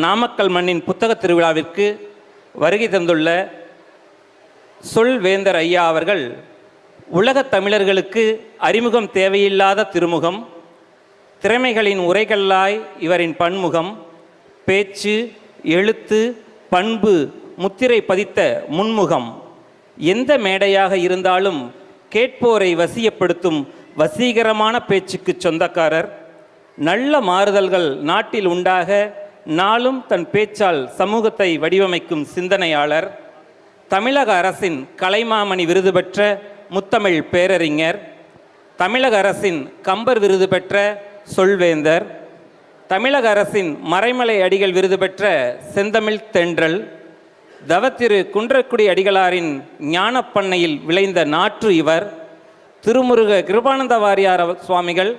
நாமக்கல் மண்ணின் புத்தக திருவிழாவிற்கு வருகை தந்துள்ள சொல்வேந்தர் ஐயா அவர்கள் உலகத் தமிழர்களுக்கு அறிமுகம் தேவையில்லாத திருமுகம், திறமைகளின் உரைகல்லாய் இவரின் பன்முகம், பேச்சு, எழுத்து, பண்பு முத்திரை பதித்த முன்முகம், எந்த மேடையாக இருந்தாலும் கேட்போரை வசியப்படுத்தும் வசீகரமான பேச்சுக்கு சொந்தக்காரர், நல்ல மாறுதல்கள் நாட்டில் உண்டாக நாளும் தன் பேச்சால் சமூகத்தை வடிவமைக்கும் சிந்தனையாளர், தமிழக அரசின் கலைமாமணி விருது பெற்ற முத்தமிழ் பேரறிஞர், தமிழக அரசின் கம்பர் விருது பெற்ற சொல்வேந்தர், தமிழக அரசின் மறைமலை அடிகள் விருது பெற்ற செந்தமிழ் தென்றல், தவத்திரு குன்றக்குடி அடிகளாரின் ஞானப்பண்ணையில் விளைந்த நாற்று இவர், திருமுருக கிருபானந்த வாரியார் சுவாமிகள்,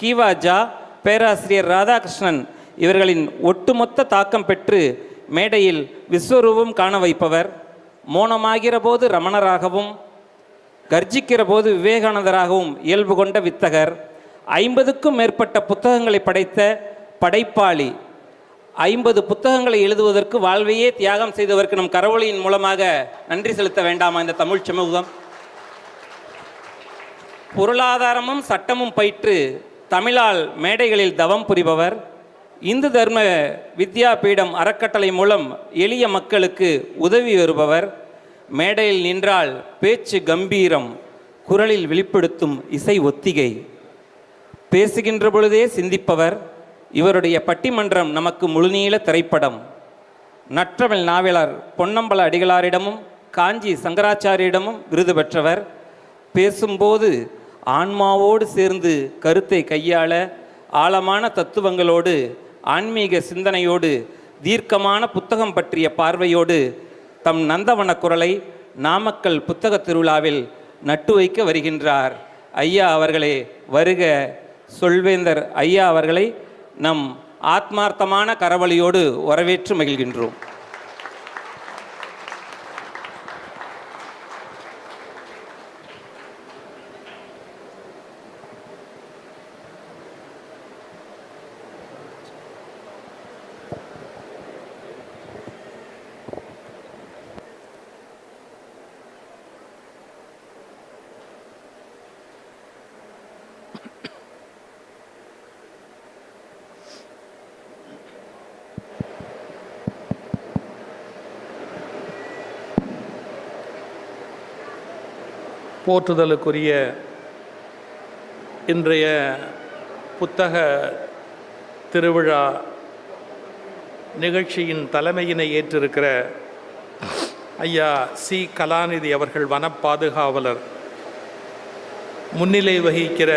கீவாஜா, பேராசிரியர் ராதாகிருஷ்ணன் இவர்களின் ஒட்டுமொத்த தாக்கம் பெற்று மேடையில் விஸ்வரூபம் காண வைப்பவர், மோனமாகிற போது ரமணராகவும் கர்ஜிக்கிற போது விவேகானந்தராகவும் இயல்பு கொண்ட வித்தகர், 50க்கும் மேற்பட்ட புத்தகங்களை படைத்த படைப்பாளி, 50 புத்தகங்களை எழுதுவதற்கு வாழ்வையே தியாகம் செய்தவருக்கு நம் கரவொலியின் மூலமாக நன்றி செலுத்த வேண்டாமா இந்த தமிழ் சமூகம்? பொருளாதாரமும் சட்டமும் பயிற்று தமிழால் மேடைகளில் தவம் புரிபவர், இந்து தர்ம வித்யாபீடம் அறக்கட்டளை மூலம் எளிய மக்களுக்கு உதவி வருபவர், மேடையில் நின்றால் பேச்சு கம்பீரம், குரலில் வெளிப்படுத்தும் இசை ஒத்திகை, பேசுகின்ற பொழுதே சிந்திப்பவர். இவருடைய பட்டிமன்றம் நமக்கு முழுநீள திரைப்படம். நற்றமிழ் நாவலர் பொன்னம்பல அடிகளாரிடமும் காஞ்சி சங்கராச்சாரியிடமும் விருது பெற்றவர். பேசும்போது ஆன்மாவோடு சேர்ந்து கருத்தை கையாள ஆழமான தத்துவங்களோடு, ஆன்மீக சிந்தனையோடு, தீர்க்கமான புத்தகம் பற்றிய பார்வையோடு தம் நந்தவன குரலை நாமக்கல் புத்தக திருவிழாவில் நட்டு வைக்க வருகின்றார். ஐயா அவர்களே வருக. சொல்வேந்தர் ஐயா அவர்களை நம் ஆத்மார்த்தமான கரவொலியோடு வரவேற்று மகிழ்கின்றோம். போற்றுதலுக்குரிய இன்றைய புத்தக திருவிழா நிகழ்ச்சியின் தலைமையினை ஏற்றிருக்கிற ஐயா சி. கலாநிதி அவர்கள், வனப்பாதுகாவலர், முன்னிலை வகிக்கிற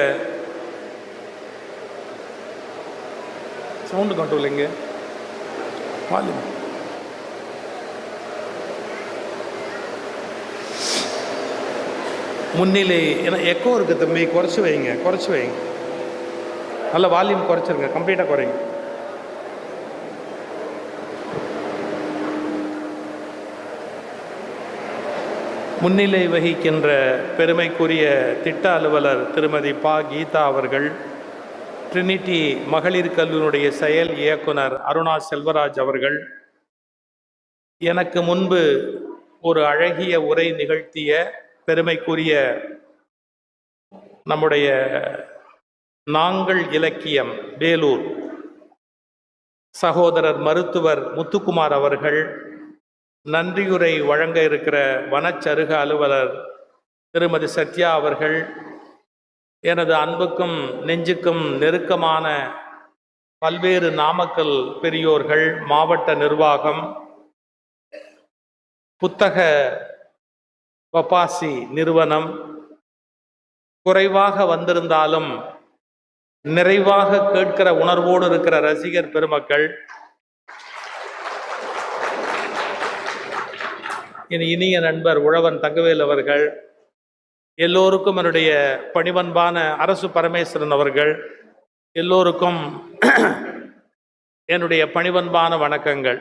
சவுண்டு கண்ட்ரோல் எங்க வால்யூம் முன்னிலை ஏன்னா எக்கோ இருக்குது தம்பி, குறைச்சி வைங்க, நல்ல வால்யூம் குறைச்சிருங்க, கம்ப்ளீட்டாக குறைங்க. முன்னிலை வகிக்கின்ற பெருமைக்குரிய திட்ட அலுவலர் திருமதி பா. கீதா அவர்கள், ட்ரினிட்டி மகளிர் கல்லூரியுடைய செயல் இயக்குனர் அருணா செல்வராஜ் அவர்கள், எனக்கு முன்பு ஒரு அழகிய உரை நிகழ்த்திய பெருமைக்குரிய நம்முடைய நாங்கள் இலக்கியம் வேலூர் சகோதரர் மருத்துவர் முத்துக்குமார் அவர்கள், நன்றியுரை வழங்க இருக்கிற வனச்சருக அலுவலர் திருமதி சத்யா அவர்கள், எனது அன்புக்கும் நெஞ்சுக்கும் நெருக்கமான பல்வேறு நாமக்கல் பெரியோர்கள், மாவட்ட நிர்வாகம், புத்தக பபாசி நிறுவனம், குறைவாக வந்திருந்தாலும் நிறைவாக கேட்கிற உணர்வோடு இருக்கிற ரசிகர் பெருமக்கள், என் இனிய நண்பர் உழவன் தங்கவேல் அவர்கள், எல்லோருக்கும் என்னுடைய பணிவன்பான அரசு பரமேஸ்வரன் அவர்கள், எல்லோருக்கும் என்னுடைய பணிவன்பான வணக்கங்கள்.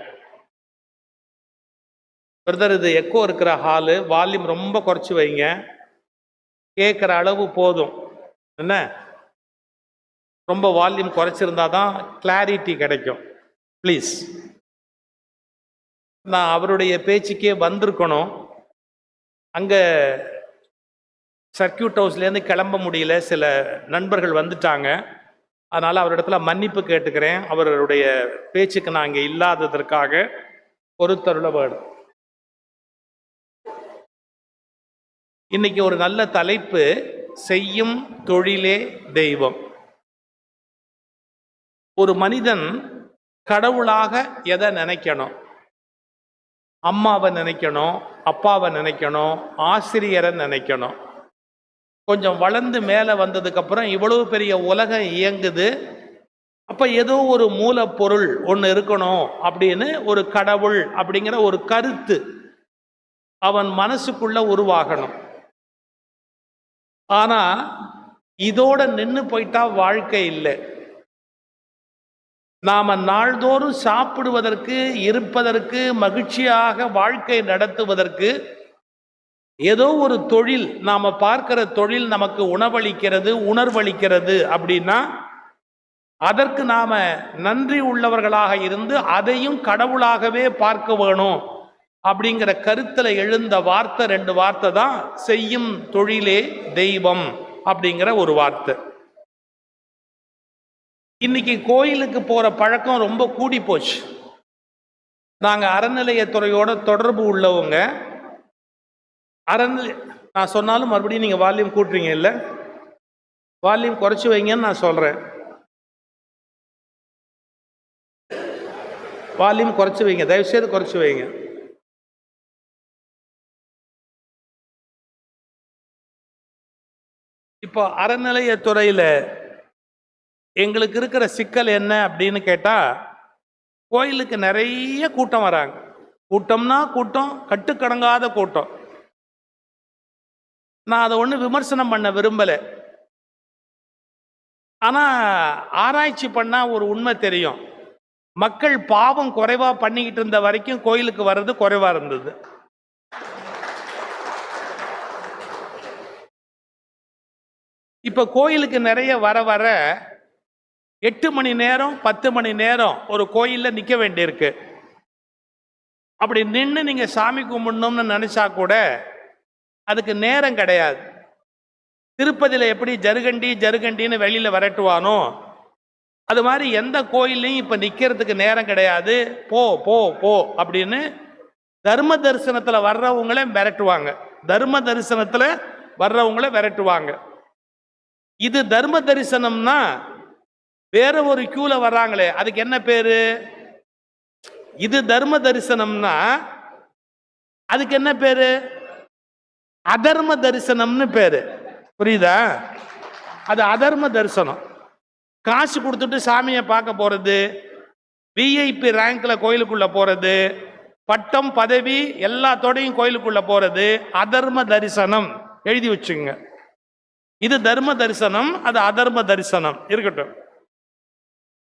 பிரதர், இது எக்கோ இருக்கிற ஹாலு, வால்யூம் ரொம்ப குறைச்சி வைங்க, கேட்குற அளவு போதும். என்ன, ரொம்ப வால்யூம் குறைச்சிருந்தா தான் கிளாரிட்டி கிடைக்கும். ப்ளீஸ். நான் அவருடைய பேச்சுக்கே வந்திருக்கணும். அங்கே சர்க்கியூட் ஹவுஸ்லேருந்து கிளம்ப முடியல, சில நண்பர்கள் வந்துட்டாங்க. அதனால் அவரிடத்துல மன்னிப்பு கேட்டுக்கிறேன். அவருடைய பேச்சுக்கு நான் இங்கே இல்லாததற்காக பொறுத்தருள வேணும். இன்னைக்கு ஒரு நல்ல தலைப்பு, செய்யும் தொழிலே தெய்வம். ஒரு மனிதன் கடவுளாக எதை நினைக்கணும்? அம்மாவை நினைக்கணும், அப்பாவை நினைக்கணும், ஆசிரியரை நினைக்கணும். கொஞ்சம் வளர்ந்து மேலே வந்ததுக்கப்புறம் இவ்வளவு பெரிய உலகம் இயங்குது, அப்போ ஏதோ ஒரு மூலப்பொருள் ஒன்று இருக்கணும் அப்படின்னு ஒரு கடவுள் அப்படிங்கிற ஒரு கருத்து அவன் மனசுக்குள்ள உருவாகணும். ஆனா இதோட நின்று போயிட்டா வாழ்க்கை இல்லை. நாம நாள்தோறும் சாப்பிடுவதற்கு, இருப்பதற்கு, மகிழ்ச்சியாக வாழ்க்கை நடத்துவதற்கு ஏதோ ஒரு தொழில், நாம பார்க்கிற தொழில் நமக்கு உணவளிக்கிறது, உணர்வளிக்கிறது அப்படின்னா அதற்கு நாம நன்றி உள்ளவர்களாக இருந்து அதையும் கடவுளாகவே பார்க்க வேணும் அப்படிங்கிற கருத்துல எழுந்த வார்த்தை, 2 வார்த்தை தான் செய்யும் தொழிலே தெய்வம் அப்படிங்கிற ஒரு வார்த்தை. இன்னைக்கு கோயிலுக்கு போற பழக்கம் ரொம்ப கூடி போச்சு. நாங்க அறநிலையத்துறையோட தொடர்பு உள்ளவங்க. நான் சொன்னாலும் மறுபடியும் நீங்க வால்யூம் கூட்டுறீங்க இல்ல? வால்யூம் குறைச்சு வைங்கன்னு நான் சொல்றேன். வால்யூம் குறைச்சு வைங்க, தயவு செய்து குறைச்சு வைங்க. இப்போ அறநிலையத்துறையில எங்களுக்கு இருக்கிற சிக்கல் என்ன அப்படின்னு கேட்டா, கோயிலுக்கு நிறைய கூட்டம் வராங்க. கூட்டம்னா கூட்டம், கட்டுக்கடங்காத கூட்டம். நான் அதை ஒண்ணு விமர்சனம் பண்ண விரும்பல. ஆனா ஆராய்ச்சி பண்ணா ஒரு உண்மை தெரியும். மக்கள் பாவம் குறைவா பண்ணிக்கிட்டு இருந்த வரைக்கும் கோயிலுக்கு வர்றது குறைவா இருந்தது. இப்ப கோயிலுக்கு நிறைய வர வர 8 மணி நேரம் 10 மணி நேரம் ஒரு கோயில்ல நிக்க வேண்டியிருக்கு. அப்படி நின்று நீங்க சாமி கும்பிடணும்னு நினைச்சா கூட அதுக்கு நேரம் கிடையாது. திருப்பதியில எப்படி ஜருகண்டின்னு வெளியில விரட்டுவானோ அது மாதிரி எந்த கோயிலையும் இப்ப நிக்கிறதுக்கு நேரம் கிடையாது. போ போ போ அப்படின்னு தர்ம தரிசனத்துல வர்றவங்கள விரட்டுவாங்க. தர்ம தரிசனத்துல வர்றவங்கள விரட்டுவாங்க. இது தர்ம தரிசனம்னா வேற ஒரு கியூல வர்றாங்களே, அதுக்கு என்ன பேரு? இது தர்ம தரிசனம்னா அதுக்கு என்ன பேரு? அதர்ம தரிசனம்னு பேரு. புரியுதா? அது அதர்ம தரிசனம். காசு கொடுத்துட்டு சாமியை பார்க்க போறது, விஐபி ரேங்க்ல கோயிலுக்குள்ள போறது, பட்டம் பதவி எல்லாத்தோடையும் கோயிலுக்குள்ள போறது அதர்ம தரிசனம். எழுதி வச்சுங்க. இது தர்ம தரிசனம், அது அதர்ம தரிசனம். இருக்கட்டும்.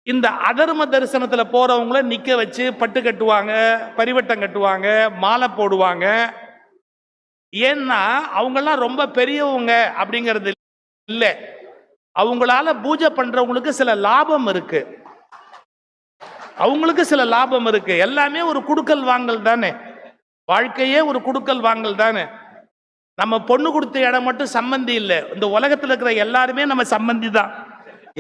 இந்த அதர்ம தரிசனத்துல போறவங்கள நிக்க வச்சு பட்டு கட்டுவாங்க, பரிவட்டம் கட்டுவாங்க, மாலை போடுவாங்க. ஏன்னா அவங்கெல்லாம் ரொம்ப பெரியவங்க அப்படிங்கிறது இல்ல. அவங்களால பூஜை பண்றவங்களுக்கு சில லாபம் இருக்கு. அவங்களுக்கு சில லாபம் இருக்கு. எல்லாமே ஒரு குடுக்கல் வாங்கல் தானே. வாழ்க்கையே ஒரு குடுக்கல் வாங்கல் தானே. நம்ம பொண்ணு கொடுத்த இடம் மட்டும் சம்பந்தி இல்லை. இந்த உலகத்தில் இருக்கிற எல்லாருமே நம்ம சம்பந்தி தான்.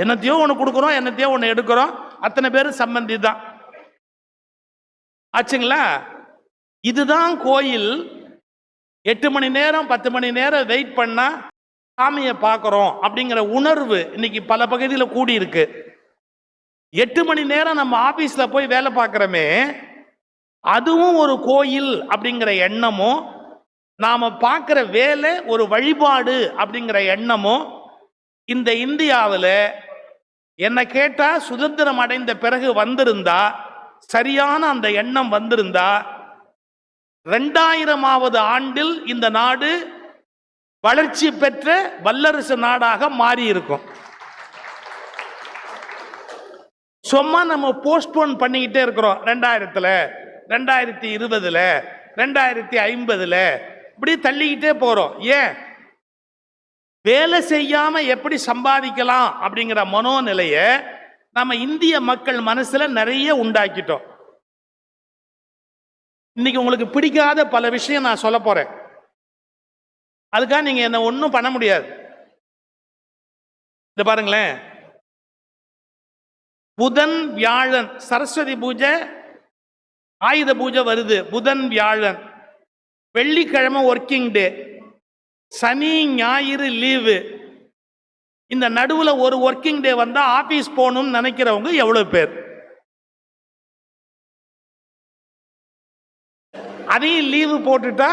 என்னத்தையோ ஒன்று கொடுக்குறோம், என்னத்தையோ ஒன்று எடுக்கிறோம். அத்தனை பேரும் சம்பந்தி தான். ஆச்சுங்களா? இதுதான் கோயில். 8 மணி நேரம் 10 மணி நேரம் வெயிட் பண்ணா சாமியை பார்க்கிறோம் அப்படிங்கிற உணர்வு இன்னைக்கு பல பகுதியில் கூடி இருக்கு. 8 மணி நேரம் நம்ம ஆபீஸ்ல போய் வேலை பார்க்கிறோமே, அதுவும் ஒரு கோயில் அப்படிங்கிற எண்ணமும், நாம பார்க்கிற வேலை ஒரு வழிபாடு அப்படிங்கிற எண்ணமும் இந்த இந்தியாவில் என்ன கேட்டா சுதந்திரம் அடைந்த பிறகு வந்திருந்தா, சரியான அந்த எண்ணம் வந்திருந்தா 2000வது ஆண்டில் இந்த நாடு வளர்ச்சி பெற்ற வல்லரசு நாடாக மாறி இருக்கும். சும்மா நம்ம போஸ்ட்போன் பண்ணிக்கிட்டே இருக்கிறோம். 2000ல 2020ல 2050ல இப்படி தள்ளிக்கிட்டே போறோம். ஏன்? வேலை செய்யாம எப்படி சம்பாதிக்கலாம் அப்படிங்கிற மனோநிலைய நம்ம இந்திய மக்கள் மனசுல நிறைய உண்டாக்கிட்டோம். இன்னைக்கு உங்களுக்கு பிடிக்காத பல விஷயம் நான் சொல்ல போறேன். அதுக்காக நீங்க என்ன ஒன்றும் பண்ண முடியாது. இந்த பாருங்களேன், புதன் வியாழன் சரஸ்வதி பூஜை, ஆயுத பூஜை வருது. புதன் வியாழன், வெள்ளிக்கிழமை ஒர்க்கிங் டே, சனி ஞாயிறு லீவு. இந்த நடுவுல ஒரு ஒர்க்கிங் டே வந்தா ஆபீஸ் போகணும்னு நினைக்கிறவங்க எவ்வளவு பேர்? அதையும் லீவு போட்டுட்டா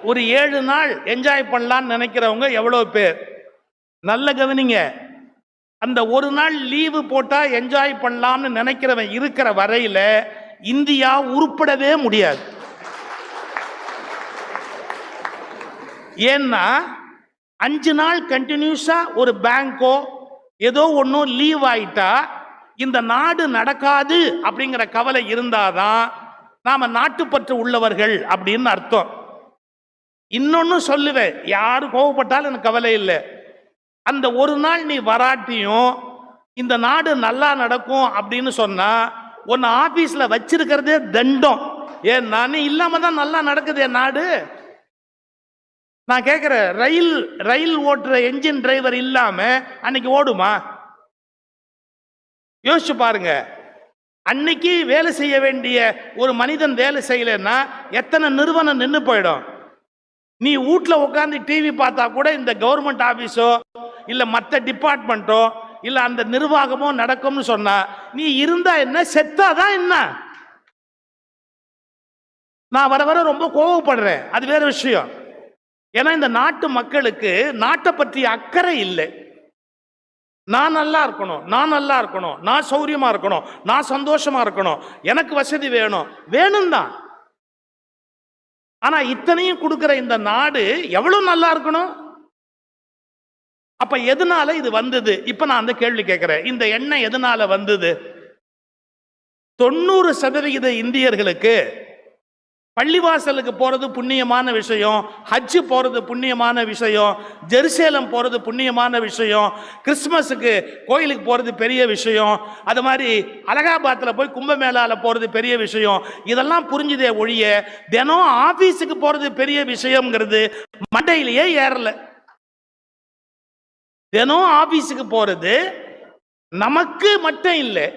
ஒரு 7 நாள் என்ஜாய் பண்ணலாம்னு நினைக்கிறவங்க எவ்வளவு பேர்? நல்ல கவனிங்க, அந்த ஒரு நாள் லீவு போட்டா என்ஜாய் பண்ணலாம்னு நினைக்கிறவன் இருக்கிற வரையில இந்தியா உருப்படவே முடியாது. ஏன்னா 5 நாள் கண்டினியூஸா ஒரு பேங்கோ ஏதோ ஒன்றும் லீவ் ஆயிட்டா இந்த நாடு நடக்காது அப்படிங்கிற கவலை இருந்தாதான் நாம நாட்டுப்பற்று உள்ளவர்கள் அப்படின்னு அர்த்தம். இன்னொன்னு சொல்லுவேன், யாரு கோவப்பட்டாலும் எனக்கு கவலை இல்லை. அந்த ஒரு நாள் நீ வராட்டியும் இந்த நாடு நல்லா நடக்கும் அப்படின்னு சொன்னா உன்னை ஆபீஸ்ல வச்சிருக்கிறதே தண்டம். ஏன் நானே இல்லாம தான் நல்லா நடக்குது என் நாடு. நான் கேட்கிறேன், ரயில் ஓட்டுற என்ஜின் டிரைவர் இல்லாம அன்னைக்கு ஓடுமா? யோசிச்சு பாருங்க. அன்னைக்கு வேலை செய்ய வேண்டிய ஒரு மனிதன் வேலை செய்யலைன்னா எத்தனை நிறுவனம் நின்று போயிடும். நீ வீட்டுல உட்காந்து டிவி பார்த்தா கூட இந்த கவர்மெண்ட் ஆபீஸோ இல்ல மற்ற டிபார்ட்மெண்ட்டோ இல்ல அந்த நிர்வாகமோ நடக்கும்னு சொன்னா நீ இருந்தா என்ன, செத்தாதான் என்ன? நான் வர வர ரொம்ப கோவப்படுறேன், அது வேற விஷயம். ஏன்னா இந்த நாட்டு மக்களுக்கு நாட்டை பற்றி அக்கறை இல்லை. நான் நல்லா இருக்கணும், நான் நல்லா இருக்கணும், நான் சௌரியமா இருக்கணும், நான் சந்தோஷமா இருக்கணும், எனக்கு வசதி வேணும் தான். ஆனா இத்தனையும் கொடுக்கிற இந்த நாடு எவ்வளவு நல்லா இருக்கணும். அப்ப எதனால இது வந்தது? இப்ப நான் அந்த கேள்வி கேட்கிறேன், இந்த எண்ணம் எதனால வந்தது? 90% இந்தியர்களுக்கு பள்ளிவாசலுக்கு போறது புண்ணியமான விஷயம், ஹஜ் போறது புண்ணியமான விஷயம், ஜெருசலேம் போறது புண்ணியமான விஷயம், கிறிஸ்துமஸுக்கு கோயிலுக்கு போறது பெரிய விஷயம், அது மாதிரி அலகாபாத்ல போய் கும்பமேளால போறது பெரிய விஷயம். இதெல்லாம் புரிஞ்சுதே ஒழிய தினம் ஆபீஸுக்கு போறது பெரிய விஷயம்ங்கிறது மண்டையிலேயே ஏறல. தினம் ஆபீஸுக்கு போறது நமக்கு மட்டும் இல்லை,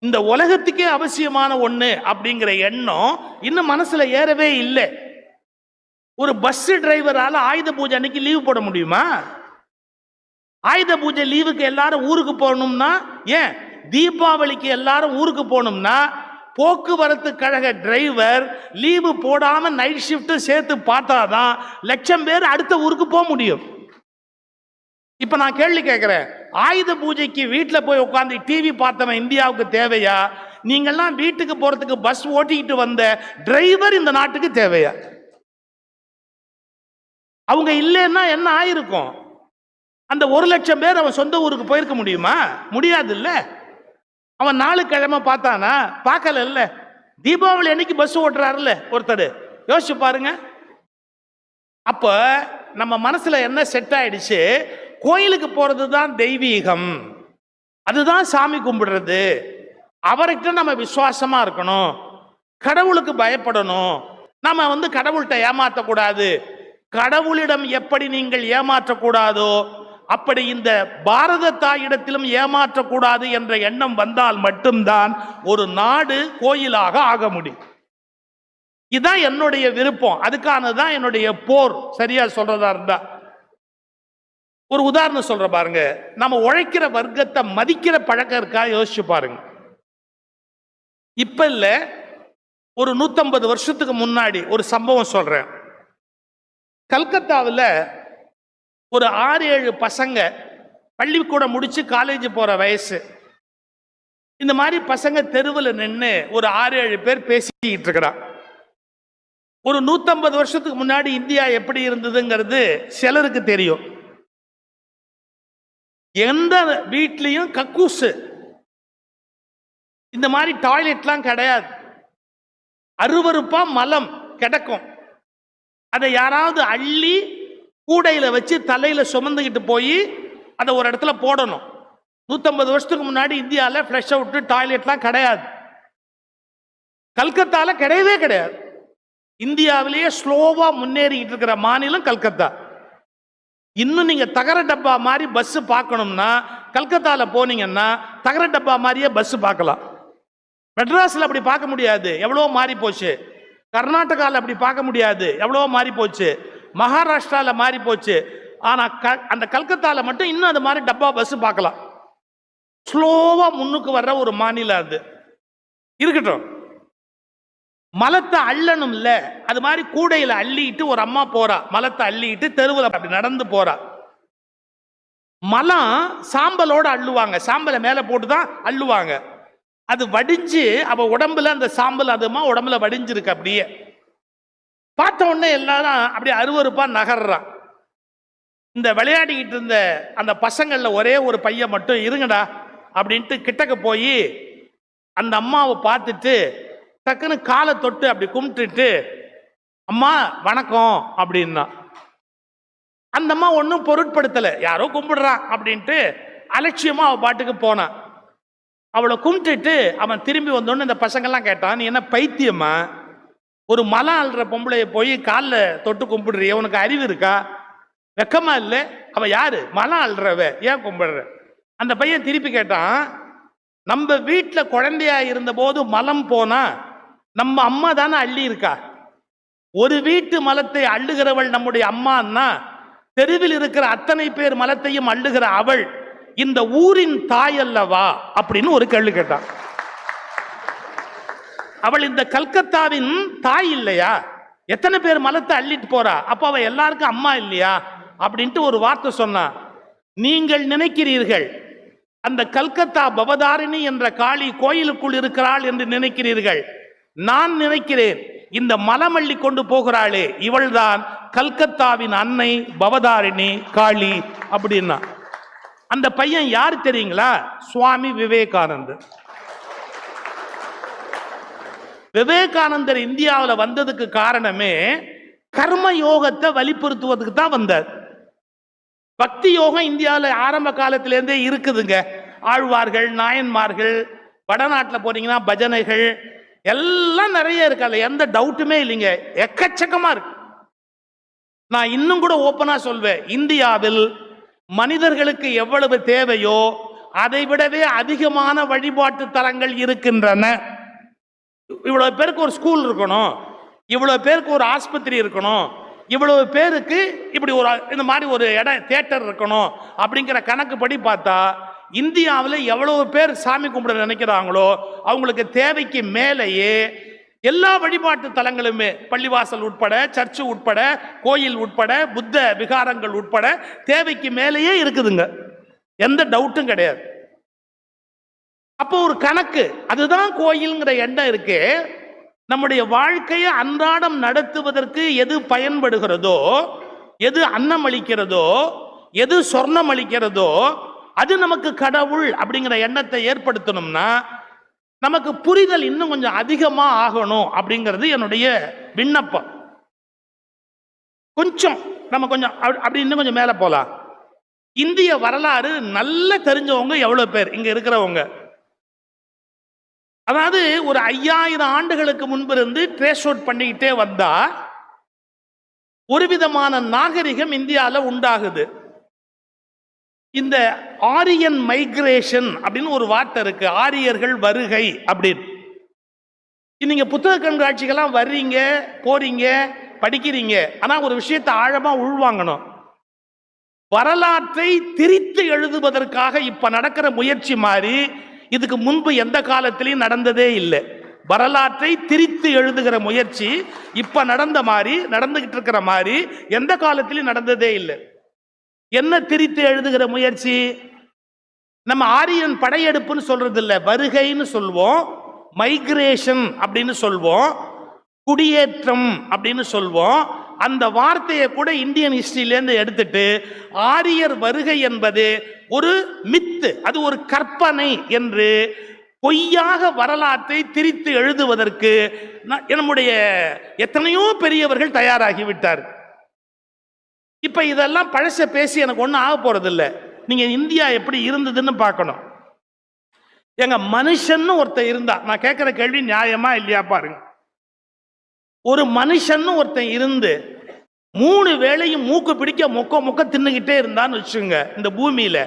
இந்த உலகத்துக்கே அவசியமான ஒண்ணு அப்படிங்கிற எண்ணம் இன்னும் மனசுல ஏறவே இல்லை. ஒரு பஸ் டிரைவரால ஆயுத பூஜை அன்னைக்கு லீவு போட முடியுமா? ஆயுத பூஜை லீவுக்கு எல்லாரும் ஊருக்கு போகணும்னா, ஏன் தீபாவளிக்கு எல்லாரும் ஊருக்கு போகணும்னா போக்குவரத்து கழக டிரைவர் லீவு போடாம நைட் ஷிஃப்ட் சேர்த்து பார்த்தாதான் லட்சம் பேர் அடுத்த ஊருக்கு போக முடியும். இப்ப நான் கேள்வி கேட்கிறேன், ஆயுத பூஜைக்கு வீட்டுல போய் உட்காந்து டிவி பார்த்தவன் இந்தியாவுக்கு தேவையா? நீங்கெல்லாம் வீட்டுக்கு போறதுக்கு பஸ் ஓட்டிக்கிட்டு வந்த டிரைவர் இந்த நாட்டுக்கு தேவையா? அவங்க இல்லைன்னா என்ன ஆயிருக்கும்? அந்த 1,00,000 பேர் அவன் சொந்த ஊருக்கு போயிருக்க முடியுமா? முடியாது இல்ல. அவன் 4 கிழமை பார்த்தானா? பார்க்கல இல்ல. தீபாவளி அன்னைக்கு பஸ் ஓட்டுறாருல்ல ஒருத்தர், யோசிச்சு பாருங்க. அப்ப நம்ம மனசுல என்ன செட் ஆயிடுச்சு? கோயிலுக்கு போறது தான் தெய்வீகம், அதுதான் சாமி கும்பிடுறது, அவர்கிட்ட நம்ம விசுவாசமா இருக்கணும், கடவுளுக்கு பயப்படணும், நம்ம கடவுள்கிட்ட ஏமாற்றக்கூடாது. கடவுளிடம் எப்படி நீங்கள் ஏமாற்றக்கூடாதோ அப்படி இந்த பாரத தாயிடத்திலும் ஏமாற்றக்கூடாது என்ற எண்ணம் வந்தால் மட்டும்தான் ஒரு நாடு கோயிலாக ஆக முடியும். இதுதான் என்னுடைய விருப்பம், அதுக்கானதான் என்னுடைய போர். சரியா சொல்றதா இருந்தா ஒரு உதாரணம் சொல்ற பாருங்க. நம்ம உழைக்கிற வர்க்கத்தை மதிக்கிற பழக்கம் இருக்கா? யோசிச்சு பாருங்க. இப்ப இல்ல, ஒரு 150 வருஷத்துக்கு முன்னாடி ஒரு சம்பவம் சொல்றேன். கல்கத்தாவில் ஒரு 6-7 பசங்க பள்ளிக்கூடம் முடிச்சு காலேஜ் போற வயசு. இந்த மாதிரி பசங்க தெருவில் நின்று ஒரு 6-7 பேர் பேசிக்கிட்டு இருக்கிறான். ஒரு 150 வருஷத்துக்கு முன்னாடி இந்தியா எப்படி இருந்ததுங்கிறது சிலருக்கு தெரியும். எந்த வீட்லையும் கக்கூசு, இந்த மாதிரி டாய்லெட்லாம் கிடையாது. அருவருப்பா மலம் கிடக்கும். அதை யாராவது அள்ளி கூடையில வச்சு தலையில சுமந்துக்கிட்டு போய் அதை ஒரு இடத்துல போடணும். 150 வருஷத்துக்கு முன்னாடி இந்தியாவில் ஃப்ளஷ் அவுட் டாய்லெட்லாம் கிடையாது. கல்கத்தால கிடையவே கிடையாது. இந்தியாவிலேயே ஸ்லோவா முன்னேறிக்கிட்டு இருக்கிற மாநிலம் கல்கத்தா. இன்னும் நீங்க தகர டப்பா மாதிரி பஸ் பார்க்கணும்னா கல்கத்தால போனீங்கன்னா தகர டப்பா மாதிரியே பஸ் பார்க்கலாம். மெட்ராஸ்ல அப்படி பார்க்க முடியாது, எவ்வளோ மாறி போச்சு. கர்நாடகாவில் அப்படி பார்க்க முடியாது, எவ்வளோ மாறி போச்சு. மகாராஷ்டிராவில் மாறி போச்சு. ஆனா அந்த கல்கத்தால மட்டும் இன்னும் அது மாதிரி டப்பா பஸ் பார்க்கலாம். ஸ்லோவா முன்னுக்கு வர்ற ஒரு மாநிலம் அது. இருக்கட்டும், மலத்தை அள்ளணும்ல, அது மாதிரி கூடையில அள்ளிட்டு ஒரு அம்மா போறா, மலத்தை அள்ளிட்டு தெருவில் அப்படி நடந்து போறா. மலம் சாம்பலோட அள்ளுவாங்க, சாம்பலை மேல போட்டுதான் அள்ளுவாங்க. அது வடிஞ்சு அவ உடம்புல அந்த சாம்பல் அதுமா உடம்புல வடிஞ்சிருக்கு. அப்படியே பார்த்த உடனே எல்லாரும் அப்படியே அருவருப்பா நகர்றான். இந்த விளையாடிக்கிட்டு இருந்த அந்த பசங்கள்ல ஒரே ஒரு பையன் மட்டும் இருங்கடா அப்படின்ட்டு கிட்டக்க போய் அந்த அம்மாவை பார்த்துட்டு டக்குன்னு காலை தொட்டு அப்படி கும்பிட்டுட்டு, அம்மா வணக்கம் அப்படின்னா. அந்த அம்மா ஒன்றும் பொருட்படுத்தல, யாரோ கும்பிடுறான் அப்படின்ட்டு அலட்சியமா அவ பாட்டுக்கு போனான். அவளை கும்பிட்டுட்டு அவன் திரும்பி வந்தோன்னு இந்த பசங்கள்லாம் கேட்டான், நீ என்ன பைத்தியமா, ஒரு மலம் அள்ளுற பொம்பளைய போய் காலில் தொட்டு கும்பிடுறிய, உனக்கு அறிவு இருக்கா, வெக்கமா இல்லை? அவ யாரு, மலம் அள்ளுறவ, ஏன் கும்பிடுற? அந்த பையன் திருப்பி கேட்டான், நம்ம வீட்டில் குழந்தையா இருந்த போது மலம் போனா நம்ம அம்மா தானே அள்ளி இருக்கா. ஒரு வீட்டு மலத்தை அள்ளுகிறவள் நம்முடைய அம்மான்னா தெருவில் இருக்கிற அத்தனை பேர் மலத்தையும் அள்ளுகிற அவள் இந்த ஊரின் தாய் அல்லவா அப்படின்னு ஒரு கேள்வி கேட்டான். அவள் இந்த கல்கத்தாவின் தாய் இல்லையா? எத்தனை பேர் மலத்தை அள்ளிட்டு போறா, அப்ப அவ எல்லாருக்கும் அம்மா இல்லையா அப்படின்ட்டு ஒரு வார்த்தை சொன்னா. நீங்கள் நினைக்கிறீர்கள் அந்த கல்கத்தா பவதாரிணி என்ற காளி கோயிலுக்குள் இருக்கிறாள் என்று நினைக்கிறீர்கள். நான் நினைக்கிறேன் இந்த மலமள்ளி கொண்டு போகிறாளே இவள்தான் கல்கத்தாவின் அன்னை பவதாரிணி காளி அப்படின்னா. அந்த பையன் யார் தெரியுங்களா? சுவாமி விவேகானந்தர். விவேகானந்தர் இந்தியாவில் வந்ததுக்கு காரணமே கர்ம யோகத்தை வலியுறுத்துவதற்கு தான் வந்தார். பக்தி யோகம் இந்தியாவில் ஆரம்ப காலத்திலேருந்தே இருக்குதுங்க. ஆழ்வார்கள், நாயன்மார்கள், வடநாட்டில் போனீங்கன்னா பஜனைகள் எல்லாம் நிறைய இருக்கு, அதுல எந்த டவுட்டுமே இல்லைங்க, எக்கச்சக்கமா இருக்கு. நான் இன்னும் கூட ஓப்பனா சொல்வேன், இந்தியாவில் மனிதர்களுக்கு எவ்வளவு தேவையோ அதை விடவே அதிகமான வழிபாட்டு தலங்கள் இருக்கின்றன. இவ்வளவு பேருக்கு ஒரு ஸ்கூல் இருக்கணும், இவ்வளவு பேருக்கு ஒரு ஆஸ்பத்திரி இருக்கணும், இவ்வளவு பேருக்கு இப்படி ஒரு இந்த மாதிரி ஒரு இடம் தியேட்டர் இருக்கணும் அப்படிங்கிற கணக்குப்படி பார்த்தா இந்தியாவில் எவ்வளவு பேர் சாமி கும்பிட நினைக்கிறாங்களோ அவங்களுக்கு தேவைக்கு மேலேயே எல்லா வழிபாட்டு தலங்களுமே, பள்ளிவாசல் உட்பட, சர்ச்சு உட்பட, கோயில் உட்பட, புத்த விகாரங்கள் உட்பட தேவைக்கு மேலேயே இருக்குதுங்க, எந்த டவுட்டும் கிடையாது. அப்போ ஒரு கணக்கு, அதுதான் கோயில்ங்கிற எண்ணம் இருக்கு. நம்முடைய வாழ்க்கையை அன்றாடம் நடத்துவதற்கு எது பயன்படுகிறதோ, எது அன்னம் அளிக்கிறதோ, எது சொர்ணம் அளிக்கிறதோ அது நமக்கு கடவுள் அப்படிங்கிற எண்ணத்தை ஏற்படுத்தணும்னா நமக்கு புரிதல் இன்னும் கொஞ்சம் அதிகமா ஆகணும் அப்படிங்கிறது என்னுடைய விண்ணப்பம். கொஞ்சம் நம்ம கொஞ்சம் அப்படி இன்னும் கொஞ்சம் மேல போலாம். இந்திய வரலாறு நல்ல தெரிஞ்சவங்க எவ்வளவு பேர் இங்க இருக்கிறவங்க? அதாவது ஒரு 5000 ஆண்டுகளுக்கு முன்பு இருந்து ட்ரேஸ் அவுட் பண்ணிக்கிட்டே வந்தா ஒரு விதமான நாகரிகம் இந்தியாவில் உண்டாகுது. இந்த ஆரியன் மைக்ரேஷன் அப்படின்னு ஒரு வார்த்தை இருக்கு, ஆரியர்கள் வருகை அப்படின்னு. நீங்க புத்தக கண்காட்சிகள்லாம் வர்றீங்க, போறீங்க, படிக்கிறீங்க, ஆனா ஒரு விஷயத்தை ஆழமா உள்வாங்கணும். வரலாற்றை திரித்து எழுதுவதற்காக இப்ப நடக்கிற முயற்சி மாதிரி இதுக்கு முன்பு எந்த காலத்திலையும் நடந்ததே இல்லை. வரலாற்றை திரித்து எழுதுகிற முயற்சி இப்ப நடந்த மாதிரி, நடந்துகிட்டு இருக்கிற மாதிரி எந்த காலத்திலையும் நடந்ததே இல்லை. என்ன திரித்து எழுதுகிற முயற்சி? நம்ம ஆரியன் படையெடுப்புன்னு சொல்றது இல்லை, வருகைன்னு சொல்வோம், மைக்ரேஷன் அப்படின்னு சொல்வோம், குடியேற்றம் அப்படின்னு சொல்வோம். அந்த வார்த்தையை கூட இந்தியன் ஹிஸ்டரியிலேருந்து எடுத்துட்டு ஆரியர் வருகை என்பது ஒரு மித்து, அது ஒரு கற்பனை என்று பொய்யாக வரலாற்றை திரித்து எழுதுவதற்கு நம்முடைய எத்தனையோ பெரியவர்கள் தயாராகிவிட்டார். இப்ப இதெல்லாம் பழச பேசி எனக்கு ஒன்றும் ஆக போறது இல்லை. நீங்க இந்தியா எப்படி இருந்ததுன்னு பார்க்கணும். எங்க மனுஷன்னு ஒருத்தன் இருந்தா, நான் கேட்கிற கேள்வி நியாயமா இல்லையா பாருங்க. ஒரு மனுஷன்னு ஒருத்தன் இருந்து 3 வேளையும் மூக்கு பிடிக்க மொக்க மொக்க தின்னுகிட்டே இருந்தான்னு வச்சுங்க இந்த பூமியில,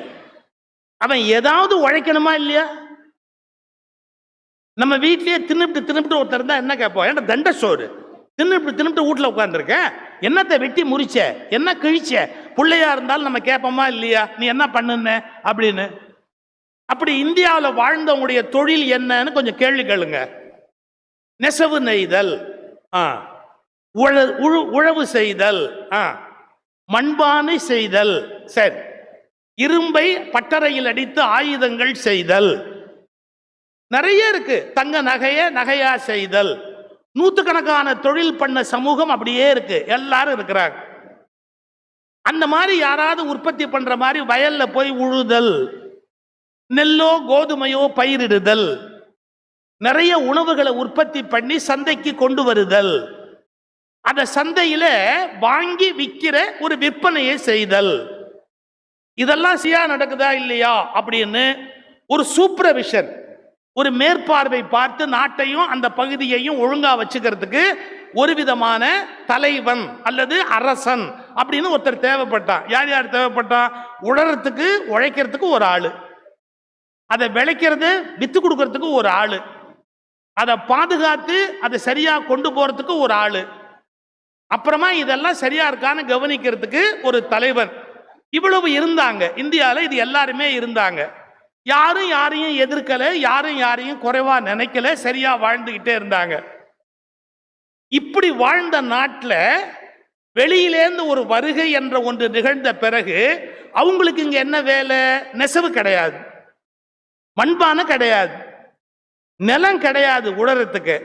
அவன் ஏதாவது உழைக்கணுமா இல்லையா? நம்ம வீட்லயே தின்னுட்டு ஒருத்தர் இருந்தா என்ன கேட்போம்? ஏன்டா தண்ட சோறு தின்னுட்டு வீட்டுல உட்காந்துருக்கேன், என்னத்தை வெட்டி முறிச்ச, என்ன கிழிச்ச? பிள்ளையா இருந்தாலும் நம்ம கேட்போமா இல்லையா, நீ என்ன பண்ணுன அப்படின்னு. அப்படி இந்தியாவில் வாழ்ந்தவங்களுடைய தொழில் என்னன்னு கொஞ்சம் கேள்வி கேளுங்க. நெசவு நெய்தல், உழவு செய்தல், மண்பானை செய்தல், சரி, இரும்பை பட்டறையில் அடித்து ஆயுதங்கள் செய்தல், நிறைய இருக்கு. தங்க நகையா செய்தல், நூற்றுக்கணக்கான தொழில் பண்ண சமூகம் அப்படியே இருக்கு, எல்லாரும் இருக்கிறாங்க. அந்த மாதிரி யாராவது உற்பத்தி பண்ற மாதிரி வயல்ல போய் உழுதல், நெல்லோ கோதுமையோ பயிரிடுதல், நிறைய உணவுகளை உற்பத்தி பண்ணி சந்தைக்கு கொண்டு வருதல், அந்த சந்தையில வாங்கி விற்கிற ஒரு விற்பனையை செய்தல், இதெல்லாம் சரியா நடக்குதா இல்லையா அப்படின்னு ஒரு சூப்பர்விஷன், ஒரு மேற்பார்வை பார்த்து நாட்டையும் அந்த பகுதியையும் ஒழுங்கா வச்சுக்கிறதுக்கு ஒரு விதமான தலைவன் அல்லது அரசன் அப்படின்னு ஒருத்தர் தேவைப்பட்டான். யார் யார் தேவைப்பட்டான்? உழறதுக்கு உழைக்கிறதுக்கு ஒரு ஆளு, அதை விளைக்கிறது வித்து கொடுக்கறதுக்கு ஒரு ஆளு, அதை பாதுகாத்து அதை சரியா கொண்டு போறதுக்கு ஒரு ஆளு, அப்புறமா இதெல்லாம் சரியா இருக்கான்னு கவனிக்கிறதுக்கு ஒரு தலைவன். இவ்வளவு இருந்தாங்க இந்தியாவில். இது எல்லாருமே இருந்தாங்க. யாரும் யாரையும் எதிர்க்கல, யாரும் யாரையும் குறைவா நினைக்கல, சரியா வாழ்ந்துகிட்டே இருந்தாங்க. இப்படி வாழ்ந்த நாட்டில் வெளியிலேருந்து ஒரு வருகை என்ற ஒன்று நிகழ்ந்த பிறகு அவங்களுக்கு இங்க என்ன வேலை? நெசவு கிடையாது, மண்பானை கிடையாது, நிலம் கிடையாது உழறதுக்கு.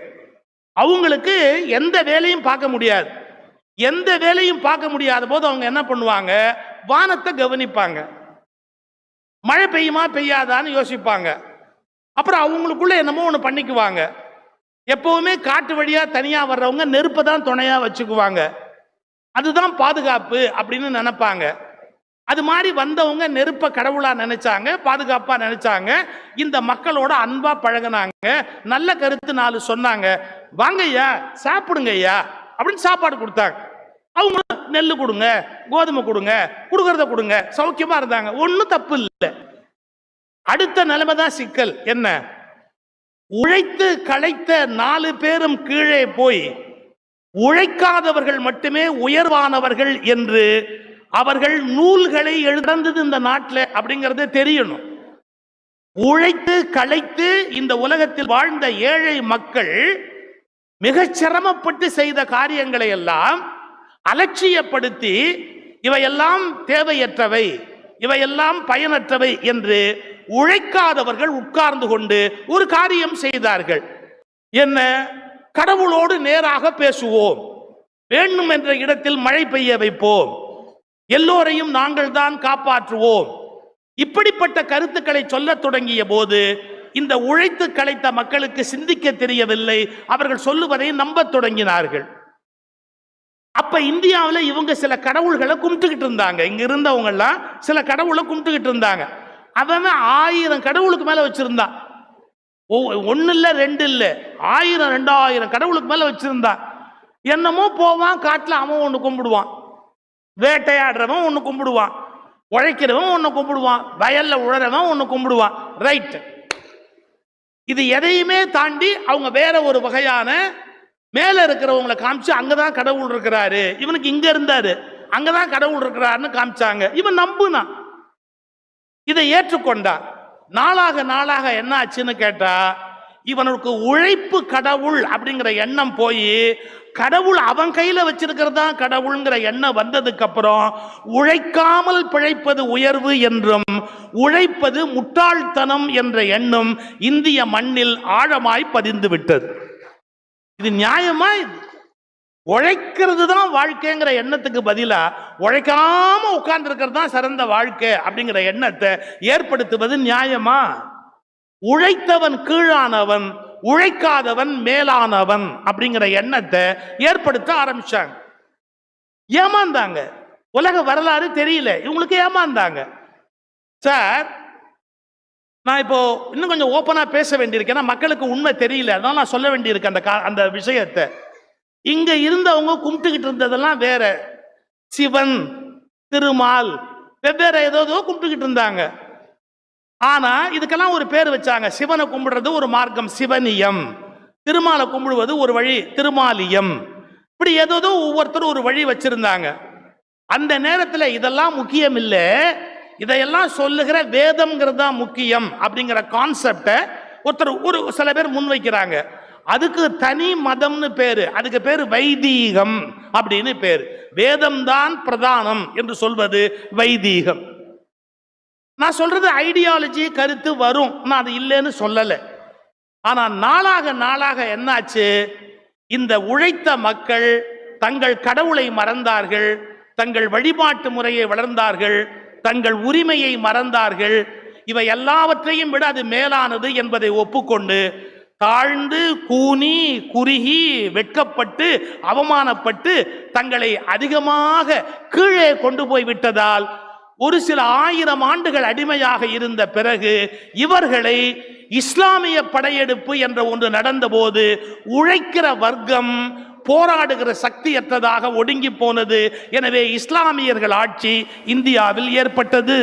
அவங்களுக்கு எந்த வேலையும் பார்க்க முடியாது. எந்த வேலையும் பார்க்க முடியாத போது அவங்க என்ன பண்ணுவாங்க? வானத்தை கவனிப்பாங்க. மழை பெய்யுமா பெய்யாதான்னு யோசிப்பாங்க. அப்புறம் அவங்களுக்குள்ள என்னமோ ஒன்று பண்ணிக்குவாங்க. எப்பவுமே காட்டு வழியா தனியா வர்றவங்க நெருப்பை தான் துணையா வச்சுக்குவாங்க. அதுதான் பாதுகாப்பு அப்படின்னு நினைப்பாங்க. அது மாதிரி வந்தவங்க நெருப்ப கடவுளா நினைச்சாங்க, பாதுகாப்பா நினைச்சாங்க. இந்த மக்களோட அன்பா பழகினாங்க. நல்ல கருத்து 4 சொன்னாங்க. வாங்க ஐயா, சாப்பிடுங்க ஐயா அப்படின்னு சாப்பாடு கொடுத்தாங்க. அவங்க நெல்லு கொடுங்க, கோதுமை கொடுங்க, கொடுக்கறத கொடுங்க, சௌக்கியமா இருந்தாங்க. ஒன்னும் தப்பு இல்லை. அடுத்த நிலைமை தான் சிக்கல். என்ன? உழைத்து களைத்த 4 பேரும் கீழே போய் உழைக்காதவர்கள் மட்டுமே உயர்வானவர்கள் என்று அவர்கள் நூல்களை எழுதந்தது இந்த நாட்டில் அப்படிங்கறத தெரியணும். உழைத்து களைத்து இந்த உலகத்தில் வாழ்ந்த ஏழை மக்கள் மிக சிரமப்பட்டு செய்த காரியங்களை எல்லாம் அலட்சியப்படுத்தி இவையெல்லாம் தேவையற்றவை, இவையெல்லாம் பயனற்றவை என்று உழைக்காதவர்கள் உட்கார்ந்து கொண்டு ஒரு காரியம் செய்தார்கள். என்ன? கடவுளோடு நேராக பேசுவோம், வேண்டும் என்ற இடத்தில் மழை பெய்ய வைப்போம், எல்லோரையும் நாங்கள் தான் காப்பாற்றுவோம். இப்படிப்பட்ட கருத்துக்களை சொல்ல தொடங்கிய போது இந்த உழைத்து களைத்த மக்களுக்கு சிந்திக்க தெரியவில்லை. அவர்கள் சொல்லுவதை நம்ப தொடங்கினார்கள். அப்ப இந்தியாவில் இவங்க சில கடவுள்களை கும்பிட்டுக்கிட்டு இருந்தாங்க. இங்க இருந்தவங்க எல்லாம் சில கடவுளை கும்பிட்டுக்கிட்டு இருந்தாங்க. அவன் 1000 கடவுளுக்கு மேல வச்சிருந்தான். 1 இல்ல 2 இல்ல, 1000 2000 கடவுளுக்கு மேல வச்சிருந்தான். என்னமோ போவான் காட்டுல, அவன் ஒண்ணு கும்பிடுவான், வேட்டையாடுறவன் ஒண்ணு கும்பிடுவான், உழைக்கிறவன் ஒண்ணு கும்பிடுவான், வயல்ல உழறவன் ஒண்ணு கும்பிடுவான். ரைட். இது எதையுமே தாண்டி அவங்க வேற ஒரு வகையான மேல இருக்கிறவங்களை காமிச்சு அங்கதான் கடவுள் இருக்கிறாரு, இவனுக்கு இங்க இருந்தாரு அங்கதான் கடவுள் இருக்கிறாருன்னு காமிச்சாங்க. இவன் நம்புனான், இதை ஏற்றுக்கொண்டான். நாளாக நாளாக என்ன ஆச்சுன்னு கேட்டா, இவனுக்கு உழைப்பு கடவுள் அப்படிங்கிற எண்ணம் போய் கடவுள் அவன் கையில வச்சிருக்கிறதா கடவுள்ங்கிற எண்ணம் வந்ததுக்கு அப்புறம் உழைக்காமல் பிழைப்பது உயர்வு என்றும் உழைப்பது முட்டாள்தனம் என்ற எண்ணம் இந்திய மண்ணில் ஆழமாய் பதிந்து விட்டது. இது நியாயமா? உழைக்கிறது தான் வாழ்க்கைங்கிற எண்ணத்துக்கு பதிலா உழைக்காம உட்கார்ந்து இருக்கிறது தான் சிறந்த வாழ்க்கை அப்படிங்கிற எண்ணத்தை ஏற்படுத்துவது நியாயமா? உழைத்தவன் கீழானவன், உழைக்காதவன் மேலானவன் அப்படிங்கிற எண்ணத்தை ஏற்படுத்த ஆரம்பிச்சாங்க. ஏமாந்தாங்க. உலக வரலாறு தெரியல, இவங்களுக்கு ஏமாந்தாங்க. சார், நான் இப்போ இன்னும் கொஞ்சம் ஓப்பனா பேச வேண்டியிருக்கு, ஏன்னா மக்களுக்கு உண்மை தெரியல, அதனால நான் சொல்ல வேண்டியிருக்கு அந்த விஷயத்தை. இங்க இருந்தவங்க கும்பிட்டுக்கிட்டு இருந்ததெல்லாம் வேற, சிவன் திருமால் வெவ்வேறு ஏதோ கும்பிட்டுக்கிட்டு இருந்தாங்க. ஆனா இதுக்கெல்லாம் ஒரு பேர் வச்சாங்க. சிவனை கும்பிடுறது ஒரு மார்க்கம், சிவனியம். திருமாலை கும்பிடுவது ஒரு வழி, திருமாலியம். இப்படி ஏதோ ஒவ்வொருத்தரும் ஒரு வழி வச்சிருந்தாங்க. அந்த நேரத்தில் இதெல்லாம் முக்கியம் இல்லை, இதையெல்லாம் சொல்லுகிற வேதம்ங்கிறது தான் முக்கியம் அப்படிங்கிற கான்செப்டை ஒரு சில பேர் முன்வைக்கிறாங்க. அதுக்கு தனி மதம்னு பேரு, அதுக்கு பேரு வைதீகம் அப்படின்னு பேரு. வேதம் தான் பிரதானம் என்று சொல்வது வைதீகம். நான் சொல்றது ஐடியாலஜி கருத்து வரும், நான் அது இல்லைன்னு சொல்லலை. ஆனா நாளாக நாளாக என்னாச்சு, இந்த உழைத்த மக்கள் தங்கள் கடவுளை மறந்தார்கள், தங்கள் வழிபாட்டு முறையை வளர்ந்தார்கள், தங்கள் உரிமையை மறந்தார்கள். இவை எல்லாவற்றையும் விட அது மேலானது என்பதை ஒப்புக்கொண்டு தாழ்ந்து கூனி குறுகி வெட்கப்பட்டு அவமானப்பட்டு தங்களை அதிகமாக கீழே கொண்டு போய் விட்டதால் ஒரு சில 1000 ஆண்டுகள் அடிமையாக இருந்த பிறகு இவர்களை இஸ்லாமிய படையெடுப்பு என்ற ஒன்று நடந்தபோது உழைக்கிற வர்க்கம் போராடுகிற சக்தியற்றதாக ஒடுங்கி போனது. எனவே இஸ்லாமியர்கள் ஆட்சி இந்தியாவில் ஏற்பட்டது.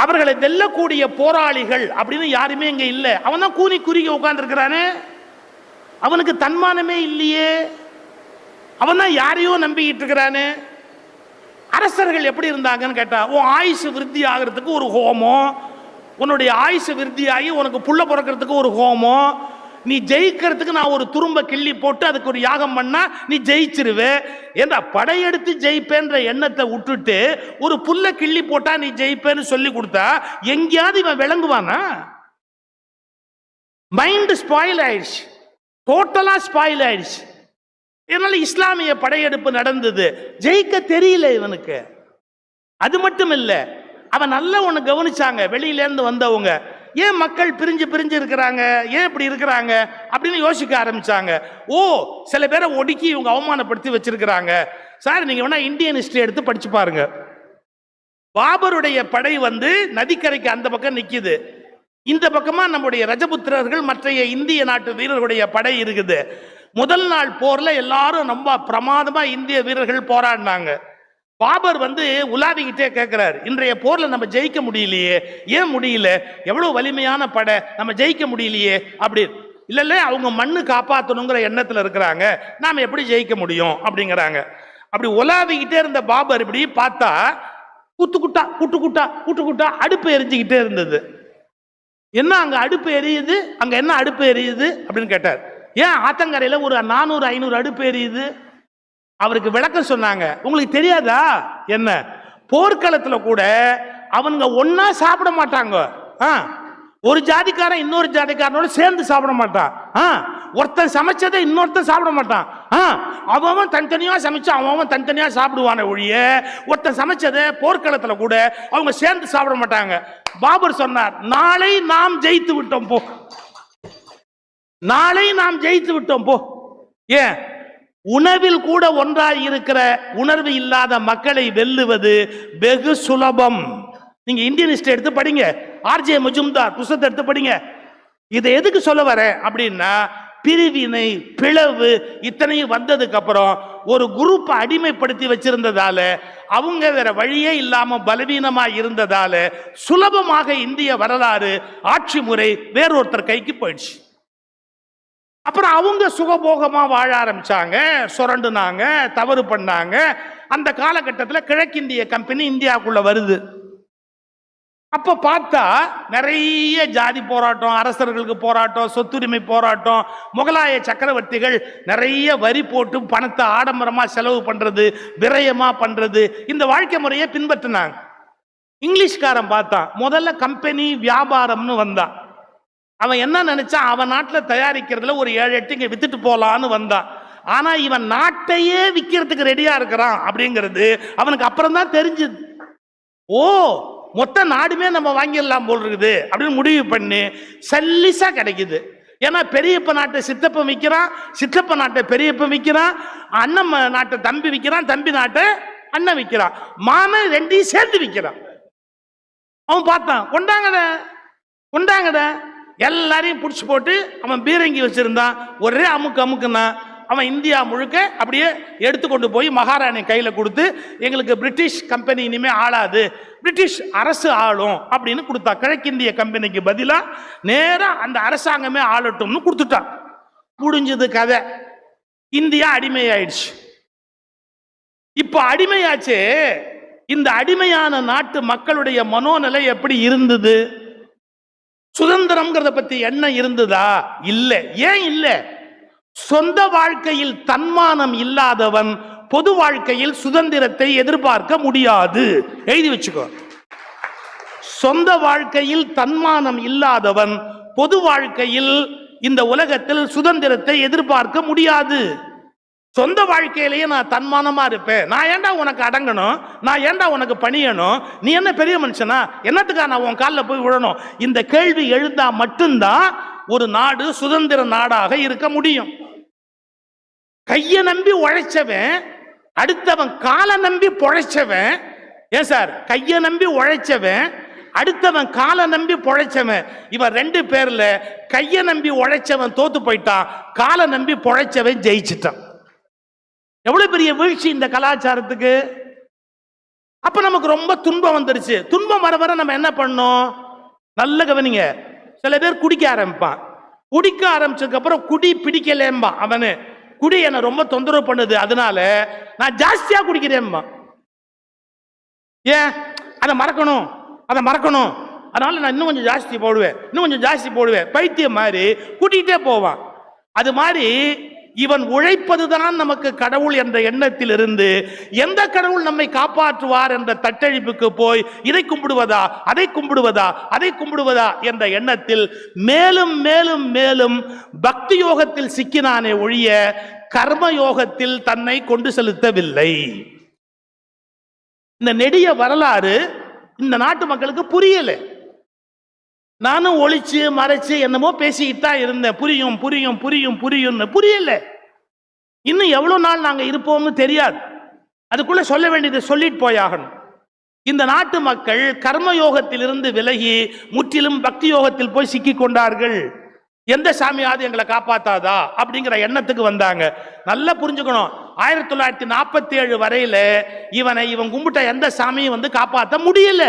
அவர்களை வெல்லக்கூடிய போராளிகள் அப்படின்னு யாருமே இங்க இல்ல. அவன் தான் கூனி குறுகி உட்கார்ந்து இருக்கிறானே, அவனுக்கு தன்மானமே இல்லையே, அவன் தான் யாரையோ நம்பிக்கிட்டு இருக்கிறானே. அரசர்கள் எப்படி இருந்தாங்கன்னு கேட்டா, உன் ஆயுசு விருத்தி ஆகிறதுக்கு ஒரு ஹோமம், உன்னுடைய ஆயுசு விருத்தியாகி உனக்கு புள்ள பிறக்கிறதுக்கு ஒரு ஹோமம், நீ ஜெயிக்கிறதுக்கு நான் ஒரு துரும்ப கிள்ளி போட்டு அதுக்கு ஒரு யாகம் பண்ணா நீ ஜெயிச்சிருவே. ஏன்னா படையெடுத்து ஜெயிப்பேன்ற எண்ணத்தை விட்டுட்டு ஒரு புல்ல கிள்ளி போட்டா நீ ஜெயிப்பேன்னு சொல்லி கொடுத்தா எங்கேயாவது இவன் விளங்குவானா? மைண்ட் ஸ்பாயில் ஆயிடுச்சு, டோட்டலா ஸ்பாயில் ஆயிடுச்சு. இதனால இஸ்லாமிய படையெடுப்பு நடந்தது, ஜெயிக்க தெரியல இவனுக்கு. அது மட்டும் இல்ல, அவன் நல்லா ஒண்ணு கவனிச்சாங்க, வெளியில இருந்து வந்தவங்க ஏன் மக்கள் பிரிஞ்சு பிரிஞ்சு இருக்கிறாங்க, ஏன் இப்படி இருக்கிறாங்க அப்படின்னு யோசிக்க ஆரம்பிச்சாங்க. ஓ, சில பேரை ஒடுக்கி இவங்க அவமானப்படுத்தி வச்சிருக்கிறாங்க. சார் நீங்க வேணா இந்தியன் ஹிஸ்டரி எடுத்து படிச்சு பாருங்க. பாபருடைய படை நதிக்கரைக்கு அந்த பக்கம் நிக்குது, இந்த பக்கமா நம்முடைய ரஜபுத்திரர்கள் மற்றைய இந்திய நாட்டு வீரர்களுடைய படை இருக்குது. முதல் நாள் போர்ல எல்லாரும் ரொம்ப பிரமாதமா இந்திய வீரர்கள் போராடினாங்க. பாபர் உலாவிக்கிட்டே கேட்கிறார், இன்றைய போர்ல நம்ம ஜெயிக்க முடியலையே, ஏன் முடியல, எவ்வளவு வலிமையான படை, நம்ம ஜெயிக்க முடியலையே அப்படி. இல்ல அவங்க மண்ணு காப்பாற்றணுங்கிற எண்ணத்துல இருக்கிறாங்க, நாம எப்படி ஜெயிக்க முடியும் அப்படிங்கிறாங்க. அப்படி உலாவிக்கிட்டே இருந்த பாபர் இப்படி பார்த்தா குட்டுக்குட்டா குட்டுக்குட்டா குட்டுக்குட்டா அடுப்பு எரிஞ்சுக்கிட்டே இருந்தது. என்ன அங்க அடுப்பு எரியுது, அங்க என்ன அடுப்பு எரியுது அப்படின்னு கேட்டார். ஏன் ஆத்தங்கரையில ஒரு 400-500 அடுப்பு எரியுது? அவருக்கு விளக்கம் சொன்னாங்க. உங்களுக்கு தெரியாதா என்ன, போர்க்களத்துல கூட அவங்க ஒன்னா சாப்பிட மாட்டாங்க. ஒரு ஜாதிக்காரன் இன்னொரு ஜாதிக்காரனோட சேர்ந்து சாப்பிட மாட்டான். ஒருத்தன் சமைச்சதை இன்னொருத்தன் சாப்பிட மாட்டான். அவன் தனித்தனியா சமைச்சு அவன் தனித்தனியா சாப்பிடுவான ஒழிய ஒருத்தன் சமைச்சதை போர்க்களத்துல கூட அவங்க சேர்ந்து சாப்பிட மாட்டாங்க. பாபர் சொன்னார், நாளை நாம் ஜெயித்து விட்டோம் போ, நாளை நாம் ஜெயித்து விட்டோம் போ. ஏன், உணவில் கூட ஒன்றாய் இருக்கிற உணர்வு இல்லாத மக்களை வெல்லுவது வெகு சுலபம். நீங்க இந்தியன் ஹிஸ்டரி எடுத்து படிங்க, ஆர்ஜே மஜும்தார் புத்தகத்தை எடுத்து படிங்க. இதை எதுக்கு சொல்ல வரேன் அப்படின்னா, பிரிவினை பிளவு இத்தனையும் வந்ததுக்கு அப்புறம் ஒரு குரூப் அடிமைப்படுத்தி வச்சிருந்ததால, அவங்க வேற வழியே இல்லாம பலவீனமா இருந்ததால சுலபமாக இந்திய வரலாறு ஆட்சி முறை வேறொருத்தர் கைக்கு போயிடுச்சு. அப்புறம் அவங்க சுகபோகமா வாழ ஆரம்பிச்சாங்க, சுரண்டுனாங்க, தவறு பண்ணாங்க. அந்த காலகட்டத்தில் கிழக்கிந்திய கம்பெனி இந்தியாவுக்குள்ள வருது. அப்ப பார்த்தா நிறைய ஜாதி போராட்டம், அரசர்களுக்கு போராட்டம், சொத்துரிமை போராட்டம், முகலாய சக்கரவர்த்திகள் நிறைய வரி போட்டு பணத்தை ஆடம்பரமா செலவு பண்றது, விரயமா பண்றது, இந்த வாழ்க்கை முறையை பின்பற்றினாங்க. இங்கிலீஷ்காரன் பார்த்தான், முதல்ல கம்பெனி வியாபாரம்னு வந்தான். அவன் என்ன நினைச்சான், அவன் நாட்டில் தயாரிக்கிறதுல ஒரு 7-8 இங்க வித்துட்டு போலான்னு வந்தான். ஆனா இவன் நாட்டையே விற்கிறதுக்கு ரெடியா இருக்கிறான் அப்படிங்கிறது அவனுக்கு அப்புறம் தான் தெரிஞ்சது. ஓ, மொத்த நாடுமே நம்ம வாங்கிடலாம் போல் இருக்குது அப்படின்னு முடிவு பண்ணி சல்லிசா கிடைக்குது. ஏன்னா பெரியப்ப நாட்டை சித்தப்ப விற்கிறான், சித்தப்ப நாட்டை பெரியப்ப விற்கிறான், அண்ணன் நாட்டை தம்பி விற்கிறான், தம்பி நாட்டை அண்ணன் விற்கிறான், மாமன் ரெண்டையும் சேர்ந்து விற்கிறான். அவன் பார்த்தான், கொண்டாங்கடா கொண்டாங்கடா, எல்லாரையும் பிடிச்சி போட்டு அவன் பீரங்கி வச்சிருந்தான். ஒரே அமுக்குனா அவன் இந்தியா முழுக்க அப்படியே எடுத்துக்கொண்டு போய் மகாராணி கையில கொடுத்து, எங்களுக்கு பிரிட்டிஷ் கம்பெனி இனிமே ஆளாது, பிரிட்டிஷ் அரசு ஆளும் அப்படின்னு கொடுத்தா. கிழக்கிந்திய கம்பெனிக்கு பதிலா நேரா அந்த அரசாங்கமே ஆளட்டும்னு கொடுத்துட்டான். முடிஞ்சது கதை. இந்தியா அடிமையாயிடுச்சு. இப்ப அடிமையாச்சு. இந்த அடிமையான நாட்டு மக்களுடைய மனோநிலை எப்படி இருந்தது? சுதந்திரம்ங்கிறத பத்தி என்ன இருந்ததா? இல்ல. ஏன் இல்ல? சொந்த வாழ்க்கையில் தன்மானம் இல்லாதவன் பொது வாழ்க்கையில் சுதந்திரத்தை எதிர்பார்க்க முடியாது. எழுதி வச்சுக்கோ. சொந்த வாழ்க்கையில் தன்மானம் இல்லாதவன் பொது வாழ்க்கையில் இந்த உலகத்தில் சுதந்திரத்தை எதிர்பார்க்க முடியாது. சொந்த வாழ்க்கையிலேயே நான் தன்மானமா இருப்பேன், நான் ஏன்டா உனக்கு அடங்கணும், நான் ஏன்டா உனக்கு பணியணும், நீ என்ன பெரிய மனுஷனா, என்னத்துக்கா நான் உன் காலில் போய் விழணும், இந்த கேள்வி எழுந்தா மட்டும்தான் ஒரு நாடு சுதந்திர நாடாக இருக்க முடியும். கையை நம்பி உழைச்சவன், அடுத்தவன் காலை நம்பி பொழைச்சவன். ஏன் சார்? கையை நம்பி உழைச்சவன், அடுத்தவன் காலை நம்பி பொழைச்சவன். இவன் ரெண்டு பேர்ல கையை நம்பி உழைச்சவன் தோத்து போயிட்டான், காலை நம்பி பொழைச்சவன் ஜெயிச்சிட்டான். எவ்வளவு பெரிய வீழ்ச்சி இந்த கலாச்சாரத்துக்கு. அப்ப நமக்கு ரொம்ப துன்பம் வந்துருச்சு. துன்பம் வர வர நம்ம என்ன பண்ணோம்? நல்ல கவனிங்க. சில பேர் குடிக்க ஆரம்பிப்பான். குடிக்க ஆரம்பிச்சதுக்கு அப்புறம் குடி பிடிக்கலேம்பா. அவனு குடி என்ன ரொம்ப தொந்தரவு பண்ணுது, அதனால நான் ஜாஸ்தியா குடிக்கிறேன்பா. ஏன்? அதை மறக்கணும், அதை மறக்கணும், அதனால நான் இன்னும் கொஞ்சம் ஜாஸ்தி போடுவேன், இன்னும் கொஞ்சம் ஜாஸ்தி போடுவேன். பைத்தியம் மாதிரி கூட்டிகிட்டே போவான். அது மாதிரி இவன் உழைப்பதுதான் நமக்கு கடவுள் என்ற எண்ணத்தில் இருந்து எந்த கடவுள் நம்மை காப்பாற்றுவார் என்ற தட்டழிப்புக்கு போய் இதை கும்பிடுவதா அதை கும்பிடுவதா அதை கும்பிடுவதா என்ற எண்ணத்தில் மேலும் மேலும் மேலும் பக்தி யோகத்தில் சிக்கினானே ஒழிய கர்ம யோகத்தில் தன்னை கொண்டு செலுத்தவில்லை. இந்த நெடிய வரலாறு இந்த நாட்டு மக்களுக்கு புரியல. நானும் ஒளிச்சு மறைச்சு என்னமோ பேசிக்கிட்டு தான் இருந்தேன். புரியும் புரியும் புரியும் புரியும்னு புரியல. இன்னும் எவ்வளவு நாள் நாங்க இருப்போம்னு தெரியாது. அதுக்குள்ள சொல்ல வேண்டியதை சொல்லிட்டு போயாகணும். இந்த நாட்டு மக்கள் கர்மயோகத்தில் இருந்து விலகி முற்றிலும் பக்தி யோகத்தில் போய் சிக்கி கொண்டார்கள். எந்த சாமியாவது எங்களை காப்பாத்தாதா அப்படிங்கிற எண்ணத்துக்கு வந்தாங்க. நல்லா புரிஞ்சுக்கணும். 1947 வரையில இவன் கும்பிட்ட எந்த சாமியும் வந்து காப்பாற்ற முடியல.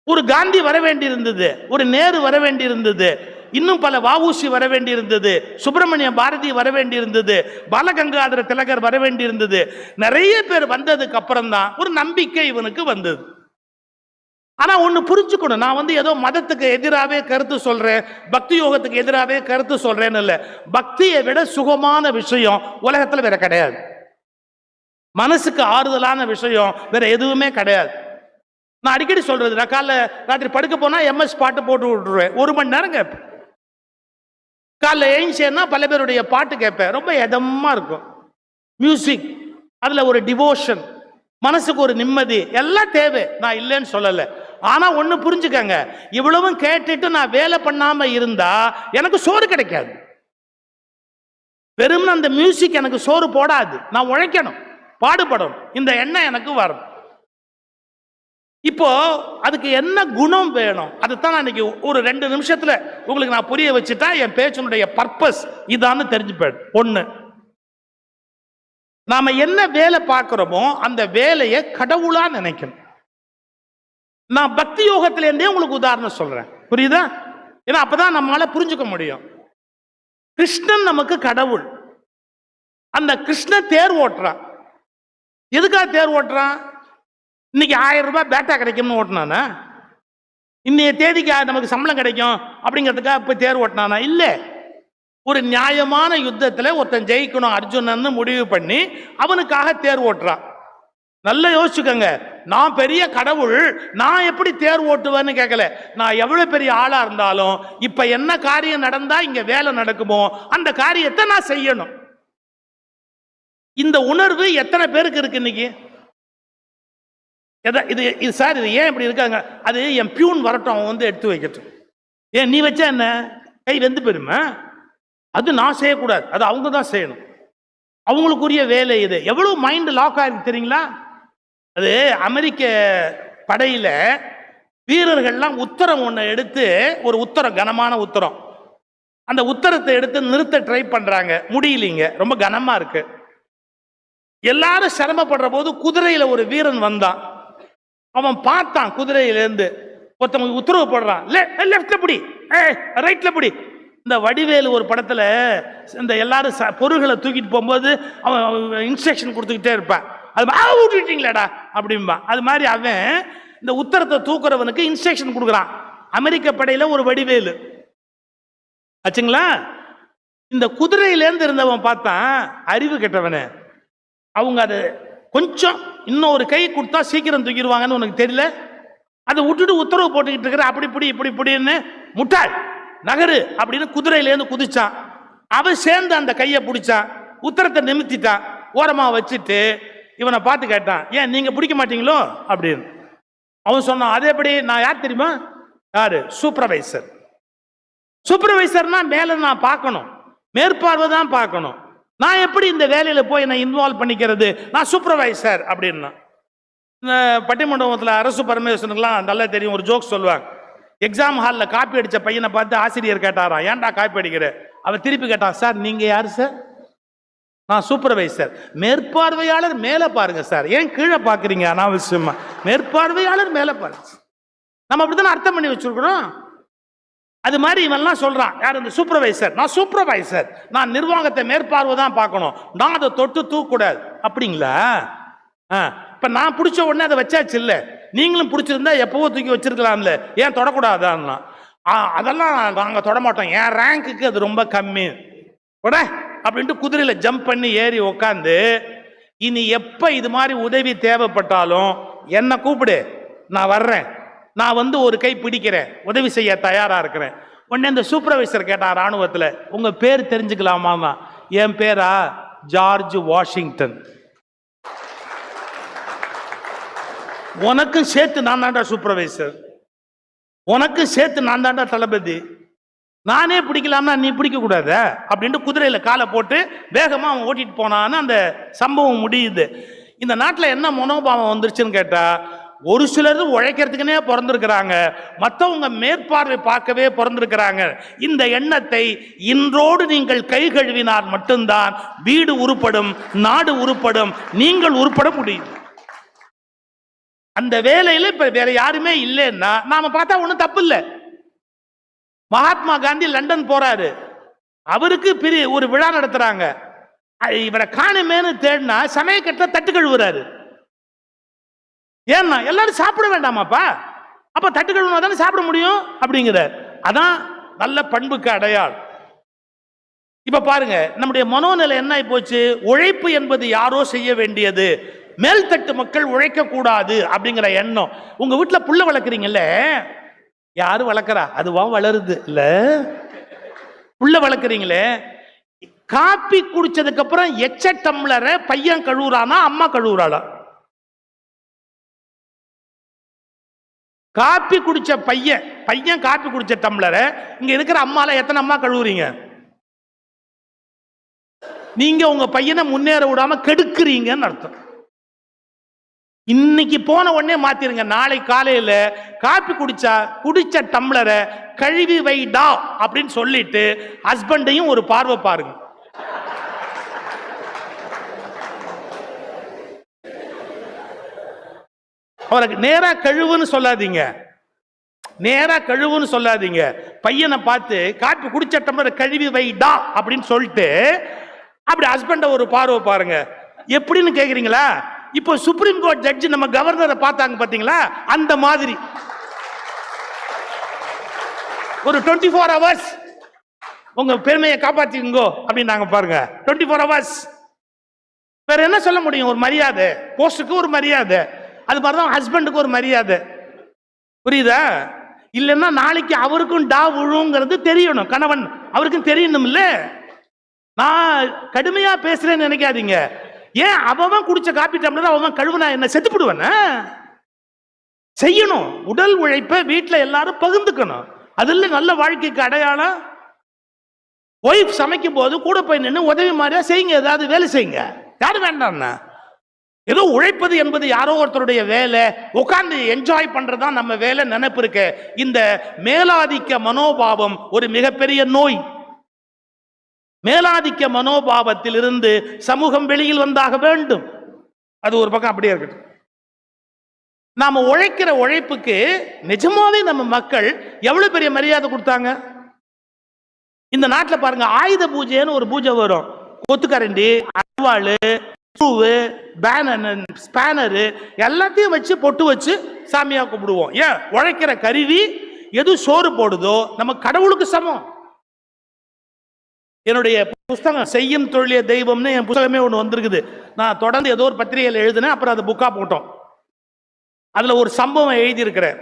ஒரு காந்தி வர வேண்டி இருந்தது, ஒரு நேரு வர வேண்டி இருந்தது, இன்னும் பல வஉசி வர வேண்டி இருந்தது, சுப்பிரமணிய பாரதி வர வேண்டி இருந்தது, பாலகங்காதர திலகர் வர வேண்டி இருந்தது. நிறைய பேர் வந்ததுக்கு அப்புறம் தான் ஒரு நம்பிக்கை இவனுக்கு வந்தது. ஆனா ஒண்ணு புரிஞ்சுக்கணும், நான் வந்து ஏதோ மதத்துக்கு எதிராகவே கருத்து சொல்றேன், பக்தி யோகத்துக்கு எதிராகவே கருத்து சொல்றேன்னு இல்ல. பக்தியை விட சுகமான விஷயம் உலகத்துல வேற கிடையாது. மனசுக்கு ஆறுதலான விஷயம் வேற எதுவுமே கிடையாது. நான் அடிக்கடி சொல்றது, நான் காலைல ராத்திரி படுக்க போனா MS பாட்டு போட்டு விட்டுருவேன். 1 மணி நேரம் கேட்பேன். காலைல ஏஞ்சேன்னா பல பேருடைய பாட்டு கேட்பேன். ரொம்ப இதமா இருக்கும் மியூசிக். அதுல ஒரு டிவோஷன், மனசுக்கு ஒரு நிம்மதி எல்லாம் தேவை. நான் இல்லைன்னு சொல்லல. ஆனா ஒண்ணு புரிஞ்சுக்கங்க, இவ்வளவும் கேட்டுட்டு நான் வேலை பண்ணாம இருந்தா எனக்கு சோறு கிடைக்காது. வெறும் அந்த மியூசிக் எனக்கு சோறு போடாது. நான் உழைக்கணும், பாடுபடணும், இந்த எண்ணம் எனக்கு வரும். இப்போ அதுக்கு என்ன குணம் வேணும், அதுதான் நான் இன்னைக்கு ஒரு 2 நிமிஷத்துல உங்களுக்கு நான் புரிய வச்சுட்டா என் பேச்சினுடைய பர்பஸ் இதான்னு தெரிஞ்சு போயிடும். 1, நாம என்ன வேலை பார்க்கிறோமோ அந்த வேலையை கடவுளா நினைக்கணும். நான் பக்தி யோகத்தில இருந்தே உங்களுக்கு உதாரணம் சொல்றேன், புரியுதா? ஏன்னா அப்பதான் நம்மளால புரிஞ்சுக்க முடியும். கிருஷ்ணன் நமக்கு கடவுள். அந்த கிருஷ்ணன் தேர் ஓட்டுறான். எதுக்காக தேர் ஓட்டுறான்? இன்னைக்கு 1000 ரூபாய் பேட்டா கிடைக்கும்னு ஓட்டினானா? இன்னைய தேதிக்கு நமக்கு சம்பளம் கிடைக்கும் அப்படிங்கிறதுக்காக இப்ப தேர் ஓட்டினானா? இல்ல. ஒரு நியாயமான யுத்தத்துல ஒருத்தன் ஜெயிக்கணும் அர்ஜுனன்னு முடிவு பண்ணி அவனுக்காக தேர் ஓட்டுறான். நல்லா யோசிச்சுக்கோங்க. நான் பெரிய கடவுள், நான் எப்படி தேர் ஓட்டுவேன்னு கேட்கல. நான் எவ்வளவு பெரிய ஆளா இருந்தாலும் இப்ப என்ன காரியம் நடந்தா இங்க வேலை நடக்குமோ அந்த காரியத்தை நான் செய்யணும். இந்த உணர்வு எத்தனை பேருக்கு இருக்கு இன்னைக்கு? இது சார், இது ஏன் இப்படி இருக்காங்க? அது என் பியூன் வரட்டும், அவன் வந்து எடுத்து வைக்கட்டும். ஏன் நீ வச்சா என்ன கை வெந்து போயிருமா? அது நான் செய்யக்கூடாது, அது அவங்க தான் செய்யணும். அவங்களுக்குரிய வேலை இது. எவ்வளவு மைண்ட் லாக் ஆயிருக்கு தெரியுங்களா? அது அமெரிக்க படையில வீரர்கள்லாம் உத்தரம் ஒன்று எடுத்து, ஒரு உத்தரம், கனமான உத்தரம், அந்த உத்தரத்தை எடுத்து நிறுத்த ட்ரை பண்றாங்க, முடியலீங்க, ரொம்ப கனமா இருக்கு. எல்லாரும் சிரமப்படுற போது குதிரையில ஒரு வீரன் வந்தான். அவன் பார்த்தான், குதிரையிலேருந்து ஒருத்தவங்க உத்தரவு போடுறான், லெஃப்ட்ல பிடி, ரைட்ல பிடி. இந்த வடிவேலு ஒரு படத்துல இந்த எல்லாரும் பொருள்களை தூக்கிட்டு போகும்போது அவன் இன்ஸ்ட்ரக்ஷன் கொடுத்துக்கிட்டே இருப்பான், அது விட்டுட்டீங்களாடா அப்படின்பா. அது மாதிரி அவன் இந்த உத்தரத்தை தூக்குறவனுக்கு இன்ஸ்ட்ரக்ஷன் கொடுக்குறான். அமெரிக்க படையில ஒரு வடிவேலு ஆச்சுங்களா. இந்த குதிரையிலேருந்து இருந்தவன் பார்த்தான், அறிவு கெட்டவனு, அவங்க அது கொஞ்சம் இன்னும் ஒரு கை கொடுத்தா சீக்கிரம் தூக்கிடுவாங்கன்னு உனக்கு தெரியல, அதை விட்டுட்டு உத்தரவு போட்டுக்கிட்டு இருக்கிற, அப்படி இப்படி இப்படி இப்படின்னு, முட்டாள் நகரு அப்படின்னு குதிரையிலேருந்து குதிச்சான். அவன் சேர்ந்து அந்த கையை பிடிச்சான், உத்தரத்தை நிமித்திட்டான், ஓரமா வச்சுட்டு இவனை பார்த்து கேட்டான், ஏன் நீங்க பிடிக்க மாட்டீங்களோ அப்படின்னு. அவன் சொன்னான், அதே எப்படி, நான் யார் தெரியுமா, யாரு, சூப்பர்வைசர். சூப்பர்வைசர்னா மேல நான் பார்க்கணும், மேற்பார்வை தான் பார்க்கணும், நான் எப்படி இந்த வேலையில போய் நான் இன்வால்வ் பண்ணிக்கிறது, நான் சூப்பர்வைசர் அப்படின்னா. இந்த பட்டிமண்டபத்தில் அரசு பரமேஸ்வரனுக்குலாம் நல்லா தெரியும், ஒரு ஜோக் சொல்லுவாங்க. எக்ஸாம் ஹாலில் காப்பி அடித்த பையனை பார்த்து ஆசிரியர் கேட்டாராம், ஏன்டா காப்பி அடிக்கிற? அவன் திருப்பி கேட்டான், சார் நீங்க யாரு சார்? நான் சூப்பர்வைசர். மேற்பார்வையாளர் மேலே பாருங்க சார், ஏன் கீழே பார்க்குறீங்க அனாவசியமா? மேற்பார்வையாளர் மேலே பாருங்க. நம்ம அப்படித்தானே அர்த்தம் பண்ணி வச்சிருக்கிறோம். அது மாதிரி இவன்லாம் சொல்றான், யார் இந்த சூப்பர்வைசர், நான் சூப்பர்வைசர், நான் நிர்வாகத்தை மேற்பார்வை தான் பார்க்கணும், நான் அதை தொட்டு தூக்கூடாது. அப்படிங்களா? இப்ப நான் பிடிச்ச உடனே அதை வச்சாச்சு இல்ல, நீங்களும் பிடிச்சிருந்தா எப்பவோ தூக்கி வச்சிருக்கலாம்ல, ஏன் தொடக்கூடாதான்னா? அதெல்லாம் நாங்க தொட மாட்டோம், என் ரேங்குக்கு அது ரொம்ப கம்மி உட அப்படின்ட்டு குதிரையில ஜம்ப் பண்ணி ஏறி உக்காந்து, இனி எப்ப இது மாதிரி உதவி தேவைப்பட்டாலும் என்ன கூப்பிடு, நான் வர்றேன், நான் வந்து ஒரு கை பிடிக்கிறேன், உதவி செய்ய தயாரா இருக்கிறேன். உடனே இந்த சூப்பர்வைசர் கேட்டான் ராணுவத்தில், உங்க பேர் தெரிஞ்சுக்கலாமா? என் பேரா ஜார்ஜ் வாஷிங்டன். உனக்கும் சேர்த்து நான் தாண்டா சூப்பர்வைசர், உனக்கும் சேர்த்து நான் தாண்டா தளபதி, நானே பிடிக்கலாம்னா நீ பிடிக்க கூடாத அப்படின்ட்டு குதிரையில காலை போட்டு வேகமா அவன் ஓட்டிட்டு போனான்னு அந்த சம்பவம் முடியுது. இந்த நாட்டில் என்ன மனோபாவம் வந்துருச்சுன்னு கேட்டா, ஒரு சிலர் உழைக்கிறதுக்குனே பிறந்திருக்கிறாங்க, மற்றவங்க மேற்பார்வை பார்க்கவே பிறந்திருக்கிறாங்க. இந்த எண்ணத்தை இன்றோடு நீங்கள் கை கழுவினால் மட்டும்தான் வீடு உருப்படும், நாடு உருப்படும், நீங்கள் உருப்பட முடியும். அந்த வேலையில இப்ப வேற யாருமே இல்லைன்னா நாம பார்த்தா ஒண்ணும் தப்பு இல்லை. மகாத்மா காந்தி லண்டன் போறாரு, அவருக்கு பெரிய ஒரு விழா நடத்துறாங்க, இவரை காணுமேனு தேடினா சமயக்கட்ட தட்டு கழுவுறாரு. ஏன்னா எல்லாரும் சாப்பிட வேண்டாமாப்பா, அப்ப தட்டு கழுவுனா தானே சாப்பிட முடியும் அப்படிங்கிற. அதான் நல்ல பண்புக்கு அடையாளம். இப்ப பாருங்க, நம்முடைய மனோநிலை என்ன போச்சு, உழைப்பு என்பது யாரோ செய்ய வேண்டியது, மேல்தட்டு மக்கள் உழைக்க கூடாது அப்படிங்கிற எண்ணம். உங்க வீட்டுல புள்ள வளர்க்குறீங்கல்ல, யாரு வளர்க்கறா, அதுவா வளருது இல்ல, புள்ள வளர்க்குறீங்களே, காப்பி குடிச்சதுக்கு அப்புறம் எச்ச டம்ளரை பையன் கழுவுறானா அம்மா கழுவுறாளா? காப்பி குடிச்ச பையன் காப்பி குடிச்ச டம்ளரை இங்க இருக்கிற அம்மால எத்தனை அம்மா கழுவுறீங்க? நீங்க உங்க பையனை முன்னேற விடாம கெடுக்குறீங்கன்னு அர்த்தம். இன்னைக்கு போன உடனே மாத்திருங்க, நாளை காலையில காப்பி குடிச்ச டம்ளரை கழுவி வைடா அப்படின்னு சொல்லிட்டு ஹஸ்பண்டையும் ஒரு பார்வை பாருங்க. அவருக்கு நேரா கழுவுன்னு சொல்லாதீங்க, நேரா கழுவுன்னு சொல்லாதீங்க, பையனை பார்த்து காப்பி குடிச்ச டம்ளரை கழுவி வைடா அப்படின்னு சொல்லிட்டு அப்படி ஹஸ்பண்ட ஒரு பார்வை பாருங்க. எப்படின்னு கேக்குறீங்களா? இப்போ சுப்ரீம் கோர்ட் ஜட்ஜி நம்ம கவர்னரை பார்த்தாங்க பாத்தீங்களா, அந்த மாதிரி ஒரு 24 hours உங்க பெருமையை காப்பாத்திங்கோ அப்படின்னாங்க பாருங்க. 24 hours வேற என்ன சொல்ல முடியும்? ஒரு மரியாதை, போஸ்டுக்கு ஒரு மரியாதை, அது மாதிரிதான் ஹஸ்பண்டுக்கு ஒரு மரியாதை. புரியுதா? இல்லைன்னா நாளைக்கு அவருக்கும் டா விழுங்கிறது தெரியணும், கணவன் அவருக்கும் தெரியணும் இல்ல. நான் கடுமையா பேசுறேன்னு நினைக்காதீங்க. ஏன் அவன் குடிச்ச காப்பி டம்ளர் அவன் கழுவுனா என்ன செத்துப்படுவேன்? செய்யணும். உடல் உழைப்பை வீட்டுல எல்லாரும் பகிர்ந்துக்கணும், அதுல நல்ல வாழ்க்கைக்கு அடையாளம். ஒய்ஃப் சமைக்கும் போது கூட போய் நின்று உதவி மாதிரியா செய்யுங்க, ஏதாவது வேலை செய்யுங்க, யாரு வேண்டாம்னா. ஏதோ உழைப்பது என்பது யாரோ ஒருத்தருடைய வேலை, உட்கார்ந்து என்ஜாய் பண்றதுதான் நம்ம வேலை நினைப்பு இருக்க. இந்த மேலாதிக்க மனோபாவம் ஒரு மிகப்பெரிய நோய். மேலாதிக்க மனோபாவத்தில் இருந்து சமூகம் வெளியில் வந்தாக வேண்டும். அது ஒரு பக்கம் அப்படியே இருக்கட்டும். நாம உழைக்கிற உழைப்புக்கு நிஜமாவே நம்ம மக்கள் எவ்வளவு பெரிய மரியாதை கொடுத்தாங்க. இந்த நாட்டில் பாருங்க, ஆயுத பூஜைன்னு ஒரு பூஜை வரும். கொத்துக்கரண்டி, அருவாளு, ஸ்பேனரு எல்லாத்தையும் வச்சு பொட்டு வச்சு சாமியா கும்பிடுவோம். ஏன்? உழைக்கிற கருவி எது சோறு போடுதோ நம்ம கடவுளுக்கு சமம். என்னுடைய புஸ்தகம் செய்யும் தொழிலே தெய்வம்னு என் புத்தகமே ஒன்று வந்திருக்குது. நான் தொடர்ந்து ஏதோ ஒரு பத்திரிகையில் எழுதினேன், அப்புறம் அதை புக்கா போட்டோம். அதுல ஒரு சம்பவம் எழுதியிருக்கிறேன்.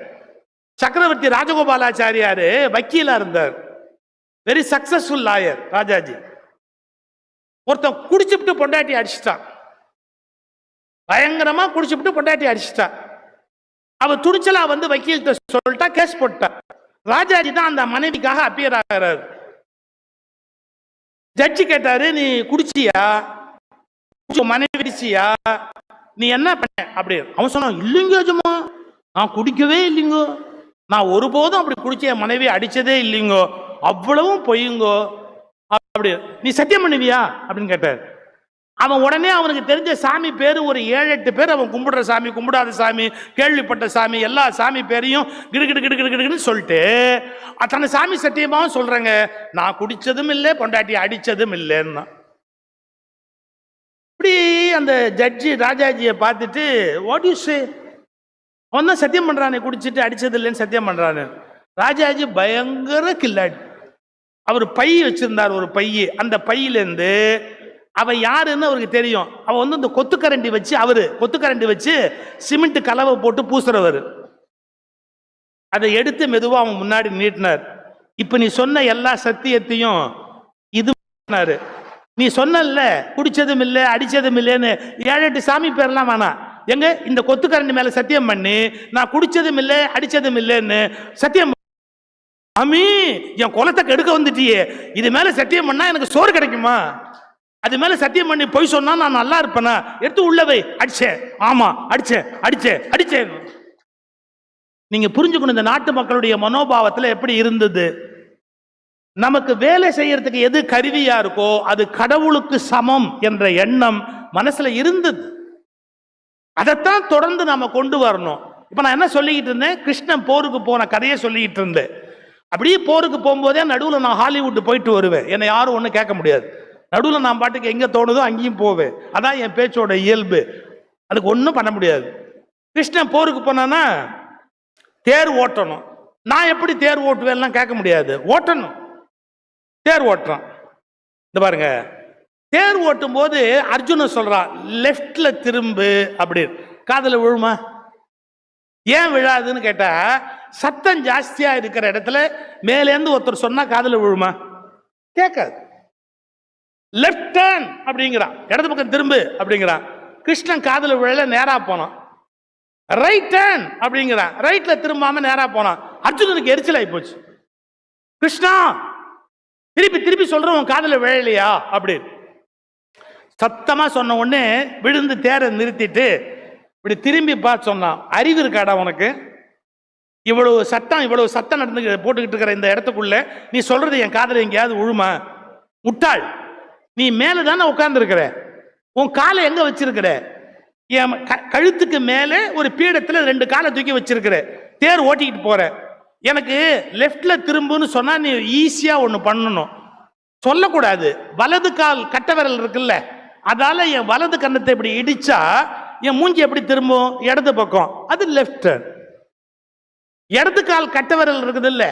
சக்கரவர்த்தி ராஜகோபாலாச்சாரியாரு வக்கீலா இருந்தார், வெரி சக்சஸ்ஃபுல் லாயர் ராஜாஜி. ஒருத்தன் குடிச்சுட்டு பொண்டாட்டி அடிச்சிட்டான், பயங்கரமா குடிச்சுட்டு பொண்டாட்டி அடிச்சிட்டான். அவ துணிச்சலா வந்து வக்கீல்கிட்ட சொல்லிட்டா, கேஸ் போட்டா. ராஜாஜி தான் அந்த மனைவிக்காக அப்பியர் ஆகிறாரு. ஜட்ஜி கேட்டாரு, நீ குடிச்சியா, மனைவி அடிச்சியா, நீ என்ன பண்ண அப்படி? அவன் சொன்னான், இல்லைங்க ஜமா, நான் குடிக்கவே இல்லைங்கோ, நான் ஒருபோதும் அப்படி குடிச்ச என் மனைவி அடிச்சதே இல்லைங்கோ, அவ்வளவும் பொய்யுங்கோ அப்படி. நீ சத்தியம் பண்ணுவியா அப்படின்னு கேட்டார். அவன் உடனே அவனுக்கு தெரிஞ்ச சாமி பேரு ஒரு 7-8 பேர், அவன் கும்பிடுற சாமி, கும்பிடாத சாமி, கேள்விப்பட்ட சாமி, எல்லா சாமி பேரையும் கிடுகிடுன்னு சொல்லிட்டு அத்தனை சாமி சத்தியமாவும் சொல்றேங்க, நான் குடிச்சதும் இல்லை, பொண்டாட்டி அடிச்சதும் இல்லைன்னா. இப்படி அந்த ஜட்ஜி ராஜாஜியை பார்த்துட்டு, வாட் யூ சே, அவன் தான் சத்தியம் பண்றானே, குடிச்சிட்டு அடிச்சது இல்லைன்னு சத்தியம் பண்றானு. ராஜாஜி பயங்கர கில்லாடி. அவர் பை வச்சிருந்தார், ஒரு பை. அந்த பையிலேருந்து அவ யாருன்னு அவருக்கு தெரியும். அவ வந்து இந்த கொத்துக்கரண்டி வச்சு, அவரு கொத்துக்கரண்டி வச்சு சிமெண்ட் கலவை போட்டு பூசுறவர். அதை எடுத்து மெதுவா அவன் முன்னாடி நீட்டினார். இப்ப நீ சொன்ன எல்லா சத்தியத்தையும் இது, நீ சொன்னல குடிச்சதும் இல்லை அடிச்சதும் இல்லைன்னு 7-8 சாமி பேர்லாம் வேணாம், எங்க இந்த கொத்துக்கரண்டி மேல சத்தியம் பண்ணி நான் குடிச்சதும் இல்லை அடிச்சதும் இல்லைன்னு சத்தியம். அமீ, என் குலத்தை கெடுக்க வந்துட்டியே, இது மேல சத்தியம் பண்ணா எனக்கு சோறு கிடைக்குமா? அது மேல சத்தியம் பண்ணி போய் சொன்னா நான் நல்லா இருப்பேனா? எடுத்து உள்ளவை அடிச்சேன், ஆமா அடிச்சேன் அடிச்சேன் அடிச்சேன். நீங்க புரிஞ்சுக்கணும், இந்த நாட்டு மக்களுடைய மனோபாவத்துல எப்படி இருந்தது. நமக்கு வேலை செய்யறதுக்கு எது கருவியா இருக்கோ அது கடவுளுக்கு சமம் என்ற எண்ணம் மனசுல இருந்தது. அதைத்தான் தொடர்ந்து நாம கொண்டு வரணும். இப்ப நான் என்ன சொல்லிக்கிட்டு இருந்தேன், கிருஷ்ணன் போருக்கு போன கதையை சொல்லிக்கிட்டு இருந்தேன். அப்படியே போருக்கு போகும்போதே நடுவில் நான் ஹாலிவுட் போயிட்டு வருவேன், என்னை யாரும் ஒன்றும் கேட்க முடியாது. நடுவில் நான் பாட்டுக்கு எங்கே தோணுதோ அங்கேயும் போவேன், அதான் என் பேச்சோட இயல்பு, அதுக்கு ஒன்றும் பண்ண முடியாது. கிருஷ்ணன் போருக்கு போனான்னா தேர் ஓட்டணும். நான் எப்படி தேர் ஓட்டுவேன்லாம் கேட்க முடியாது, ஓட்டணும். தேர் ஓட்டுறான். இந்த பாருங்க, தேர் ஓட்டும் போது அர்ஜுனன் சொல்றான், லெஃப்ட்ல திரும்பு அப்படின்னு. காதுல விழுமா? ஏன் விழாதுன்னு கேட்டா, சத்தம் ஜாஸ்தியா இருக்கிற இடத்துல மேலேந்து ஒருத்தர் சொன்னா காதுல விழுமா? கேட்காது. லெஃப்ட் டர்ன் அப்படிங்கிறான், இடது பக்கம் திரும்பு அப்படிங்கிறான். கிருஷ்ணன் காதுல விழல, நேரா போனான். ரைட் டர்ன் அப்படிங்கிறான், ரைட்ல திரும்பாம நேரா போனான். அர்ஜுனனுக்கு எரிச்சல் ஆகி போச்சு. கிருஷ்ணா திருப்பி திருப்பி சொல்றோம், உன் காதுல விழலையா அப்படின்னு சத்தமா சொன்ன உடனே விழுந்து தேரை நிறுத்திட்டு இப்படி திரும்பி பார்த்து சொன்னான், அறிவு இருக்காடா உனக்கு? இவ்வளவு சத்தம் நடந்து போட்டுக்கிட்டு இருக்கிற இந்த இடத்துக்குள்ள நீ சொல்றது என் காதுல எங்கேயாவது விழுமா? முட்டாள், நீ மேல தானே உட்கார்ந்து இருக்கிற, உன் காலை எங்க வச்சிருக்கிற? என் கழுத்துக்கு மேலே ஒரு பீடத்துல 2 காலை தூக்கி வச்சிருக்கிற, தேர் ஓட்டிக்கிட்டு போற. எனக்கு லெஃப்ட்ல திரும்புன்னு சொன்னா நீ ஈஸியா ஒண்ணு பண்ணணும், சொல்லக்கூடாது. வலது கால் கட்ட விரல் இருக்குல்ல, அதால என் வலது கன்னத்தை இப்படி இடிச்சா என் மூஞ்சி எப்படி திரும்பும்? இடது பக்கம், அது லெஃப்ட். இடது கால் கட்ட விரல் இருக்குது இல்ல,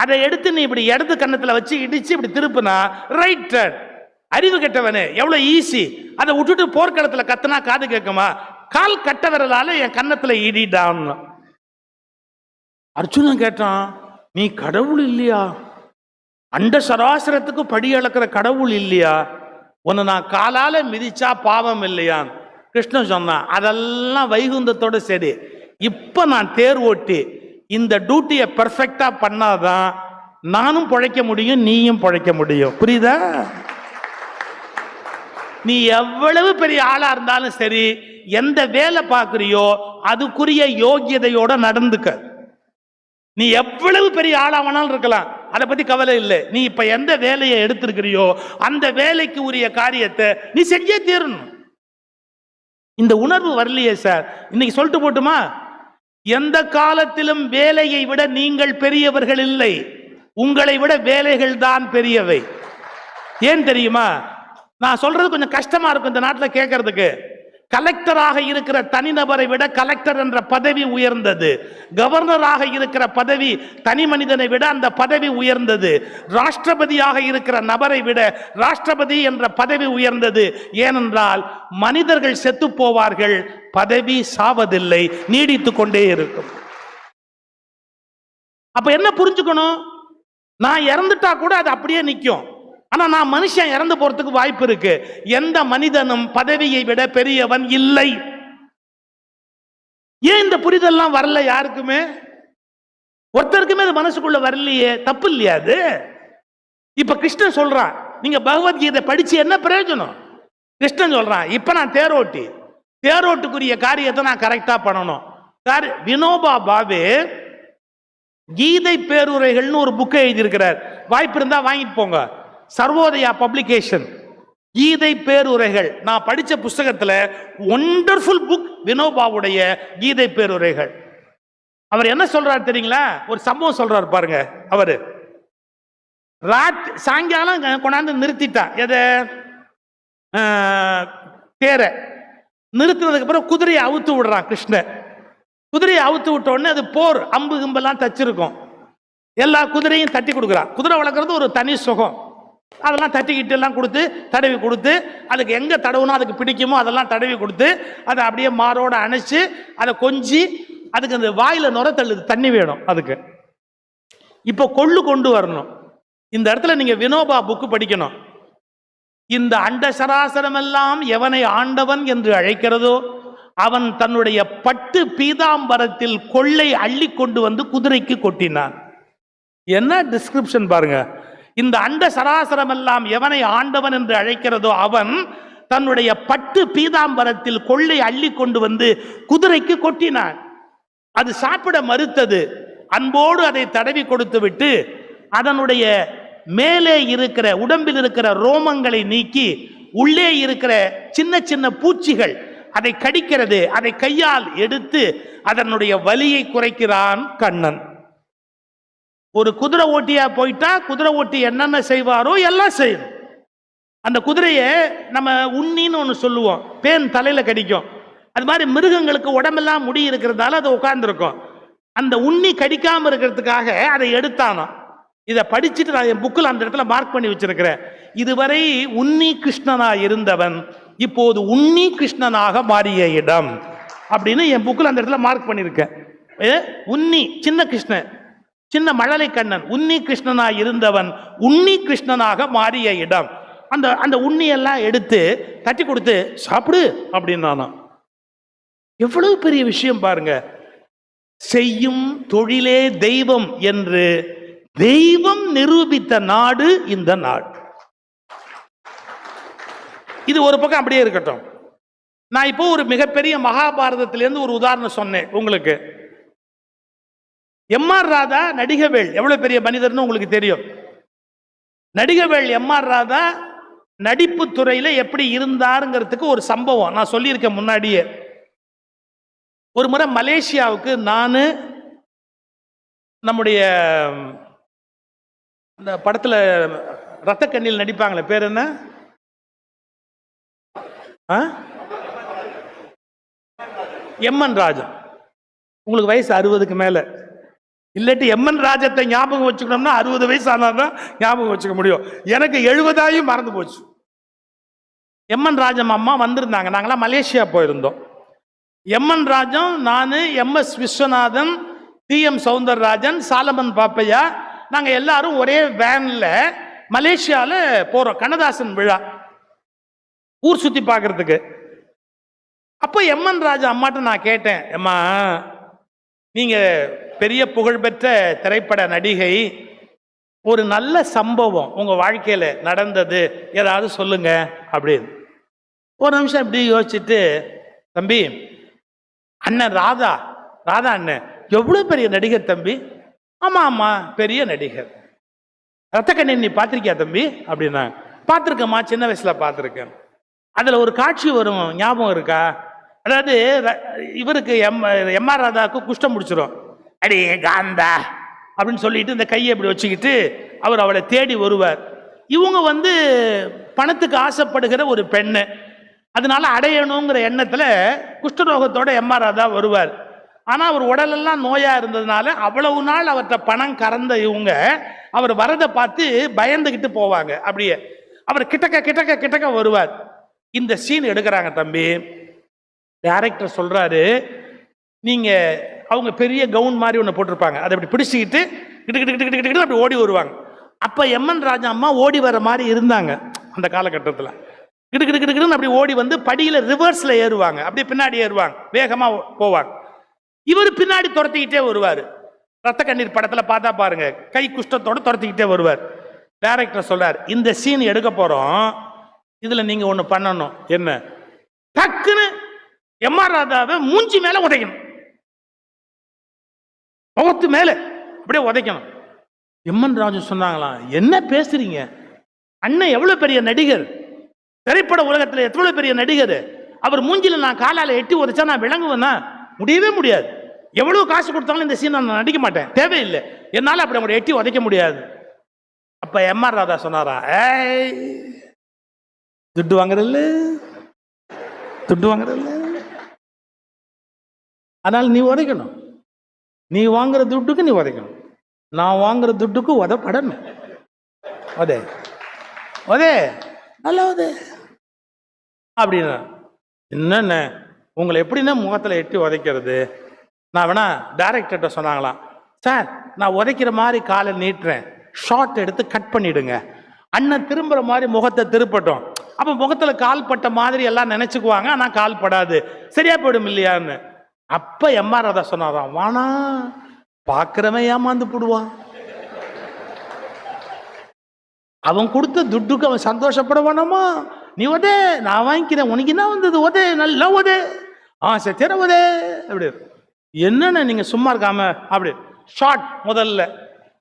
அதை எடுத்து நீ இப்படி இடது கன்னத்துல வச்சு இடிச்சு இப்படி திருப்புனா ரைட் டர்ன். அறிவு கெட்டவனே, எவ்வளவு ஈஸி. அதை விட்டுட்டு போர்க்களத்துல கத்துனா காது கேட்குமா? கால் கட்ட விரலால என் கன்னத்துல இடிடான். அர்ஜுனன் கேட்டான், நீ கடவுள் இல்லையா? அண்ட சராசரத்துக்கு படி அளக்கிற கடவுள் இல்லையா? உன்னை நான் காலால மிதிச்சா பாவம் இல்லையான்? கிருஷ்ணன் சொன்னான், அதெல்லாம் வைகுந்தத்தோட சரி, இப்ப நான் தேர் ஓட்டி இந்த டியூட்டியை பெர்ஃபெக்டா பண்ணாதான் நானும் பிழைக்க முடியும், நீயும் பிழைக்க முடியும். புரியுதா? நீ எவ்வளவு பெரிய ஆளா இருந்தாலும் சரி, எந்த வேலை பார்க்கறியோ அதுக்குரிய யோகியதையோட நடந்துக்க. நீ எவ்வளவு பெரிய ஆளாவனாலும் இருக்கலாம், அதை பத்தி கவலை இல்லை. நீ இப்ப எந்த வேலையை எடுத்திருக்கிறியோ அந்த வேலைக்கு உரிய காரியத்தை நீ செஞ்சே தீரணும். இந்த உணர்வு வரலையே சார். இன்னைக்கு சொல்லிட்டு போட்டுமா, எந்த காலத்திலும் வேலையை விட நீங்கள் பெரியவர்கள் இல்லை, உங்களை விட வேலைகள் தான் பெரியவை. ஏன் தெரியுமா? நான் சொல்றது கொஞ்சம் கஷ்டமா இருக்கும் இந்த நாட்டில் கேட்கறதுக்கு. கலெக்டராக இருக்கிற தனிநபரை விட கலெக்டர் என்ற பதவி உயர்ந்தது. கவர்னராக இருக்கிற பதவி தனி மனிதனை விட அந்த பதவி உயர்ந்தது. ராஷ்டிரபதியாக இருக்கிற நபரை விட ராஷ்டிரபதி என்ற பதவி உயர்ந்தது. ஏனென்றால் மனிதர்கள் செத்து போவார்கள், பதவி சாவதில்லை, நீடித்து கொண்டே இருக்கும். அப்ப என்ன புரிஞ்சுக்கணும்? நான் இறந்துட்டா கூட அது அப்படியே நிற்கும். ஆனா நான் மனுஷன் இறந்து போறதுக்கு வாய்ப்பு இருக்கு. எந்த மனிதனும் பதவியை விட பெரியவன் இல்லை. ஏன் இந்த புரிதல்லாம் வரல யாருக்குமே? ஒருத்தருக்குமே அது மனசுக்குள்ள வரலையே. தப்பு இல்லையா அது? இப்ப கிருஷ்ணன் சொல்றான், நீங்க பகவத்கீதை படிச்சு என்ன பிரயோஜனம்? கிருஷ்ணன் சொல்றான், இப்ப நான் தேரோட்டுக்குரிய காரியத்தை நான் கரெக்டா பண்ணணும். வினோபா பாவே கீதை பேருரைகள்னு ஒரு புக்கை எழுதியிருக்கிறார். வாய்ப்பு இருந்தா வாங்கிட்டு போங்க. சர்வோதயா பப்ளிகேஷன், கீதை பேருரைகள். நான் படிச்ச புஸ்தகத்துல ஒண்டர்ஃபுல் புக் வினோபாவுடைய கீதை பேருரைகள். அவர் என்ன சொல்றாரு தெரியுங்களா? ஒரு சம்பவம் சொல்றாரு பாருங்க. அவரு சாயங்காலம் கொண்டாந்து நிறுத்திட்டான் எதை, தேர நிறுத்தினதுக்கு அப்புறம் குதிரையை அவுத்து விடுறான் கிருஷ்ணன். குதிரையை அவுத்து விட்ட உடனே அது போர், அம்பு கிம்பெல்லாம் தச்சிருக்கும். எல்லா குதிரையும் தட்டி கொடுக்குறான். குதிரை வளர்க்குறது ஒரு தனி சுகம். அதெல்லாம் தட்டிக்கிட்டு எல்லாம் கொடுத்து தடவி கொடுத்து, அதுக்கு எங்க தடவுனா அதுக்கு பிடிக்குமோ அதெல்லாம் தடவி கொடுத்து, அதை அப்படியே மாரோட அணைச்சு அதை கொஞ்சி, அதுக்கு அந்த வாயில நுர தள்ளுது, தண்ணி வேணும் அதுக்கு. இப்போ கொண்டு வரணும். இந்த இடத்துல நீங்க வினோபா புக்கு படிக்கணும். இந்த அண்ட சராசரம் எல்லாம் எவனை ஆண்டவன் என்று அழைக்கிறதோ அவன் தன்னுடைய பட்டு பீதாம்பரத்தில் கொள்ளை அள்ளி கொண்டு வந்து குதிரைக்கு கொட்டினான். என்ன டிஸ்கிரிப்ஷன் பாருங்க. இந்த அண்ட சராசரம் எல்லாம் எவனை ஆண்டவன் என்று அழைக்கிறதோ அவன் தன்னுடைய பட்டு பீதாம்பரத்தில் கொள்ளை அள்ளி கொண்டு வந்து குதிரைக்கு கொட்டினான். அது சாப்பிட மறுத்தது. அன்போடு அதை தடவி கொடுத்து விட்டு அதனுடைய மேலே இருக்கிற உடம்பில் இருக்கிற ரோமங்களை நீக்கி உள்ளே இருக்கிற சின்ன சின்ன பூச்சிகள் அதை கடிக்கிறது. அதை கையால் எடுத்து அதனுடைய வலியை குறைக்கிறான் கண்ணன். ஒரு குதிரை ஓட்டியா போயிட்டா குதிரை ஓட்டி என்னென்ன செய்வாரோ எல்லாம் செய்யணும். அந்த குதிரையை நம்ம உண்ணின்னு ஒன்று சொல்லுவோம், பேன் தலையில கடிக்கும். அது மாதிரி மிருகங்களுக்கு உடம்பெல்லாம் முடி இருக்கிறதால அது உட்கார்ந்துருக்கும். அந்த உண்ணி கடிக்காம இருக்கிறதுக்காக அதை எடுத்தானோ. இதை படிச்சுட்டு நான் என் புக்கில் அந்த இடத்துல மார்க் பண்ணி வச்சிருக்கிறேன். இதுவரை உன்னி கிருஷ்ணனா இருந்தவன் இப்போது உன்னி கிருஷ்ணனாக மாறிய இடம் அப்படின்னு என் புக்கில் அந்த இடத்துல மார்க் பண்ணியிருக்கேன். உன்னி சின்ன கிருஷ்ணன், சின்ன மழலை கண்ணன், உன்னி கிருஷ்ணனா இருந்தவன் உன்னி கிருஷ்ணனாக மாறிய இடம். அந்த அந்த உண்ணியெல்லாம் எடுத்து தட்டி கொடுத்து சாப்பிடு அப்படின்னு. எவ்வளவு பெரிய விஷயம் பாருங்க. செய்யும் தொழிலே தெய்வம் என்று தெய்வம் நிரூபித்த நாடு இந்த நாடு. இது ஒரு பக்கம் அப்படியே இருக்கட்டும். நான் இப்போ ஒரு மிகப்பெரிய மகாபாரதத்திலிருந்து ஒரு உதாரணம் சொன்னேன் உங்களுக்கு. எம்.ஆர். ராதா, நடிகவேள் எவ்வளவு பெரிய மனிதர்னு உங்களுக்கு தெரியும். நடிகவேள் எம்.ஆர். ராதா நடிப்பு துறையில எப்படி இருந்தாருங்கிறதுக்கு ஒரு சம்பவம் நான் சொல்லியிருக்கேன் முன்னாடியே. ஒரு முறை மலேசியாவுக்கு நான் நம்முடைய இந்த படத்துல ரத்த கண்ணில் நடிப்பாங்களே, பேர் என்ன, எம்.என். ராஜன். உங்களுக்கு வயசு 60க்கு மேல. இல்லாட்டி எம்.என். ராஜத்தை ஞாபகம் வச்சுக்கணும்னா 60 வயசு ஆனாதான் ஞாபகம் வச்சுக்க முடியும். எனக்கு 70 மறந்து போச்சு. எம்.என். ராஜம் அம்மா வந்திருந்தாங்க. நாங்களாம் மலேசியா போயிருந்தோம். எம்.என். ராஜம், நான், எம்.எஸ். விஸ்வநாதன், டி.எம். சௌந்தரராஜன், சாலமன் பாப்பையா, நாங்கள் எல்லாரும் ஒரே வேன்ல மலேசியால போறோம். கண்ணதாசன் விழா ஊர் சுத்தி பார்க்கறதுக்கு. அப்போ எம்.என். ராஜா அம்மாட்ட நான் கேட்டேன், அம்மா நீங்க பெரிய புகழ்பெற்ற திரைப்பட நடிகை, ஒரு நல்ல சம்பவம் உங்க வாழ்க்கையில நடந்தது ஏதாவது சொல்லுங்க அப்படின்னு. ஒரு நிமிஷம் இப்படி யோசிச்சுட்டு, தம்பி அண்ணன் ராதா அண்ணன் எவ்வளவு பெரிய நடிகர் தம்பி. ஆமா ஆமா பெரிய நடிகர். ரத்த கண்ணீர் நீ பார்த்திருக்கியா தம்பி அப்படின்னா. பார்த்துருக்கேம்மா, சின்ன வயசுல பார்த்துருக்கேன். அதுல ஒரு காட்சி வரும், ஞாபகம் இருக்கா? அதாவது இவருக்கு எம்ஆர் ராதாவுக்கு குஷ்டம் முடிச்சிடும். அடே காந்தா அப்படின்னு சொல்லிட்டு இந்த கையை இப்படி வச்சுக்கிட்டு அவர் அவளை தேடி வருவார். இவங்க பணத்துக்கு ஆசைப்படுகிற ஒரு பெண்ணு, அதனால அடையணுங்கிற எண்ணத்துல குஷ்டரோகத்தோட எம்ஆர் ராதா வருவார். ஆனா அவர் உடலெல்லாம் நோயா இருந்ததுனால அவ்வளவு நாள் அவர்கிட்ட பணம் கறந்த இவங்க அவர் வரதை பார்த்து பயந்துகிட்டு போவாங்க. அப்படியே அவர் கிட்டக்க வருவார். இந்த சீன் எடுக்கிறாங்க தம்பி. டைரக்டர் சொல்றாரு, நீங்க அவங்க பெரிய கவுன் மாதிரி ஒன்று போட்டிருப்பாங்க, அதை அப்படி பிடிச்சிக்கிட்டு கிட்ட அப்படி ஓடி வருவாங்க. அப்ப எம்என் ராஜா அம்மா ஓடி வர மாதிரி இருந்தாங்க அந்த காலகட்டத்தில். கிட்டு அப்படி ஓடி படியில ரிவர்ஸ்ல ஏறுவாங்க, அப்படியே பின்னாடி ஏறுவாங்க, வேகமா போவாங்க. இவர் பின்னாடி துரத்திக்கிட்டே வருவார். ரத்த கண்ணீர் படத்துல பார்த்தா பாருங்க, கை குஷ்டத்தோட துரத்திக்கிட்டே வருவார். டைரக்டர் சொல்றார், இந்த சீன் எடுக்க போறோம், இதுல நீங்க ஒண்ணு பண்ணணும். என்ன? டக்குன்னு எம்ஆர் ராதாவை மூஞ்சி மேல உதைக்கணும், முகத்து மேல அப்படியே உதைக்கணும். எம்என் ராஜு சொன்னாங்களாம், என்ன பேசுறீங்க, அண்ணன் எவ்வளவு பெரிய நடிகர், திரைப்பட உலகத்துல எவ்வளவு பெரிய நடிகர், அவர் மூஞ்சில நான் காலால எட்டி உதைச்சா நான் விளங்குவேன்னா? முடியவே முடியாது. எவ்வளவு காசு கொடுத்தாலும் இந்த சீன் நான் நடிக்க மாட்டேன், தேவையில்லை, என்னால அப்படி அவங்களை எட்டி உதைக்க முடியாது. அப்ப எம்ஆர் ராதா சொன்னாரா, துட்டு வாங்குறல்ல, அதனால நீ உதைக்கணும், நீ வாங்குற துட்டுக்கு நீ உதைக்கணும், நான் வாங்குற துட்டுக்கு உதப்படணும். உதே நல்லா உதே அப்படின்னா. என்னென்ன உங்களை எப்படின்னா முகத்தில் எட்டி உதைக்கிறது? நான் வேணா டைரக்டர்கிட்ட சொன்னாங்களாம், சார் நான் உதைக்கிற மாதிரி காலை நீட்டுறேன், ஷார்ட் எடுத்து கட் பண்ணிடுங்க, அண்ணன் திரும்புற மாதிரி முகத்தை திருப்பட்டும், அப்ப முகத்துல கால் பட்ட மாதிரி எல்லாம் நினைச்சுக்குவாங்க, ஆனா கால் படாது, சரியா போயிடும் இல்லையான்னு. அப்ப எம்ஆர் ராதா சொன்னாராம், வானா பாக்குறவன் ஏமாந்து போடுவான், அவன் கொடுத்த துட்டுக்கு அவன் சந்தோஷப்படுவானமா, நீ உதே நான் வாங்கிக்கிறேன், உனக்கு என்ன வந்தது, உதே நல்லா உதே, சரி உதே அப்படி. என்னென்ன நீங்க சும்மா இருக்காம அப்படி ஷார்ட். முதல்ல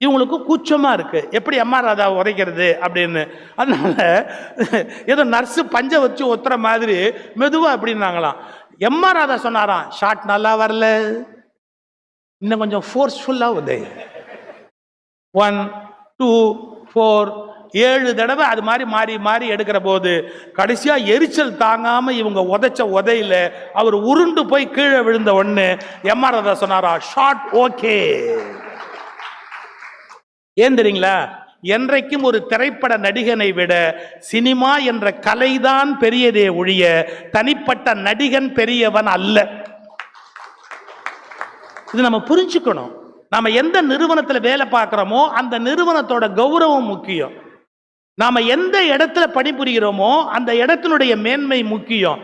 இவங்களுக்கு கூச்சமா இருக்கு, எப்படி எம்ஆர் ராதா உதைக்கிறது அப்படின்னு. அதனால ஏதோ நர்ஸு பஞ்ச வச்சு ஒத்துற மாதிரி மெதுவா அப்படின்னாங்களாம். எம்ஆர் ராதா சொன்னாராம், ஷார்ட் நல்லா வரல, இன்னும் கொஞ்சம் ஃபோர்ஸ்ஃபுல்லா உதை, 1 2 4 7 தடவை அது மாதிரி மாறி மாறி எடுக்கிற போது கடைசியா எரிச்சல் தாங்காம இவங்க உதைச்ச உதையில அவர் உருண்டு போய் கீழே விழுந்த ஒண்ணு எம்ஆர் ராதா சொன்னாரா, ஷார்ட் ஓகே. ஏன் தெரியுங்களா? என்றைக்கும் ஒரு திரைப்பட நடிகனை விட சினிமா என்ற கலைதான் பெரியதே ஒழிய தனிப்பட்ட நடிகன் பெரியவன் அல்ல. இது நம்ம புரிஞ்சுக்கணும். நாம எந்த நிறுவனத்துல வேலை பார்க்கிறோமோ அந்த நிறுவனத்தோட கௌரவம் முக்கியம். நாம எந்த இடத்துல பணிபுரிகிறோமோ அந்த இடத்தினுடைய மேன்மை முக்கியம்.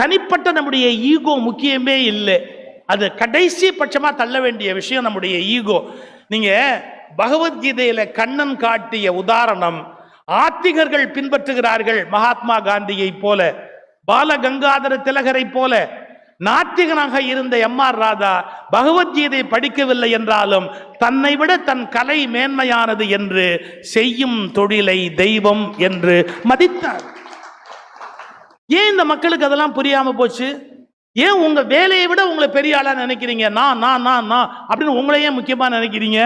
தனிப்பட்ட நம்முடைய ஈகோ முக்கியமே இல்லை. அது கடைசி பட்சமா தள்ள வேண்டிய விஷயம் நம்முடைய ஈகோ. நீங்க பகவத்கீதையில கண்ணன் காட்டிய உதாரணம் ஆத்திகர்கள் பின்பற்றுகிறார்கள். மகாத்மா காந்தியை போல, பால கங்காதர திலகரை போல. நாத்திகனாக இருந்த எம்ஆர் ராதா பகவத்கீதை படிக்கவில்லை என்றாலும் தன்னை விட தன் கலை மேன்மையானது என்று செய்யும் தொழிலை தெய்வம் என்று மதித்தார். ஏன் இந்த மக்களுக்கு அதெல்லாம் புரியாம போச்சு? ஏன் உங்க வேலையை விட உங்களை பெரிய ஆளா நினைக்கிறீங்க? நான் நான் நான் நான் அப்படின்னு உங்களையே முக்கியமா நினைக்கிறீங்க?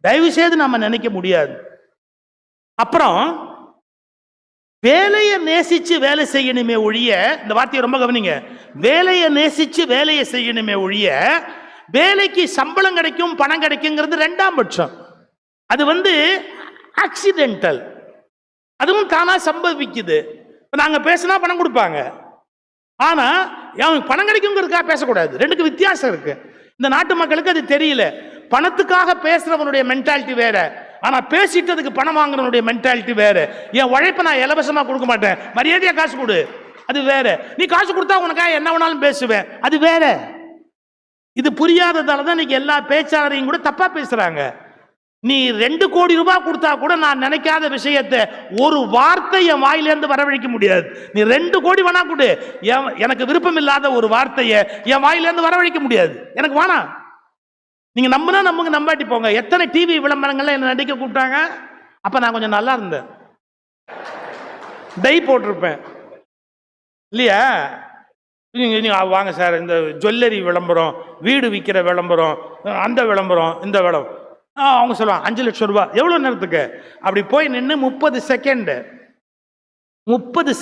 தயவு செய்து நாம நினைக்க முடியாது. அப்புறம் வேலையை நேசிச்சு வேலை செய்யணுமே ஒழிய, இந்த வார்த்தையை ரொம்ப கவனிங்க, வேலையை நேசிச்சு வேலையை செய்யணுமே ஒழிய வேலைக்கு சம்பளம் கிடைக்கும் பணம் கிடைக்குங்கிறது 2ஆம் பட்சம். அது ஆக்சிடென்டல், அதுவும் தானா சம்பவிக்குது. நாங்க பேசினா பணம் கொடுப்பாங்க, ஆனா அவனுக்கு பணம் கிடைக்குங்கிறதுக்காக பேசக்கூடாது. ரெண்டுக்கு வித்தியாசம் இருக்கு. இந்த நாட்டு மக்களுக்கு அது தெரியல. பணத்துக்காக பேசுறவனுடைய மென்டாலிட்டி வேற, ஆனா பேசிட்டதுக்கு பணம் வாங்குறவனுடைய மென்டாலிட்டி வேற. என் உழைப்பை நான் இலவசமா கொடுக்க மாட்டேன், மரியாதையா காசு கொடு, அது வேற. நீ காசு கொடுத்தா உனக்காக என்ன வேணாலும் பேசுவேன், அது வேற. இது புரியாததால தான் இன்னைக்கு எல்லா பேச்சாளரையும் கூட தப்பா பேசுறாங்க. நீ 2 கோடி ரூபாய் கொடுத்தா கூட நான் நினைக்காத விஷயத்தை ஒரு வார்த்தை என் வாயிலிருந்து வரவழைக்க முடியாது. நீ 2 கோடி வேணா கொடு, எனக்கு விருப்பம் இல்லாத ஒரு வார்த்தையை என் வாயிலிருந்து வரவழைக்க முடியாது. எனக்கு வேணாம். நீங்க நம்பினா நம்புங்க, நம்பாட்டி போங்க. எத்தனை டிவி விளம்பரங்கள்ல என்ன நடிக்க கூப்பிட்டாங்க. அப்ப நான் கொஞ்சம் நல்லா இருந்தேன், டை போட்டிருப்பேன் இல்லையா. வாங்க சார், இந்த ஜுவல்லரி விளம்பரம், வீடு விற்கிற விளம்பரம், அந்த விளம்பரம், இந்த விளம்பரம். அவங்க சொல்லுவாங்க 5 லட்சம் ரூபாய். எவ்வளவு நேரத்துக்கு? அப்படி போய் நின்று 30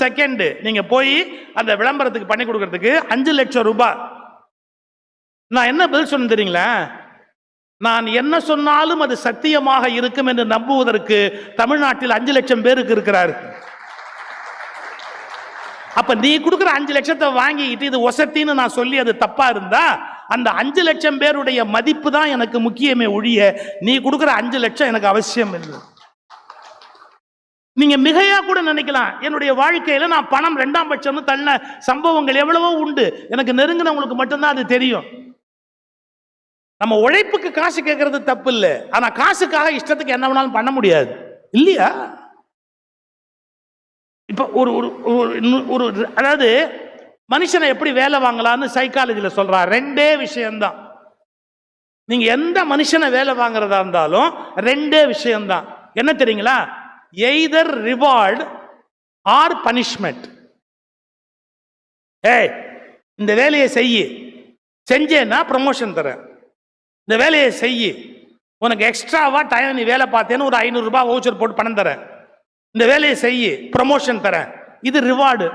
செகண்ட் நீங்க போய் அந்த விளம்பரத்துக்கு பண்ணி கொடுக்கறதுக்கு 5 லட்சம் ரூபாய். நான் என்ன பதில் சொன்னேன் தெரியுங்களா? நான் என்ன சொன்னாலும் அது சத்தியமாக இருக்கும் என்று நம்புவதற்கு தமிழ்நாட்டில் 5 லட்சம் பேருக்கு இருக்கிறார். அப்ப நீ கொடுக்கிற 5 லட்சத்தை வாங்கிட்டு இது ஒசத்தின்னு நான் சொல்லி அது தப்பா இருந்தா, அந்த 5 லட்சம் பேருடைய மதிப்பு தான் எனக்கு முக்கியமே ஒழிய நீ கொடுக்கிற 5 லட்சம் எனக்கு அவசியம் இல்லை. நீங்க மிகையா கூட நினைக்கலாம். என்னுடைய வாழ்க்கையில நான் பணம் 2ஆம் பட்சம்னு தள்ள சம்பவங்கள் எவ்வளவோ உண்டு. எனக்கு நெருங்கினவங்களுக்கு மட்டும்தான் அது தெரியும். நம்ம உழைப்புக்கு காசு கேட்கறது தப்பு இல்லை, ஆனா காசுக்காக இஷ்டத்துக்கு என்ன வேணாலும் பண்ண முடியாது இல்லையா. இப்ப ஒரு அதாவது மனுஷனை எப்படி வேலை வாங்கலாம்னு சைக்காலஜில சொல்றா. 2 விஷயம்தான். நீங்க எந்த மனுஷனை வேலை வாங்குறதா இருந்தாலும் 2 விஷயம்தான். என்ன தெரியுங்களா? Either reward or punishment. ஏய், இந்த வேலையை செய்யி, செஞ்சேன்னா ப்ரமோஷன் தரேன். இந்த வேலையை செய்யி, உனக்கு எக்ஸ்ட்ராவா டைம் நீ வேலை பார்த்தேன்னு ஒரு 500 ரூபாய் வவுச்சர் போட்டு பணம் தரேன். இந்த வேலையை செய்யி, ப்ரமோஷன் தரேன். இது ரிவார்டு.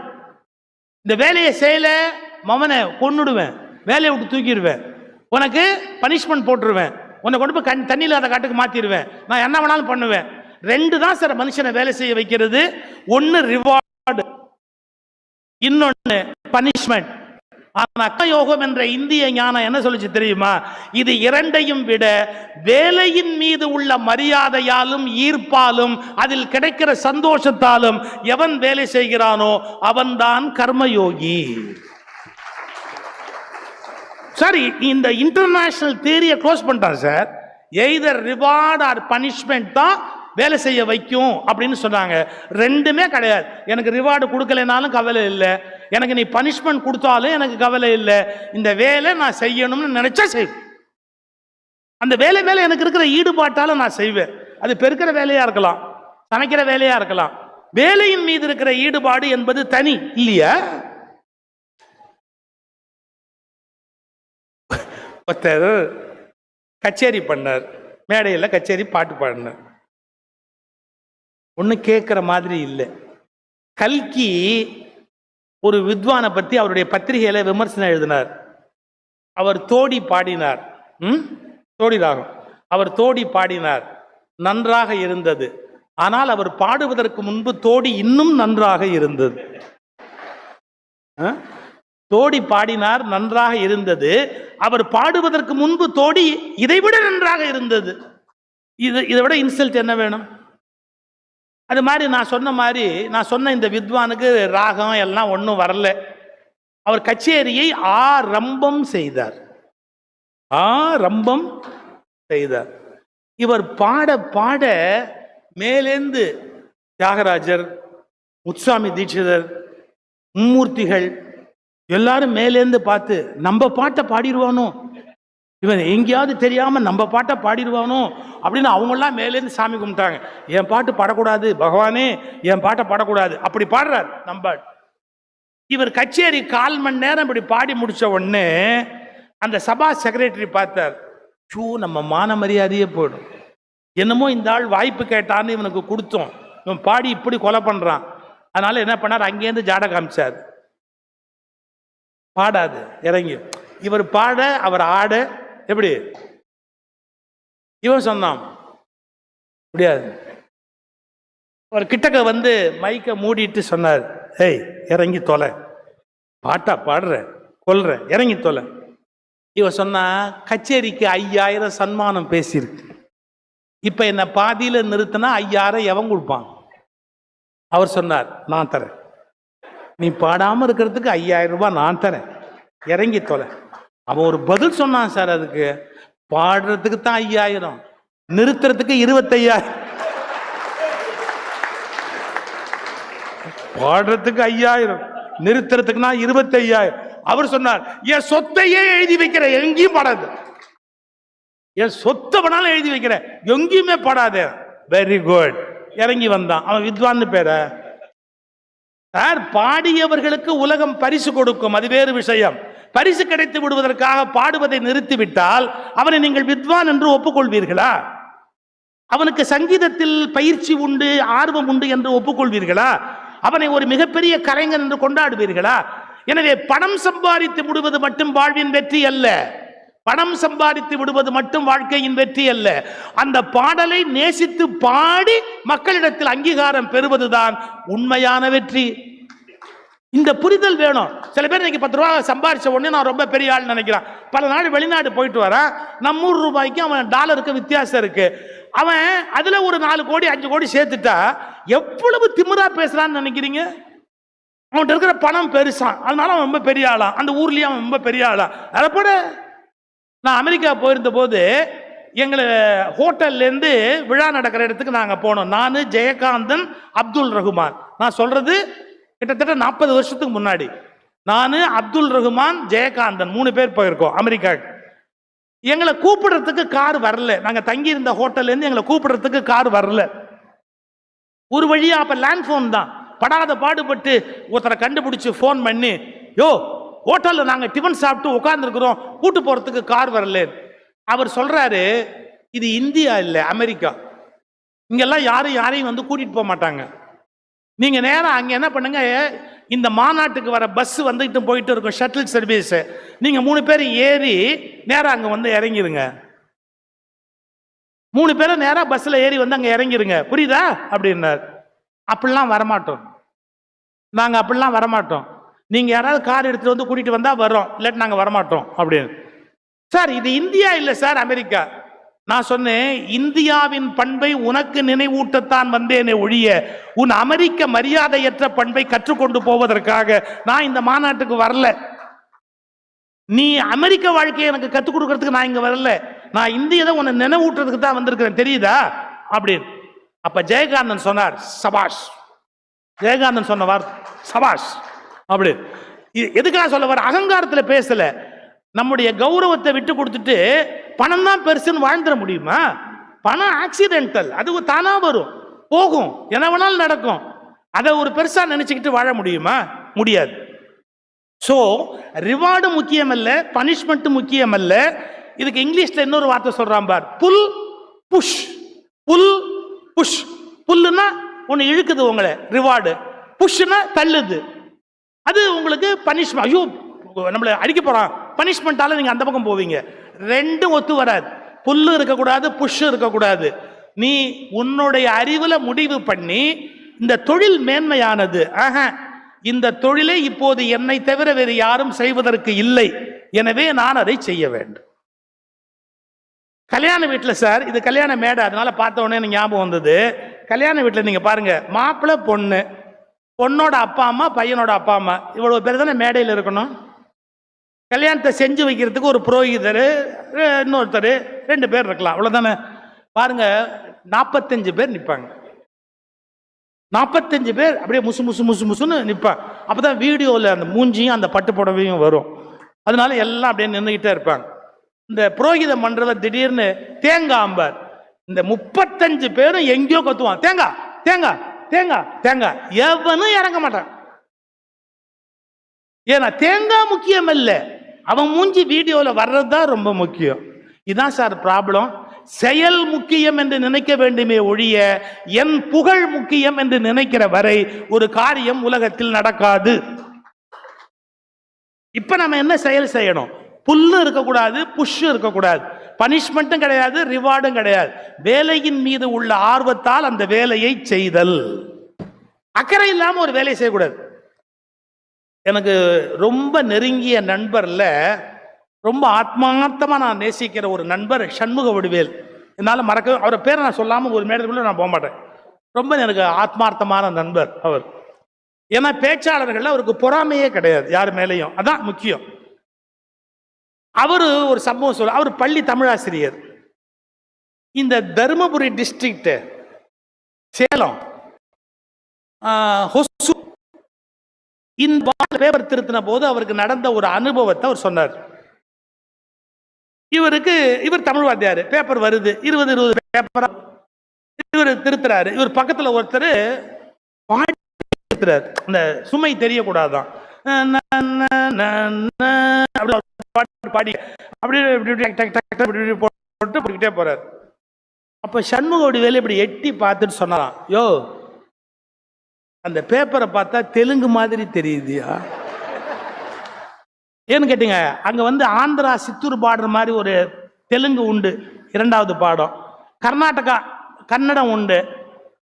இந்த வேலையை செய்யல, மவனை கொன்னுடுவேன், வேலையை விட்டு தூக்கிடுவேன், உனக்கு பனிஷ்மெண்ட் போட்டுருவேன், உன்னை கொண்டு போய் தண்ணி இல்லாத காட்டுக்கு மாத்திடுவேன், நான் என்ன வேணாலும் பண்ணுவேன். 2 தான் சார் மனுஷனை வேலை செய்ய வைக்கிறது. ஒன்னு ரிவார்டு, இன்னொன்னு பனிஷ்மெண்ட். ஆனா யோகம் என்ற இந்திய ஞானம் என்ன சொல்லுச்சு தெரியுமா? இது 2ஐயும் விட வேலையின் மீது உள்ள மரியாதையாலும் ஈர்ப்பாலும் அதில் கிடைக்கிற சந்தோஷத்தாலும் எவன் வேலை செய்கிறானோ அவன்தான் கர்மயோகி. சாரி, இந்த இன்டர்நேஷனல் தியரியை க்ளோஸ் பண்ணிட்டான் sir. Either reward or punishment தான் வேலை செய்ய வைக்கும் அப்படின்னு சொன்னாங்க. 2மே கிடையாது. எனக்கு ரிவார்டு கொடுக்கலனாலும் கவலை இல்லை, எனக்கு நீ பனிஷ்மெண்ட் கொடுத்தாலும் எனக்கு கவலை இல்லை. இந்த வேலை நான் செய்யணும்னு நினைச்சா செய்வேன். அந்த வேலை மேல எனக்கு இருக்கிற ஈடுபாட்டால நான் செய்வேன். அது பெருக்கிற வேலையா இருக்கலாம், சமைக்கிற வேலையா இருக்கலாம். வேலையின் மீது இருக்கிற ஈடுபாடு என்பது தனி இல்லையா. ஒருத்தர் கச்சேரி பண்ணார், மேடையில் கச்சேரி பாட்டு பாடினார். ஒன்றும் கேட்குற மாதிரி இல்லை. கல்கி ஒரு வித்வானை பற்றி அவருடைய பத்திரிகையில விமர்சனம் எழுதினார். அவர் தோடி பாடினார், தோடி ராகம், அவர் தோடி பாடினார், நன்றாக இருந்தது. ஆனால் அவர் பாடுவதற்கு முன்பு தோடி இன்னும் நன்றாக இருந்தது. தோடி பாடினார், நன்றாக இருந்தது. அவர் பாடுவதற்கு முன்பு தோடி இதைவிட நன்றாக இருந்தது. இதை விட இன்சல்ட் என்ன வேணும்? அது மாதிரி நான் சொன்ன இந்த வித்வானுக்கு ராகம் எல்லாம் ஒன்றும் வரல. அவர் கச்சேரியை ஆரம்பம் செய்தார். இவர் பாட பாட மேலேந்து தியாகராஜர், முத்துசாமி தீட்சிதர், மும்மூர்த்திகள் எல்லாரும் மேலேந்து பார்த்து நம்ம பாட்டை பாடிடுவானோ, இவன் எங்கேயாவது தெரியாம நம்ம பாட்டை பாடிடுவானோ அப்படின்னு அவங்கெல்லாம் மேலேருந்து சாமி கும்பிட்டாங்க. என் பாட்டு பாடக்கூடாது பகவானே, என் பாட்டை பாடக்கூடாது அப்படி பாடுறார் நம்பாள். இவர் கச்சேரி 1/4 மணி நேரம் இப்படி பாடி முடிச்ச உடனே அந்த சபா செக்ரட்டரி பார்த்தார். நம்ம மான மரியாதையே போயிடும். என்னமோ இந்த ஆள் வாய்ப்பு கேட்டான்னு இவனுக்கு கொடுத்தோம், இவன் பாடி இப்படி கொலை பண்றான். அதனால என்ன பண்ணார், அங்கேருந்து ஜாட காமிச்சார். பாடாது இறங்கி இவர் பாட அவர் ஆட. எப்படி இவன் சொன்னான் முடியாது. ஒரு கிட்டக்க வந்து மைக்க மூடிட்டு சொன்னார், ஏய் இறங்கி தொலை, பாட்டா பாடுற கொல்ற, இறங்கி தொலை. இவன் சொன்னா, கச்சேரிக்கு 5000 சன்மானம் பேசியிருக்கு, இப்ப என்ன பாதியில நிறுத்தினா 5000 எவன் கொடுப்பான்? அவர் சொன்னார், நான் தரேன், நீ பாடாம இருக்கிறதுக்கு 5000 ரூபாய் நான் தரேன், இறங்கி தொலை. அவன் ஒரு பதில் சொன்னான் சார், அதுக்கு பாடுறதுக்கு தான் 5000, நிறுத்துறதுக்கு 25,000, பாடுறதுக்கு 5,000, நிறுத்துறதுக்குனா 25,000. அவர் சொன்னார், என் சொத்தையே எழுதி வைக்கிற, எங்கேயும் பாடாது. என் சொத்தை வேணாலும் எழுதி வைக்கிற, எங்கேயுமே பாடாது. Very good. இறங்கி வந்தான். அவன் வித்வான்னு பேர. சார், பாடியவர்களுக்கு உலகம் பரிசு கொடுக்கும், அது வேறு விஷயம். பரிசு கிடைத்து விடுவதற்காக பாடுவதை நிறுத்திவிட்டால் அவனை நீங்கள் வித்வான் என்று ஒப்புக்கொள்வீர்களா? அவனுக்கு சங்கீதத்தில் பயிற்சி உண்டு, ஆர்வம் உண்டு என்று ஒப்புக்கொள்வீர்களா? அவனை ஒரு மிகப்பெரிய கலைஞன் என்று கொண்டாடுவீர்களா? எனவே பணம் சம்பாதித்து விடுவது மட்டும் வாழ்வின் வெற்றி அல்ல. பணம் சம்பாதித்து விடுவது மட்டும் வாழ்க்கையின் வெற்றி அல்ல. அந்த பாடலை நேசித்து பாடி மக்களிடத்தில் அங்கீகாரம் பெறுவதுதான் உண்மையான வெற்றி. இந்த புரிதல் வேணும். சில பேர் இன்னைக்கு 10 ரூபா சம்பாதிச்ச உடனே நான் ரொம்ப பெரிய ஆள் நினைக்கிறான். பல நாள் வெளிநாடு போயிட்டு வரான். நம்ம ஊர் ரூபாய்க்கு அவன் டாலருக்கு வித்தியாசம் இருக்கு. அவன் அதுல ஒரு 4 கோடி 5 கோடி சேர்த்துட்டா எவ்வளவு திமிரா பேசுறான்னு நினைக்கிறீங்க? அவன்கிட்ட இருக்கிற பணம் பெருசான், அதனால அவன் ரொம்ப பெரிய ஆளா, அந்த ஊர்லயே அவன் ரொம்ப பெரிய ஆளா. அதை போட நான் அமெரிக்கா போயிருந்த போது எங்களை ஹோட்டல்ல இருந்து விழா நடக்கிற இடத்துக்கு நாங்க போனோம். நான், ஜெயகாந்தன், அப்துல் ரகுமான். நான் சொல்றது கிட்டத்தட்ட 40 வருஷத்துக்கு முன்னாடி. நான், அப்துல் ரகுமான், ஜெயகாந்தன் 3 பேர் போயிருக்கோம் அமெரிக்காவுக்கு. எங்களை கூப்பிடுறதுக்கு கார் வரல. நாங்க தங்கி இருந்த ஹோட்டல்ல இருந்து எங்களை கூப்பிடுறதுக்கு கார் வரல. ஒரு வழியா அப்ப லேண்ட் போன் தான். படாத பாடுபட்டு ஒருத்தரை கண்டுபிடிச்சு போன் பண்ணி, யோ ஹோட்டல்ல நாங்க டிஃபன் சாப்பிட்டு உட்கார்ந்து இருக்கிறோம், கூட்டு போறதுக்கு கார் வரல. அவர் சொல்றாரு, இது இந்தியா இல்ல, அமெரிக்கா. இங்கெல்லாம் யாரையும் வந்து கூட்டிட்டு போக மாட்டாங்க. நீங்க நேரம் அங்க என்ன பண்ணுங்க, இந்த மாநாட்டுக்கு வர பஸ் வந்துட்டு போயிட்டு இருக்கும், ஷட்டில் சர்வீஸ். நீங்க 3 பேர் ஏறி நேரம் அங்க வந்து இறங்கிருங்க. 3 பேரும் நேரா பஸ்ல ஏறி வந்து அங்க இறங்கிருங்க, புரியுதா அப்படின்னார். அப்படிலாம் வரமாட்டோம் நாங்க, அப்படிலாம் வரமாட்டோம். நீங்க யாராவது கார் எடுத்துட்டு வந்து கூட்டிட்டு வந்தா வரோம், இல்லாட்டி நாங்க வரமாட்டோம் அப்படின்னு. சார், இது இந்தியா இல்ல சார், அமெரிக்கா. நான் சொன்னேன், இந்தியாவின் பண்பை உனக்கு நினைவூட்டத்தான் வந்தேனே ஒழிய உன் அமெரிக்க மரியாதையற்ற பண்பை கற்றுக்கொண்டு போவதற்காக நான் இந்த மாநாட்டுக்கு வரல. நீ அமெரிக்க வாழ்க்கையை எனக்கு கற்றுக் கொடுக்கறதுக்கு நான் இங்க வரல. நான் இந்தியதை உன்னை நினைவூட்டுறதுக்கு தான் வந்திருக்கிறேன், தெரியுதா அப்படின்னு. அப்ப ஜெயகாந்தன் சொன்னார், சபாஷ். ஜெயகாந்தன் சொன்ன வார்த்தை சபாஷ் அப்படி. எதுக்காக சொல்ல வர? அகங்காரத்துல பேசல. நம்முடைய கௌரவத்தை விட்டு கொடுத்துட்டு பணம் தான் பெருசுன்னு வாழ்ந்துட முடியுமா? பணம் ஆக்சிடென்டல், அது தானா வரும் போகும், என்ன வேணாலும் நடக்கும். அதை ஒரு பெருசா நினைச்சுக்கிட்டு வாழ முடியுமா? முடியாது. சோ ரிவார்டு முக்கியம் அல்ல, பனிஷ்மெண்ட் முக்கியம் அல்ல. இதுக்கு இங்கிலீஷ்ல இன்னொரு வார்த்தை சொல்றான் பார், புல் புஷ். புல் புஷ். புல்லுன்னா ஒன்னு இழுக்குது உங்களை, ரிவார்டு. புஷ்னா தள்ளுது, அது உங்களுக்கு பனிஷ்மெண்ட். ஐயோ நம்மள அடிக்க போறான், பனிஷ்மெண்டால நீங்க அந்த பக்கம் போவீங்க. ரெண்டும் ஒத்து வராது. புல்லு இருக்கக்கூடாது, புஷ் இருக்கக்கூடாது. நீ உன்னுடைய அறிவுல முடிவு பண்ணி இந்த தொழில் மேன்மையானது, இந்த தொழிலை இப்போது என்னை தவிர வேறு யாரும் செய்வதற்கு இல்லை, எனவே நான் அதை செய்ய வேண்டும். கல்யாண வீட்டில் சார், இது கல்யாண மேடை, அதனால பார்த்த உடனே எனக்கு ஞாபகம் வந்தது. கல்யாண வீட்டில் நீங்க பாருங்க, மாப்பிள்ளை பொண்ணு, பொண்ணோட அப்பா அம்மா, பையனோட அப்பா அம்மா, இவ்வளவு பேர் தானே மேடையில் இருக்கணும். கல்யாணத்தை செஞ்சு வைக்கிறதுக்கு ஒரு புரோகிதர், இன்னொருத்தர், 2 பேர் இருக்கலாம், அவ்வளவுதானே. பாருங்க, 45 பேர் நிற்பாங்க. 45 பேர் அப்படியே முசு முசு முசு முசுன்னு நிற்பாங்க. அப்பதான் வீடியோவில் அந்த மூஞ்சியும் அந்த பட்டு புடவையும் வரும். அதனால எல்லாம் அப்படியே நின்றுகிட்டே இருப்பாங்க. இந்த புரோகிதம் பண்றவர் திடீர்னு தேங்காய் அம்பார். இந்த 35 பேரும் எங்கேயோ கத்துவான், தேங்காய் தேங்காய் தேங்காய் தேங்காய். எவனும் இறங்க மாட்டான். ஏன்னா தேங்காய் முக்கியம் இல்ல, அவன் மூஞ்சி வீடியோல வர்றதுதான் ரொம்ப முக்கியம். இதுதான் சார் ப்ராப்ளம். செயல் முக்கியம் என்று நினைக்க வேண்டுமே ஒழிய என் புகழ் முக்கியம் என்று நினைக்கிற வரை ஒரு காரியம் உலகத்தில் நடக்காது. இப்ப நம்ம என்ன செயல் செய்யணும்? புல்லு இருக்கக்கூடாது, புஷ் இருக்கக்கூடாது, பனிஷ்மெண்ட்டும் கிடையாது, ரிவார்டும் கிடையாது. வேலையின் மீது உள்ள ஆர்வத்தால் அந்த வேலையை செய்தல். அக்கறை இல்லாம ஒரு வேலையை செய்யக்கூடாது. எனக்கு ரொம்ப நெருங்கிய நண்பர்ல ரொம்ப ஆத்மார்த்தமா நான் நேசிக்கிற ஒரு நண்பர் சண்முக வடிவேல். என்னால மறக்க, அவரை பேரை நான் சொல்லாம ஒரு மேடத்துக்குள்ள நான் போக மாட்டேன். ரொம்ப எனக்கு ஆத்மார்த்தமான நண்பர் அவர். ஏன்னா பேச்சாளர்கள் அவருக்கு பொறாமையே கிடையாது யார் மேலேயும், அதான் முக்கியம். அவரு ஒரு சம்பவம் சொல்ல, அவர் பள்ளி தமிழாசிரியர். இந்த தருமபுரி டிஸ்ட்ரிக்ட், சேலம், ஹொசூர், இந்த பேப்பர் திருத்தின போது அவருக்கு நடந்த ஒரு அனுபவத்தை அவர் சொன்னார். இவர் தமிழ் வாத்தியார், பேப்பர் வருது 20 பேப்பர், இவர் திருத்துறாரு. இவர் பக்கத்துல ஒருத்தர் திருத்துறாரு, அந்த சுமை தெரியக்கூடாதான், பாடி அப்படியே போட்டு போறாரு. அப்ப சண்முகோடி வேலை இப்படி எட்டி பார்த்துட்டு சொன்னாராம், யோ அந்த பேப்பரை பார்த்தா தெலுங்கு மாதிரி தெரியுதியா? ஏன்னு கேட்டீங்க, அங்க வந்து ஆந்திரா சித்தூர் பார்டர் மாதிரி ஒரு தெலுங்கு உண்டு, 2வது பாடம். கர்நாடகா கன்னடம் உண்டு,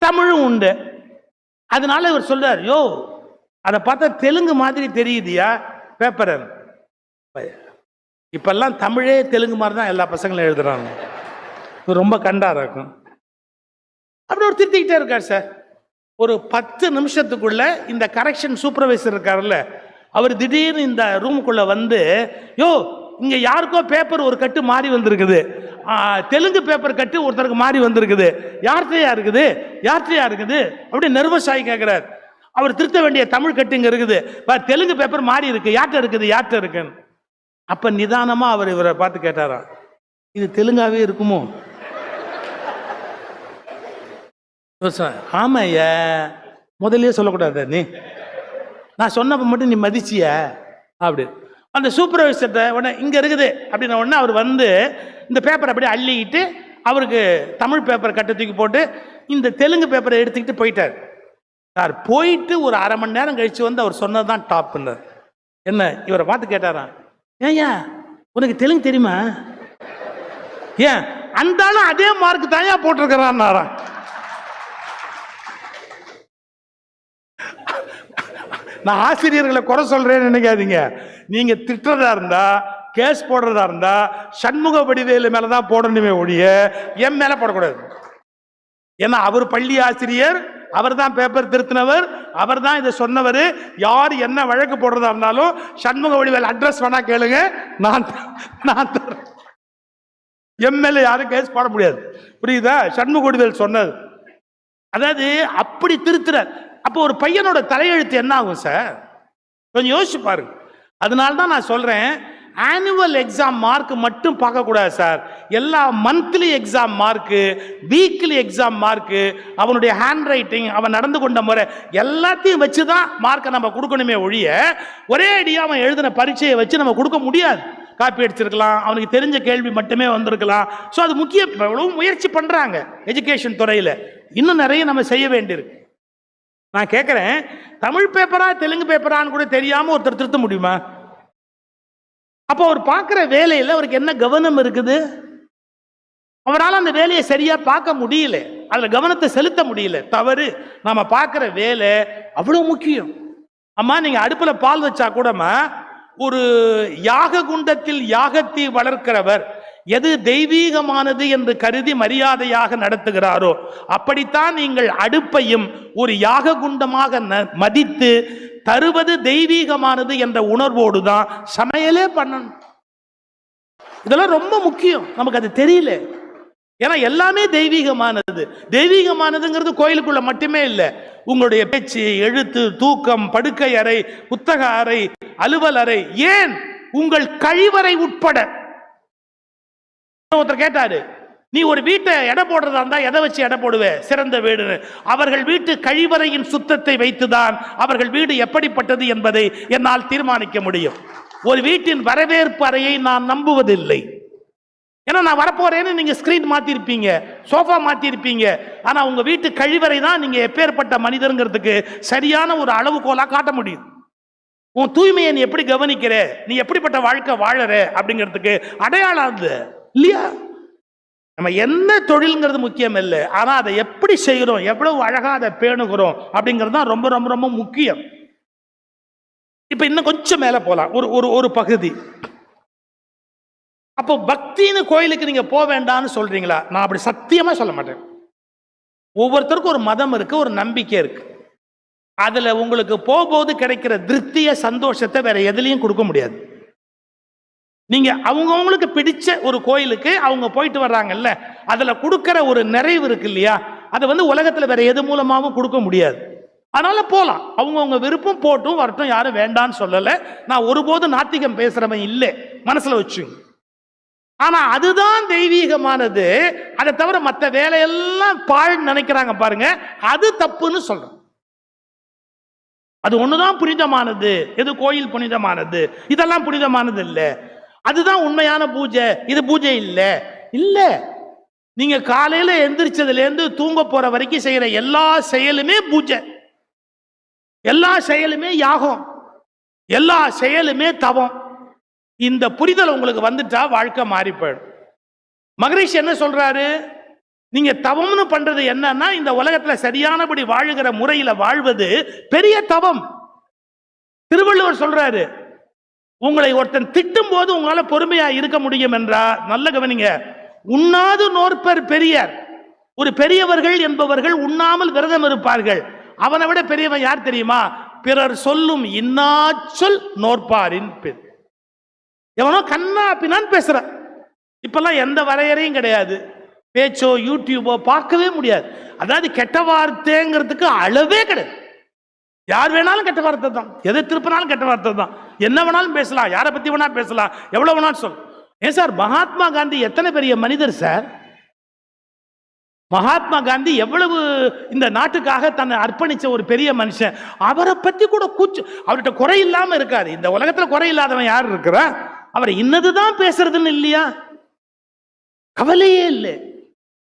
தமிழும் உண்டு. அதனால இவர் சொல்றார், யோ அதை பார்த்தா தெலுங்கு மாதிரி தெரியுதியா பேப்பர். இப்பெல்லாம் தமிழே தெலுங்கு மாதிரி தான் எல்லா பசங்களும் எழுதுறாங்க. ரொம்ப கண்டாரா இருக்கும். அப்படி ஒரு திருத்திக்கிட்டே இருக்கார் சார். ஒரு 10 நிமிஷத்துக்குள்ள இந்த கரெக்ஷன் சூப்பர்வைசர் இருக்காருல்ல, அவர் திடீர்னு இந்த ரூமுக்குள்ள வந்து, யோ இங்க யாருக்கோ பேப்பர் ஒரு கட்டு மாறி வந்திருக்குது, தெலுங்கு பேப்பர் கட்டு ஒருத்தருக்கு மாறி வந்திருக்குது, யார்கிட்டயா இருக்குது அப்படி நர்வஸ் ஆகி கேட்கிறார். அவர் திருத்த வேண்டிய தமிழ் கட்டு இங்க இருக்குது, தெலுங்கு பேப்பர் மாறி இருக்கு, யார்கிட்ட இருக்குன்னு. அப்ப நிதானமா அவர் இவரை பார்த்து கேட்டாராம், இது தெலுங்காவே இருக்குமோ? ஆமா ஐயா, முதல்லயே சொல்லக்கூடாது, நீ நான் சொன்னப்ப மட்டும் நீ மதிச்சிய அப்படி. அந்த சூப்பர்வைசர்கிட்ட உடனே இங்க இருக்குது அப்படின்ன உடனே அவர் வந்து இந்த பேப்பரை அப்படியே அள்ளிக்கிட்டு அவருக்கு தமிழ் பேப்பர் கட்ட தூக்கி போட்டு இந்த தெலுங்கு பேப்பரை எடுத்துக்கிட்டு போயிட்டார். சார் போயிட்டு ஒரு 1/2 மணி நேரம் கழிச்சு வந்து அவர் சொன்னதுதான் டாப்ன்னு. என்ன இவரை பார்த்து கேட்டாராம், ஏய்யா உனக்கு தெலுங்கு தெரியுமா? ஏன் அந்த ஆளும் அதே மார்க் தாயா போட்டிருக்கிறான். நான் ஆசிரியர்களை குறை சொல்றேன்னு நினைக்காதீங்க. நீங்க திட்டுறதா இருந்தா, கேஸ் போடுறதா இருந்தா சண்முக வடிவேலு மேலதான் போடணுமே ஒழிய என் மேல போடக்கூடாது. ஏன்னா அவர் பள்ளி ஆசிரியர், அவர் தான் பேப்பர் திருத்தினவர், அவர் தான் இதை சொன்னவர். யார் என்ன வழக்கு போடுறதா இருந்தாலும் சண்முக வடிவேல் அட்ரஸ் வேணா கேளுங்க, நான் என் மேல யாரும் கேஸ் போட முடியாது. புரியுதா? சண்முக வடிவேல் சொன்னது. அதாவது அப்படி திருத்துறார். அப்போ ஒரு பையனோட தலையெழுத்து என்ன ஆகும் சார்? கொஞ்சம் யோசிச்சு பாருங்க. அதனால தான் நான் சொல்றேன், ஆனுவல் எக்ஸாம் மார்க் மட்டும் பார்க்கக்கூடாது சார். எல்லா monthly exam mark, weekly exam mark, அவனுடைய ஹேண்ட் ரைட்டிங், அவன் நடந்து கொண்ட முறை எல்லாத்தையும் வச்சுதான் மார்க்கை நம்ம கொடுக்கணுமே ஒழிய ஒரே அடியா அவன் எழுதின பரீட்சையை வச்சு நம்ம கொடுக்க முடியாது. காப்பி அடிச்சிருக்கலாம், அவனுக்கு தெரிஞ்ச கேள்வி மட்டுமே வந்திருக்கலாம். ஸோ அது முக்கியம். எவ்வளவு முயற்சி பண்றாங்க எஜுகேஷன் துறையில, இன்னும் நிறைய நம்ம செய்ய வேண்டியிருக்கு. நான் கேட்கிறேன், தமிழ் பேப்பரா தெலுங்கு பேப்பரான்னு கூட தெரியாம ஒருத்தர் திருத்த முடியுமா? அப்போ அவர் பார்க்கிற வேலையில் அவருக்கு என்ன கவனம் இருக்குது? அவரால் அந்த வேலையை சரியா பார்க்க முடியல, அதுல கவனத்தை செலுத்த முடியல. தவறு. நாம பார்க்கிற வேலை அவ்வளவு முக்கியம். அம்மா நீங்க அடுப்புல பால் வச்சா கூடமா, ஒரு யாக குண்டத்தில் யாகத்தை வளர்க்கிறவர் எது தெய்வீகமானது என்று கருதி மரியாதையாக நடத்துகிறாரோ அப்படித்தான் நீங்கள் அடுப்பையும் ஒரு யாக குண்டமாக மதித்து தருவது தெய்வீகமானது என்ற உணர்வோடு தான் சமையலே பண்ணணும். இதெல்லாம் ரொம்ப முக்கியம். நமக்கு அது தெரியல. ஏன்னா எல்லாமே தெய்வீகமானது. தெய்வீகமானதுங்கிறது கோயிலுக்குள்ள மட்டுமே இல்லை. உங்களுடைய பேச்சு, எழுத்து, தூக்கம், படுக்கை அறை, புத்தக அறை, அலுவல் அறை, ஏன் உங்கள் கழிவறை உட்பட. ஒருத்தர் கேட்டாரு, நீ ஒரு வீட்டை எடை போடுறதா இருந்தா எதை வச்சு எடை போடுவே? சிறந்த வீடுன்னு. அவர்கள் வீட்டு கழிவறையின் சுத்தத்தை வைத்துதான் அவர்கள் வீடு எப்படிப்பட்டது என்பதை என்னால் தீர்மானிக்க முடியும். ஒரு வீட்டின் வரவேற்பு அறையை நான் நம்புவதில்லை. ஏன்னா நான் வரப்போறேன்னு நீங்க ஸ்கிரீன் மாத்திருப்பீங்க, சோஃபா மாத்திருப்பீங்க, ஆனா உங்க வீட்டு கழிவறை தான் நீங்க எப்பேற்பட்ட மனிதர்ங்கிறதுக்கு சரியான ஒரு அளவுகோலா காட்ட முடியும். உன் தூய்மையை நீ எப்படி கவனிக்கிற, நீ எப்படிப்பட்ட வாழ்க்கை வாழற அப்படிங்கிறதுக்கு அடையாளம் அது இல்லையா? நம்ம என்ன தொழில்ங்கிறது முக்கியம் இல்லை, ஆனா அதை எப்படி செய்கிறோம், எவ்வளவு அழகா அதை பேணுகிறோம் அப்படிங்கிறது தான் ரொம்ப ரொம்ப ரொம்ப முக்கியம். இப்ப இன்னும் கொஞ்சம் மேல போலாம், ஒரு பகுதி. அப்போ பக்தின்னு கோயிலுக்கு நீங்க போக வேண்டாம்னு சொல்றீங்களா? நான் அப்படி சத்தியமா சொல்ல மாட்டேன். ஒவ்வொருத்தருக்கும் ஒரு மதம் இருக்கு, ஒரு நம்பிக்கை இருக்கு. அதுல உங்களுக்கு போகும்போது கிடைக்கிற திருப்திய, சந்தோஷத்தை வேற எதுலையும் கொடுக்க முடியாது. நீங்க அவங்கவுங்களுக்கு பிடிச்ச ஒரு கோயிலுக்கு அவங்க போயிட்டு வர்றாங்கல்ல, அதுல கொடுக்கிற ஒரு நிறைவு இருக்கு இல்லையா, அதை வந்து உலகத்துல வேற எது மூலமாவும் கொடுக்க முடியாது. அதனால போலாம், அவங்கவுங்க விருப்பம் போட்டும் வரட்டும், யாரும் வேண்டான்னு சொல்லல. நான் ஒருபோதும் நாத்திகம் பேசுறவன் இல்லை, மனசுல வச்சு. ஆனா அதுதான் தெய்வீகமானது. அதை தவிர மற்ற வேலையெல்லாம் பாழ் நினைக்கிறாங்க பாருங்க, அது தப்புன்னு சொல்றேன். அது ஒண்ணுதான் புனிதமானது. எது கோயில் புனிதமானது, இதெல்லாம் புனிதமானது இல்ல. அதுதான் உண்மையான பூஜை, இது பூஜை இல்ல. இல்ல, நீங்க காலையில எந்திரிச்சதுல இருந்து தூங்க போற வரைக்கும் செய்யற எல்லா செயலுமே பூஜை, எல்லா செயலுமே யாகம், எல்லா செயலுமே தவம். இந்த புரிதல் உங்களுக்கு வந்துட்டா வாழ்க்கை மாறி போயிடும். மகரிஷி என்ன சொல்றாரு, நீங்க தவம்னு பண்றது என்னன்னா, இந்த உலகத்துல சரியானபடி வாழுகிற முறையில வாழ்வது பெரிய தவம். திருவள்ளுவர் சொல்றாரு, உங்களை ஒருத்தன் திட்டும் போது உங்களால பொறுமையா இருக்க முடியும் என்றா, நல்ல கவனிங்க, உண்ணாது நோற்பர் பெரியார். ஒரு பெரியவர்கள் என்பவர்கள் உண்ணாமல் விரதம் இருப்பார்கள். அவனை விட பெரியவன் யார் தெரியுமா? பிறர் சொல்லும் இன்னாச்சொல் நோற்பாரின் பேர். எவனோ கண்ணா பின்னான்னு பேசுற. இப்பெல்லாம் எந்த வரையறையும் கிடையாது. பேச்சோ யூடியூபோ பார்க்கவே முடியாது. அதாவது கெட்ட வார்த்தைங்கிறதுக்கு அளவே கிடையாது. யார் வேணாலும் கெட்ட வார்த்தை தான், எதை திருப்பினாலும் கெட்ட வார்த்தை தான். என்ன வேணாலும் பேசலாம், யாரை பத்தி வேணா பேசலாம், எவ்வளவு வேணாலும் சொல். ஏன் சார், மகாத்மா காந்தி எத்தனை பெரிய மனிதர் சார். மகாத்மா காந்தி எவ்வளவு இந்த நாட்டுக்காக தன்னை அர்ப்பணிச்ச ஒரு பெரிய மனுஷன். அவரை பத்தி கூட கூச்சு, அவர்கிட்ட குறை இல்லாம இருக்காது. இந்த உலகத்துல குறை இல்லாதவன் யார் இருக்கிறா? அவர் இன்னதுதான் பேசுறதுன்னு இல்லையா? கவலையே இல்லை.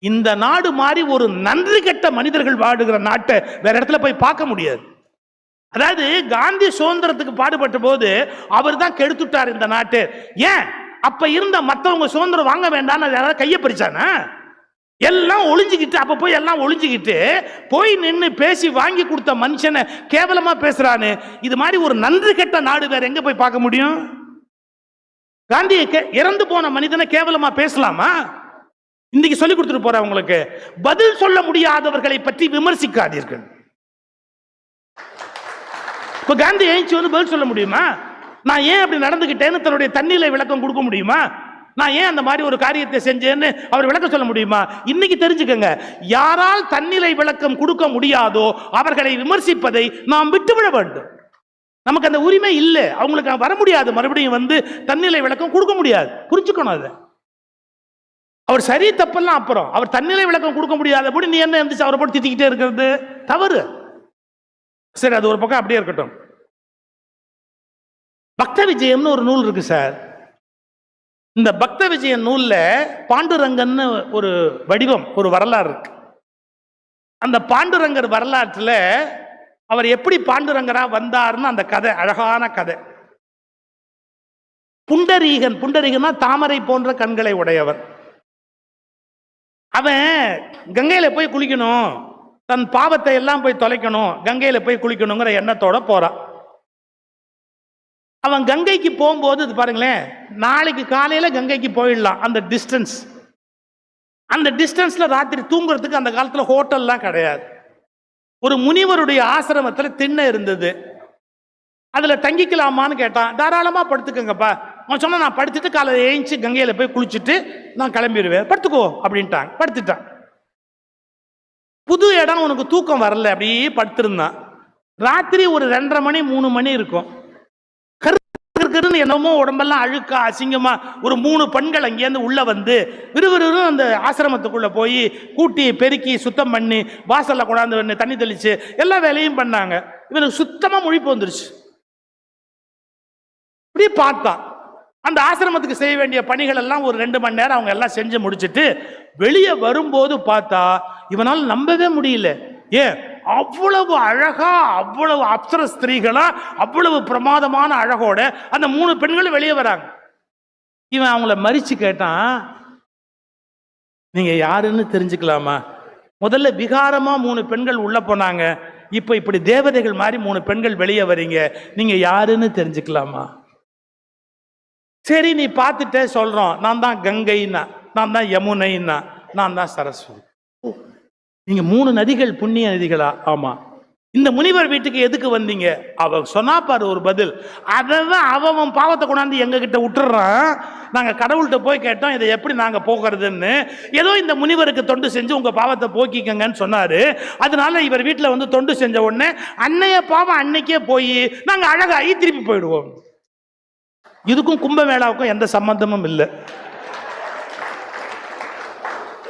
இந்த நாடு மாதிரி ஒரு நன்றி கெட்ட மனிதர்கள் வாடுகிற நாட்டை வேற இடத்துல போய் பார்க்க முடியாது. அதாவது காந்தி சுதந்திரத்துக்கு பாடுபட்ட போது அவர் தான் கெடுத்துட்டார் இந்த நாட்டு. ஏன்? அப்ப இருந்த மற்றவங்க சுதந்திரம் வாங்க வேண்டாம்னு யாராவது கையை பறிச்சானா? எல்லாம் ஒளிஞ்சுக்கிட்டு, அப்ப போய் எல்லாம் ஒளிஞ்சுக்கிட்டு போய் நின்று பேசி வாங்கி கொடுத்த மனுஷனை கேவலமா பேசுறானு. இது மாதிரி ஒரு நன்றி கெட்ட நாடு வேற எங்க போய் பார்க்க முடியும்? காந்தியை இறந்து போன மனிதனை கேவலமா பேசலாமா? இன்னைக்கு சொல்லி கொடுத்துட்டு போற உங்களுக்கு, பதில் சொல்ல முடியாதவர்களை பற்றி விமர்சிக்காதீர்கள். இப்ப காந்தி எழுச்சி வந்து பதில் சொல்ல முடியுமா? நான் ஏன் அப்படி நடந்துகிட்டேன்னு தன்னுடைய தன்னிலை விளக்கம் கொடுக்க முடியுமா? நான் ஏன் அந்த மாதிரி ஒரு காரியத்தை செஞ்சேன்னு அவர் விளக்கம் சொல்ல முடியுமா? இன்னைக்கு தெரிஞ்சுக்கங்க, யாரால் தன்னிலை விளக்கம் கொடுக்க முடியாதோ அவர்களை விமர்சிப்பதை நாம் விட்டுவிட வேண்டும். நமக்கு அந்த உரிமை இல்லை, அவங்களுக்கு வர முடியாது, மறுபடியும் வந்து தன்னிலை விளக்கம் கொடுக்க முடியாது. புரிஞ்சுக்கணும் அதை. அவர் சரி தப்பெல்லாம் அப்புறம், அவர் தன்னிலை விளக்கம் கொடுக்க முடியாதபடி நீ என்ன இருந்துச்சு அவரை போட்டு திட்டிக்கிட்டே இருக்கிறது தவறு. சரி, அது ஒரு பக்கம் அப்படியே இருக்கட்டும். பக்த விஜயம்னு ஒரு நூல் இருக்கு சார். இந்த பக்த விஜயன் நூல்ல பாண்டுரங்கன்னு ஒரு வடிவம், ஒரு வரலாறு இருக்கு. அந்த பாண்டுரங்கர் வரலாற்றுல அவர் எப்படி பாண்டுரங்கரா வந்தார்னு அந்த கதை, அழகான கதை. புண்டரீகன், புண்டரீகன்னா தாமரை போன்ற கண்களை உடையவர். அவன் கங்கையில போய் குளிக்கணும், தன் பாவத்தை எல்லாம் போய் தொலைக்கணும், கங்கையில போய் குளிக்கணுங்கிற எண்ணத்தோட போறான். அவன் கங்கைக்கு போகும்போது இது பாருங்களேன், நாளைக்கு காலையில கங்கைக்கு போயிடலாம். அந்த டிஸ்டன்ஸ், அந்த டிஸ்டன்ஸ்ல ராத்திரி தூங்குறதுக்கு அந்த காலத்துல ஹோட்டல்லாம் கிடையாது. ஒரு முனிவருடைய ஆசிரமத்துல திண்ணை இருந்தது. அதுல தங்கிக்கலாமான்னு கேட்டான். தாராளமா படுத்துக்கங்கப்பா. அவன் சொன்னா, நான் படுத்துட்டு காலையில் ஏஞ்சி கங்கையில போய் குளிச்சுட்டு நான் கிளம்பிடுவேன், படுத்துக்கோ அப்படின்ட்டாங்க. படுத்துட்டான். புது இடம், உனக்கு தூக்கம் வரல, அப்படியே படுத்திருந்தான். ராத்திரி ஒரு 2:30 மணி 3 மணி இருக்கும். கருன்னு என்னமோ உடம்பெல்லாம் அழுக்கா அசிங்கமா ஒரு 3 பெண்கள் அங்கேருந்து உள்ள வந்து விறுவிறு அந்த ஆசிரமத்துக்குள்ள போய் கூட்டி பெருக்கி சுத்தம் பண்ணி வாசல்ல கொண்டாந்து தண்ணி தெளிச்சு எல்லா வேலையும் பண்ணாங்க. இவனுக்கு சுத்தமா முழிப்பு வந்துருச்சு. இப்படி பார்த்தான். அந்த ஆசிரமத்துக்கு செய்ய வேண்டிய பணிகள் எல்லாம் ஒரு 2 மணி நேரம் அவங்க எல்லாம் செஞ்சு முடிச்சுட்டு வெளியே வரும்போது பார்த்தா இவனால் நம்பவே முடியல. ஏன்? அவ்வளவு அழகா, அவ்வளவு அப்சர ஸ்திரீகளா, அவ்வளவு பிரமாதமான அழகோட அந்த 3 பெண்களும் வெளியே வராங்க. இவன் அவங்கள மறிச்சு கேட்டான், நீங்க யாருன்னு தெரிஞ்சுக்கலாமா? முதல்ல விகாரமா 3 பெண்கள் உள்ள போனாங்க, இப்ப இப்படி தேவதைகள் மாதிரி 3 பெண்கள் வெளியே வரீங்க, நீங்க யாருன்னு தெரிஞ்சுக்கலாமா? சரி, நீ பார்த்துட்டே சொல்றோம், நான் தான் கங்கைன்னா, நான் தான் யமுனைன்னா, நான் தான் சரஸ்வதி. நீங்க 3 நதிகள் புண்ணிய நதிகளா? ஆமா. இந்த முனிவர் வீட்டுக்கு எதுக்கு வந்தீங்க? அவன் சொன்னா பாரு ஒரு பதில். அதான் அவன் பாவத்தை கொண்டாந்து எங்க கிட்ட விட்டுறான். நாங்க கடவுள்கிட்ட போய் கேட்டோம், இதை எப்படி நாங்க போக்குறதுன்னு. ஏதோ இந்த முனிவருக்கு தொண்டு செஞ்சு உங்க பாவத்தை போக்கிக்கங்கன்னு சொன்னாரு. அதனால இவர் வீட்டுல வந்து தொண்டு செஞ்ச உடனே அன்னைய பாவம் அன்னைக்கே போய் நாங்க அழகாகி திருப்பி போயிடுவோம். இதுக்கும் கும்பமேளாவுக்கும் எந்த சம்பந்தமும் இல்லை.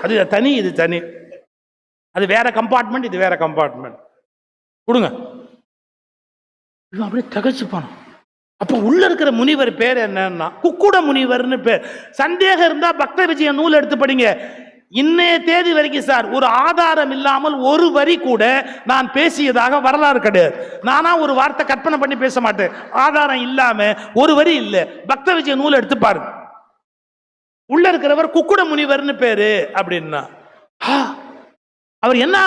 அது தனி, இது தனி. அது வேற கம்பார்ட்மெண்ட், இது வேற கம்பார்ட்மெண்ட். கொடுங்க. அப்படியே தகச்சு போனோம். அப்ப உள்ள இருக்கிற முனிவர் பேர் என்னன்னா குக்குட முனிவர்னு பேர். சந்தேகம் இருந்தா பக்த விஜய நூல் எடுத்து படிங்க. இன்னைய தேதி வரைக்கும் சார் ஒரு ஆதாரம் இல்லாமல் ஒரு வரி கூட நான் பேசியதாக வரலாறு கிடையாது. நானா ஒரு வார்த்தை கற்பனை பண்ணி பேச மாட்டேன். ஆதாரம் இல்லாம ஒரு வரி இல்லை. பக்த விஜய நூல் எடுத்து பாருங்க. உள்ள இருக்கிறவர் குக்குட முனிவர்னு பேரு. அப்படின்னா அவர் என்ன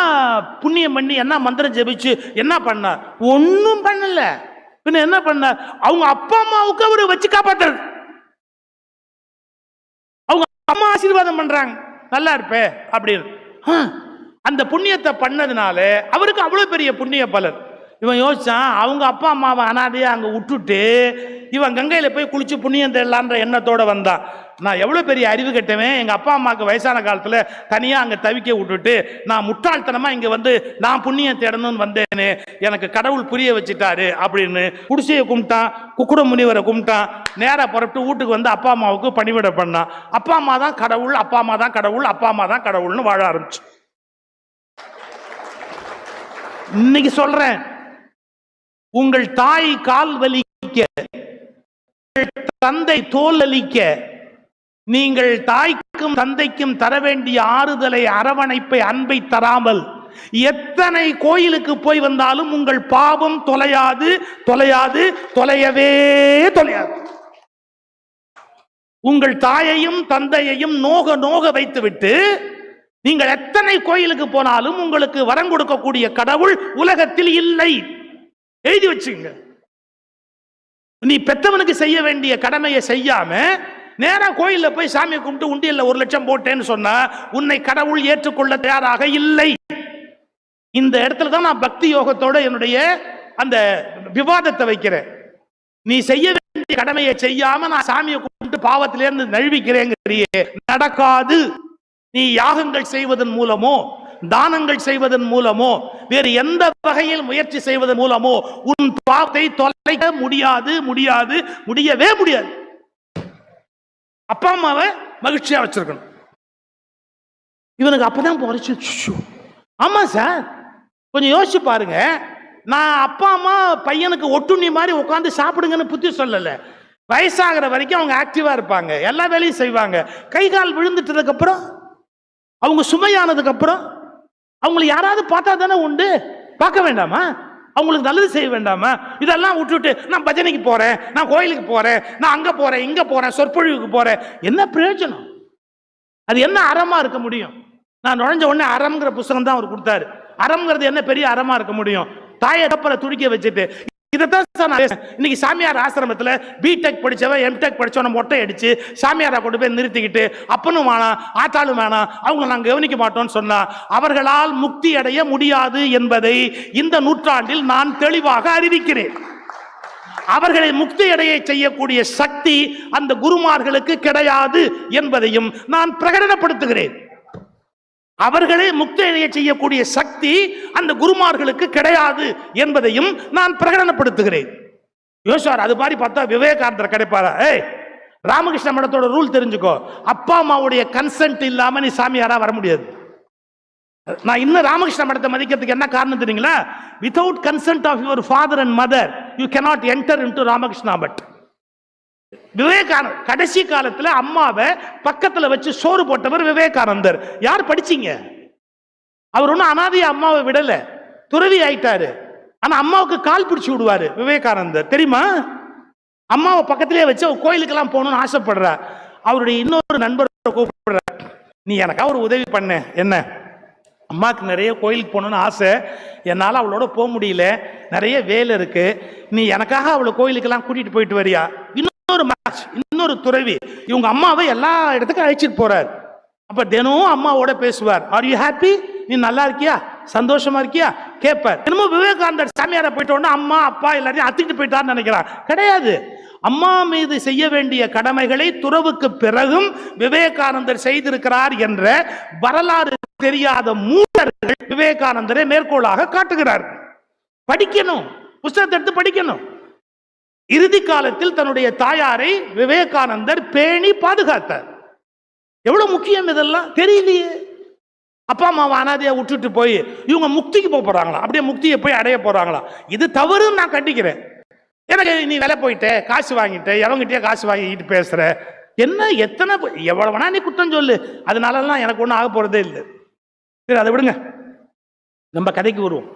புண்ணியம் பண்ணி என்ன மந்திரம் ஜெபிச்சு என்ன பண்ணார்? ஒன்னும் பண்ணல. பின்ன என்ன பண்ணார்? அவங்க அப்பா அம்மாவுக்கு அவரு வச்சு காப்பாத்துறது. அவங்க அம்மா ஆசீர்வாதம் பண்றாங்க, நல்லா இருப்பே அப்படின்னு. அந்த புண்ணியத்தை பண்ணதுனால அவருக்கு அவ்வளவு பெரிய புண்ணிய பலன். இவன் யோசிச்சான், அவங்க அப்பா அம்மாவை அனாதையா அங்க விட்டுட்டு இவன் கங்கையில போய் குளிச்சு புண்ணியம் தேடலான்ற எண்ணத்தோட வந்தான். நான் எவ்வளவு பெரிய அறிவு கெட்டவன். எங்க அப்பா அம்மாவுக்கு வயசான காலத்துல தனியா அங்க தவிக்க விட்டுட்டு நான் முட்டாள்தனமா இங்க வந்து நான் புண்ணியம் தேடணும்னு வந்தேன்னு எனக்கு கடவுள் புரிய வச்சுட்டாரு அப்படின்னு குடிசையை கும்பிட்டான், குக்குட முனிவரை கும்பிட்டான். நேரா புறப்பட்டு வீட்டுக்கு வந்து அப்பா அம்மாவுக்கு பணிவிட பண்ணான். அப்பா அம்மா தான் கடவுள், அப்பா அம்மா தான் கடவுள், அப்பா அம்மா தான் கடவுள்னு வாழ ஆரம்பிச்சு. இன்னைக்கு சொல்றேன், உங்கள் தாய் கால் வலிக்க, தந்தை தோல் அலிக்க, நீங்கள் தாய்க்கும் தந்தைக்கும் தர வேண்டிய ஆறுதலை, அரவணைப்பை, அன்பை தராமல் எத்தனை கோயிலுக்கு போய் வந்தாலும் உங்கள் பாவம் தொலையாது, தொலையாது, தொலையவே தொலையாது. உங்கள் தாயையும் தந்தையையும் நோக நோக வைத்துவிட்டு நீங்கள் எத்தனை கோயிலுக்கு போனாலும் உங்களுக்கு வரம் கொடுக்கக்கூடிய கடவுள் உலகத்தில் இல்லை. எழுதி வச்சுங்க. நீ பெத்தவனுக்கு செய்ய வேண்டிய கடமையை செய்யாம நேரா கோயில்ல போய் சாமி கும்பிட்டு உண்டியல்ல 1 லட்சம் போட்டேன்னு சொன்னா உன்னை கடவுள் ஏற்றுக்கொள்ள தயாராக இல்லை. இந்த இடத்துல தான் நான் பக்தி யோகத்தோட என்னுடைய அந்த விவாதத்தை வைக்கிறேன். நீ செய்ய வேண்டிய கடமையை செய்யாம நான் சாமியை கும்பிட்டு பாவத்திலிருந்து நழுவிக்கிறேங்கிறியே, நடக்காது. நீ யாகங்கள் செய்வதன் மூலமோ தானங்கள் செய்வதன் மூலமோ வேறு எந்த வகையில் முயற்சி செய்வதன் மூலமோ உன் பாவத்தை தொலைக்க முடியாது, முடியாது, முடியவே முடியாது. அப்பா அம்மாவை மகிழ்ச்சியா வச்சிருக்கணும். இவனுக்கு அப்பதான் போறச்சு. ஆமா சார், கொஞ்சம் யோசிச்சு பாருங்க. நான் அப்பா அம்மா பையனுக்கு ஒட்டுண்ணி மாதிரி உட்காந்து சாப்பிடுங்கன்னு புத்தி சொல்லல. வயசாகிற வரைக்கும் அவங்க ஆக்டிவா இருப்பாங்க, எல்லா வேலையும் செய்வாங்க. கை கால் விழுந்துட்டதுக்கு அப்புறம், அவங்க சுமையானதுக்கு அப்புறம் அவங்களுக்கு யாராவது பார்த்தா தானே உண்டு. பார்க்க வேண்டாமா? அவங்களுக்கு நல்லது செய்ய வேண்டாமா? இதெல்லாம் விட்டுட்டு நான் பஜனைக்கு போறேன், நான் கோயிலுக்கு போறேன், நான் அங்க போறேன், இங்க போறேன், சொற்பொழிவுக்கு போறேன், என்ன பிரயோஜனம்? அது என்ன அறமா இருக்க முடியும்? நான் நுழைஞ்ச உடனே அறம்ங்கிற புத்தகம் தான் அவர் கொடுத்தாரு. அறம்ங்கிறது என்ன பெரிய அறமா இருக்க முடியும்? தாயை கப்பலை துடிக்க வச்சுட்டு. இதைத்தான் நான் இன்னைக்கு சாமியார் ஆசிரமத்தில் பிடெக் படிச்சவன் எம்டெக் படிச்சவன மொட்டை அடிச்சு சாமியாரா கொண்டு போய் நிறுத்திக்கிட்டு அப்பனும் வேணாம் ஆத்தாலும் வேணாம் அவங்க நாங்கள் கவனிக்க மாட்டோம்னு சொன்னா அவர்களால் முக்தி அடைய முடியாது என்பதை இந்த நூற்றாண்டில் நான் தெளிவாக அறிவிக்கிறேன். அவர்களை முக்தி அடைய செய்யக்கூடிய சக்தி அந்த குருமார்களுக்கு கிடையாது என்பதையும் நான் பிரகடனப்படுத்துகிறேன். அவர்களே முக்தி அடைய செய்யக்கூடிய சக்தி அந்த குருமார்களுக்கு கிடையாது என்பதையும் நான் பிரகடனப்படுத்துகிறேன். யோசிச்சார். அது மாதிரி பார்த்தா விவேகானந்தர் கிடைப்பாரா? ராமகிருஷ்ண மடத்தோட ரூல் தெரிஞ்சுக்கோ, அப்பா அம்மாவுடைய கன்சென்ட் இல்லாம நீ சாமியாரா வர முடியாது. நான் இன்னும் ராமகிருஷ்ண மடத்தை மதிக்கிறதுக்கு என்ன காரணம் தெரியுங்களா? Without consent of your father and mother you cannot enter into Ramakrishna Math. விவேகானந்தர் கடைசி காலத்துல அம்மாவை பக்கத்துல வச்சு சோறு போட்டவர் விவேகானந்தர். யார் படிச்சீங்க? அவர் ஒன்னும் அனாதைய அம்மாவை விடல, துறவி ஆயிட்டாரு. ஆனா அம்மாவுக்கு கால் பிடிச்சு விடுவாரு விவேகானந்தர், தெரியுமா? அம்மாவை பக்கத்திலே வச்சு கோயிலுக்கெல்லாம் போகணும்னு ஆசைப்படுற அவருடைய இன்னொரு நண்பரை கூப்பிடுற, நீ எனக்கா ஒரு உதவி பண்ண. என்ன? அம்மாவுக்கு நிறைய கோயிலுக்கு போகணும்னு ஆசை, என்னால் அவளோட போக முடியல, நிறைய வேலை இருக்கு, நீ எனக்காக அவளை கோயிலுக்கெல்லாம் கூட்டிட்டு போயிட்டு வரியா? இன்னொரு துறவி இவங்க அம்மாவை எல்லா இடத்துக்கும் அழைச்சிட்டு போறார். அப்ப தினமும் அம்மாவோட பேசுவார். Are you happy? நீ நல்லா இருக்கியா? சந்தோஷமா இருக்கியா கேட்பார். என்னமோ விவேகானந்தர் சாமியாரை போயிட்டோன்னா அம்மா அப்பா எல்லாரையும் அத்துக்கிட்டு போயிட்டான்னு நினைக்கிறான். கிடையாது. அம்மா மீது செய்ய வேண்டிய கடமைகளை துறவுக்கு பிறகும் விவேகானந்தர் செய்திருக்கிறார் என்ற வரலாறு தெரியாத மூடர்கள் விவேகானந்தரை மேற்கோளாக காட்டுகிறார்கள். படிக்கணும், புத்தகத்தை எடுத்து படிக்கணும். இறுதி காலத்தில் தன்னுடைய தாயாரை விவேகானந்தர் பேணி பாதுகாத்தார். எவ்வளவு முக்கியம் இதெல்லாம் தெரியலையே. அப்பா அம்மாவை அனாதையா விட்டுட்டு போய் இவங்க முக்திக்கு போறாங்களா, அப்படியே முக்தியை போய் அடைய போறாங்களா? இது தவறுன்னு நான் கண்டிக்கிறேன். எனக்கு நீ வேலை போயிட்ட, காசு வாங்கிட்ட, எவங்கிட்டே காசு வாங்கிட்டு பேசுற, என்ன எத்தனை எவ்வளவு வேணா நீ குற்றம் சொல்லு, அதனாலலாம் எனக்கு ஒன்றும் ஆக போறதே இல்லை. சரி, அதை விடுங்க, நம்ம கதைக்கு வருவோம்.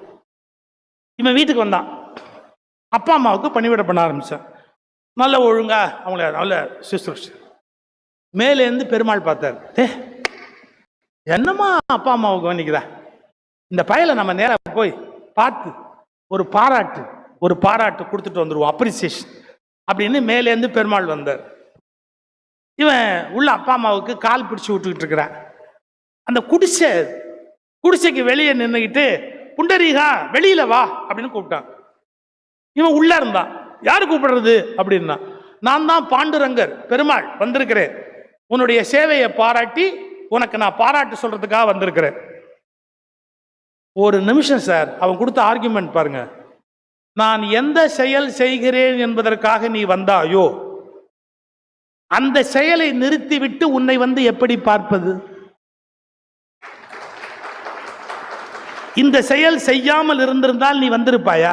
இவன் வீட்டுக்கு வந்தான், அப்பா அம்மாவுக்கு பணிவிட பண்ண ஆரம்பிச்சான். நல்ல ஒழுங்கா அவங்கள நல்ல சுசுரூஷ. மேலேருந்து பெருமாள் பார்த்தார். என்னம்மா அப்பா அம்மாவுக்கு கவனிக்கிறா, இந்த பயலை நம்ம நேரம் போய் பார்த்து ஒரு பாராட்டு கொடுத்துட்டு வந்துடுவோம், அப்ரிசியேஷன் அப்படின்னு மேலேருந்து பெருமாள் வந்தார். இவன் உள்ள அப்பா அம்மாவுக்கு கால் பிடிச்சி விட்டுக்கிட்டு இருக்கிறான். அந்த குடிசைக்கு வெளியே நின்றுக்கிட்டு புண்டரீகா வெளியில வா அப்படின்னு கூப்பிட்டான். இவன் உள்ள இருந்தான். யாரு கூப்பிடுறது அப்படின்னா, நான் தான் பாண்டுரங்கர் பெருமாள் வந்திருக்கிறேன், உன்னுடைய சேவையை பாராட்டி உனக்கு நான் பாராட்டு சொல்றதுக்காக வந்திருக்கிறேன். ஒரு நிமிஷம் சார், அவன் கொடுத்த ஆர்குமெண்ட் பாருங்க. நான் எந்த செயல் செய்கிறேன் என்பதற்காக நீ வந்தாயோ அந்த செயலை நிறுத்திவிட்டு உன்னை வந்து எப்படி பார்ப்பது? இந்த செயல் செய்யாமல் இருந்திருந்தால் நீ வந்திருப்பாயா?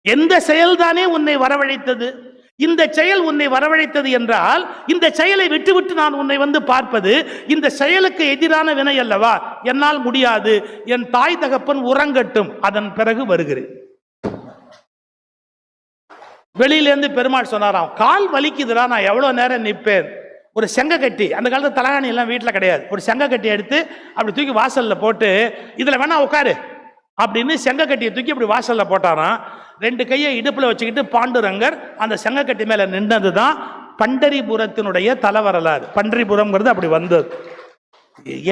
எந்த செயல்தானே உன்னை வரவழைத்தது? இந்த செயல் உன்னை வரவழைத்தது என்றால் இந்த செயலை விட்டுவிட்டு நான் உன்னை வந்து பார்ப்பது இந்த செயலுக்கு எதிரான வினை அல்லவா? என்னால் முடியாது, என் தாய் தகப்பன் உறங்கட்டும், அதன் பிறகு வருகிறேன். வெளியிலேருந்து பெருமாள் சொன்னாராம், கால் வலிக்குதுடா, நான் எவ்வளவு நேரம் நிற்பேன். ஒரு செங்க கட்டி, அந்த காலத்து தலகாணி எல்லாம் வீட்டில் கிடையாது, ஒரு செங்க கட்டி எடுத்து அப்படி தூக்கி வாசல்ல போட்டு இதுல வேணா உட்காரு அப்படின்னு செங்க கட்டியை தூக்கி அப்படி வாசல்ல போட்டாராம். 2 கையை இடுப்புல வச்சுக்கிட்டு பாண்டுரங்கர் அந்த செங்க கட்டி மேல நின்றதுதான் பண்டரிபுரத்தினுடைய தலவரலாறு. பண்டரிபுரம்ங்கிறது அப்படி வந்தது.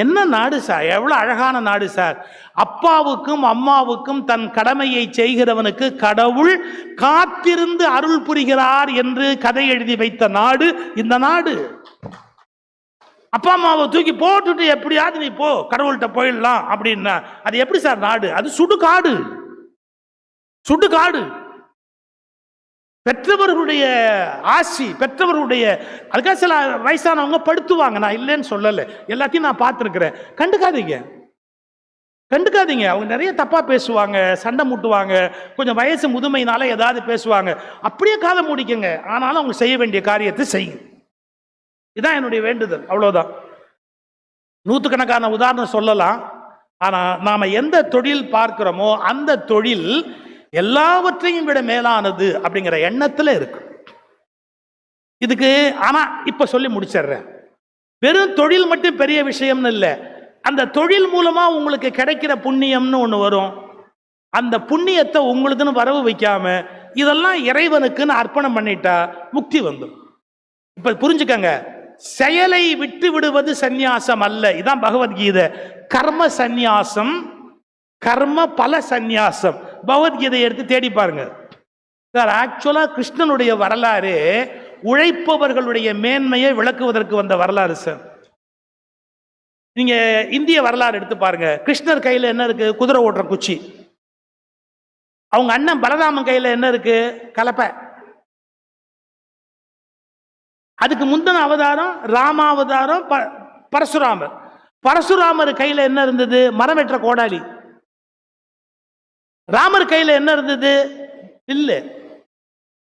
என்ன நாடு சார், எவ்வளவு அழகான நாடு சார். அப்பாவுக்கும் அம்மாவுக்கும் தன் கடமையை செய்கிறவனுக்கு கடவுள் காத்திருந்து அருள் புரிகிறார் என்று கதை எழுதி வைத்த நாடு இந்த நாடு. அப்பா அம்மாவை தூக்கி போட்டுட்டு எப்படியாவது நீ போ, கடவுள்கிட்ட போயிடலாம் அப்படின்னா அது எப்படி சார் நாடு? அது சுடுகாடு. பெற்றவர்களுடைய ஆசி, பெற்றவர்களுடைய அதுக்காக சில வயசானவங்க படுத்துவாங்க, நான் இல்லைன்னு சொல்லலை, எல்லாத்தையும் நான் பார்த்துருக்கிறேன். கண்டுக்காதீங்க. அவங்க நிறைய தப்பா பேசுவாங்க, சண்டை மூட்டுவாங்க, கொஞ்சம் வயசு முதுமையினால ஏதாவது பேசுவாங்க, அப்படியே காதை மூடிக்கங்க. ஆனாலும் அவங்க செய்ய வேண்டிய காரியத்தை செய்யுங்க. இதுதான் என்னுடைய வேண்டுதல், அவ்வளவுதான். 100கணக்கான உதாரணம் சொல்லலாம். ஆனா நாம எந்த தொழில் பார்க்கிறோமோ அந்த தொழில் எல்லாவற்றையும் விட மேலானது அப்படிங்கிற எண்ணத்துல இருக்கு. இதுக்கு ஆனா இப்ப சொல்லி முடிச்சிடுறேன். வெறும் தொழில் மட்டும் பெரிய விஷயம்னு இல்லை, அந்த தொழில் மூலமா உங்களுக்கு கிடைக்கிற புண்ணியம்னு ஒண்ணு வரும். அந்த புண்ணியத்தை உங்களுக்குன்னு வரவு வைக்காம இதெல்லாம் இறைவனுக்குன்னு அர்ப்பணம் பண்ணிட்டா முக்தி வந்துடும். இப்ப புரிஞ்சுக்கங்க, செயலை விட்டு விடுவது சந்நியாசம் அல்ல. இதான் பகவத்கீதை. கர்ம சந்நியாசம், கர்ம பல சந்நியாசம். பகவத்கீதை எடுத்து தேடி பாருங்க சார். ஆக்சுவலா கிருஷ்ணனுடைய வரலாறு உழைப்பவர்களுடைய மேன்மையை விளக்குவதற்கு வந்த வரலாறு சார். நீங்க இந்திய வரலாறு எடுத்து பாருங்க. கிருஷ்ணர் கையில என்ன இருக்கு? குதிரை ஓட்டுற குச்சி. அவங்க அண்ணன் பலராமன் கையில என்ன இருக்கு? கலப்பை. அதுக்கு முந்தின அவதாரம் ராமாவதாரம் பரசுராமர். பரசுராமர் கையில என்ன இருந்தது? மரம் வெற்ற கோடாலி. ராமர் கையில என்ன இருந்தது? இல்ல.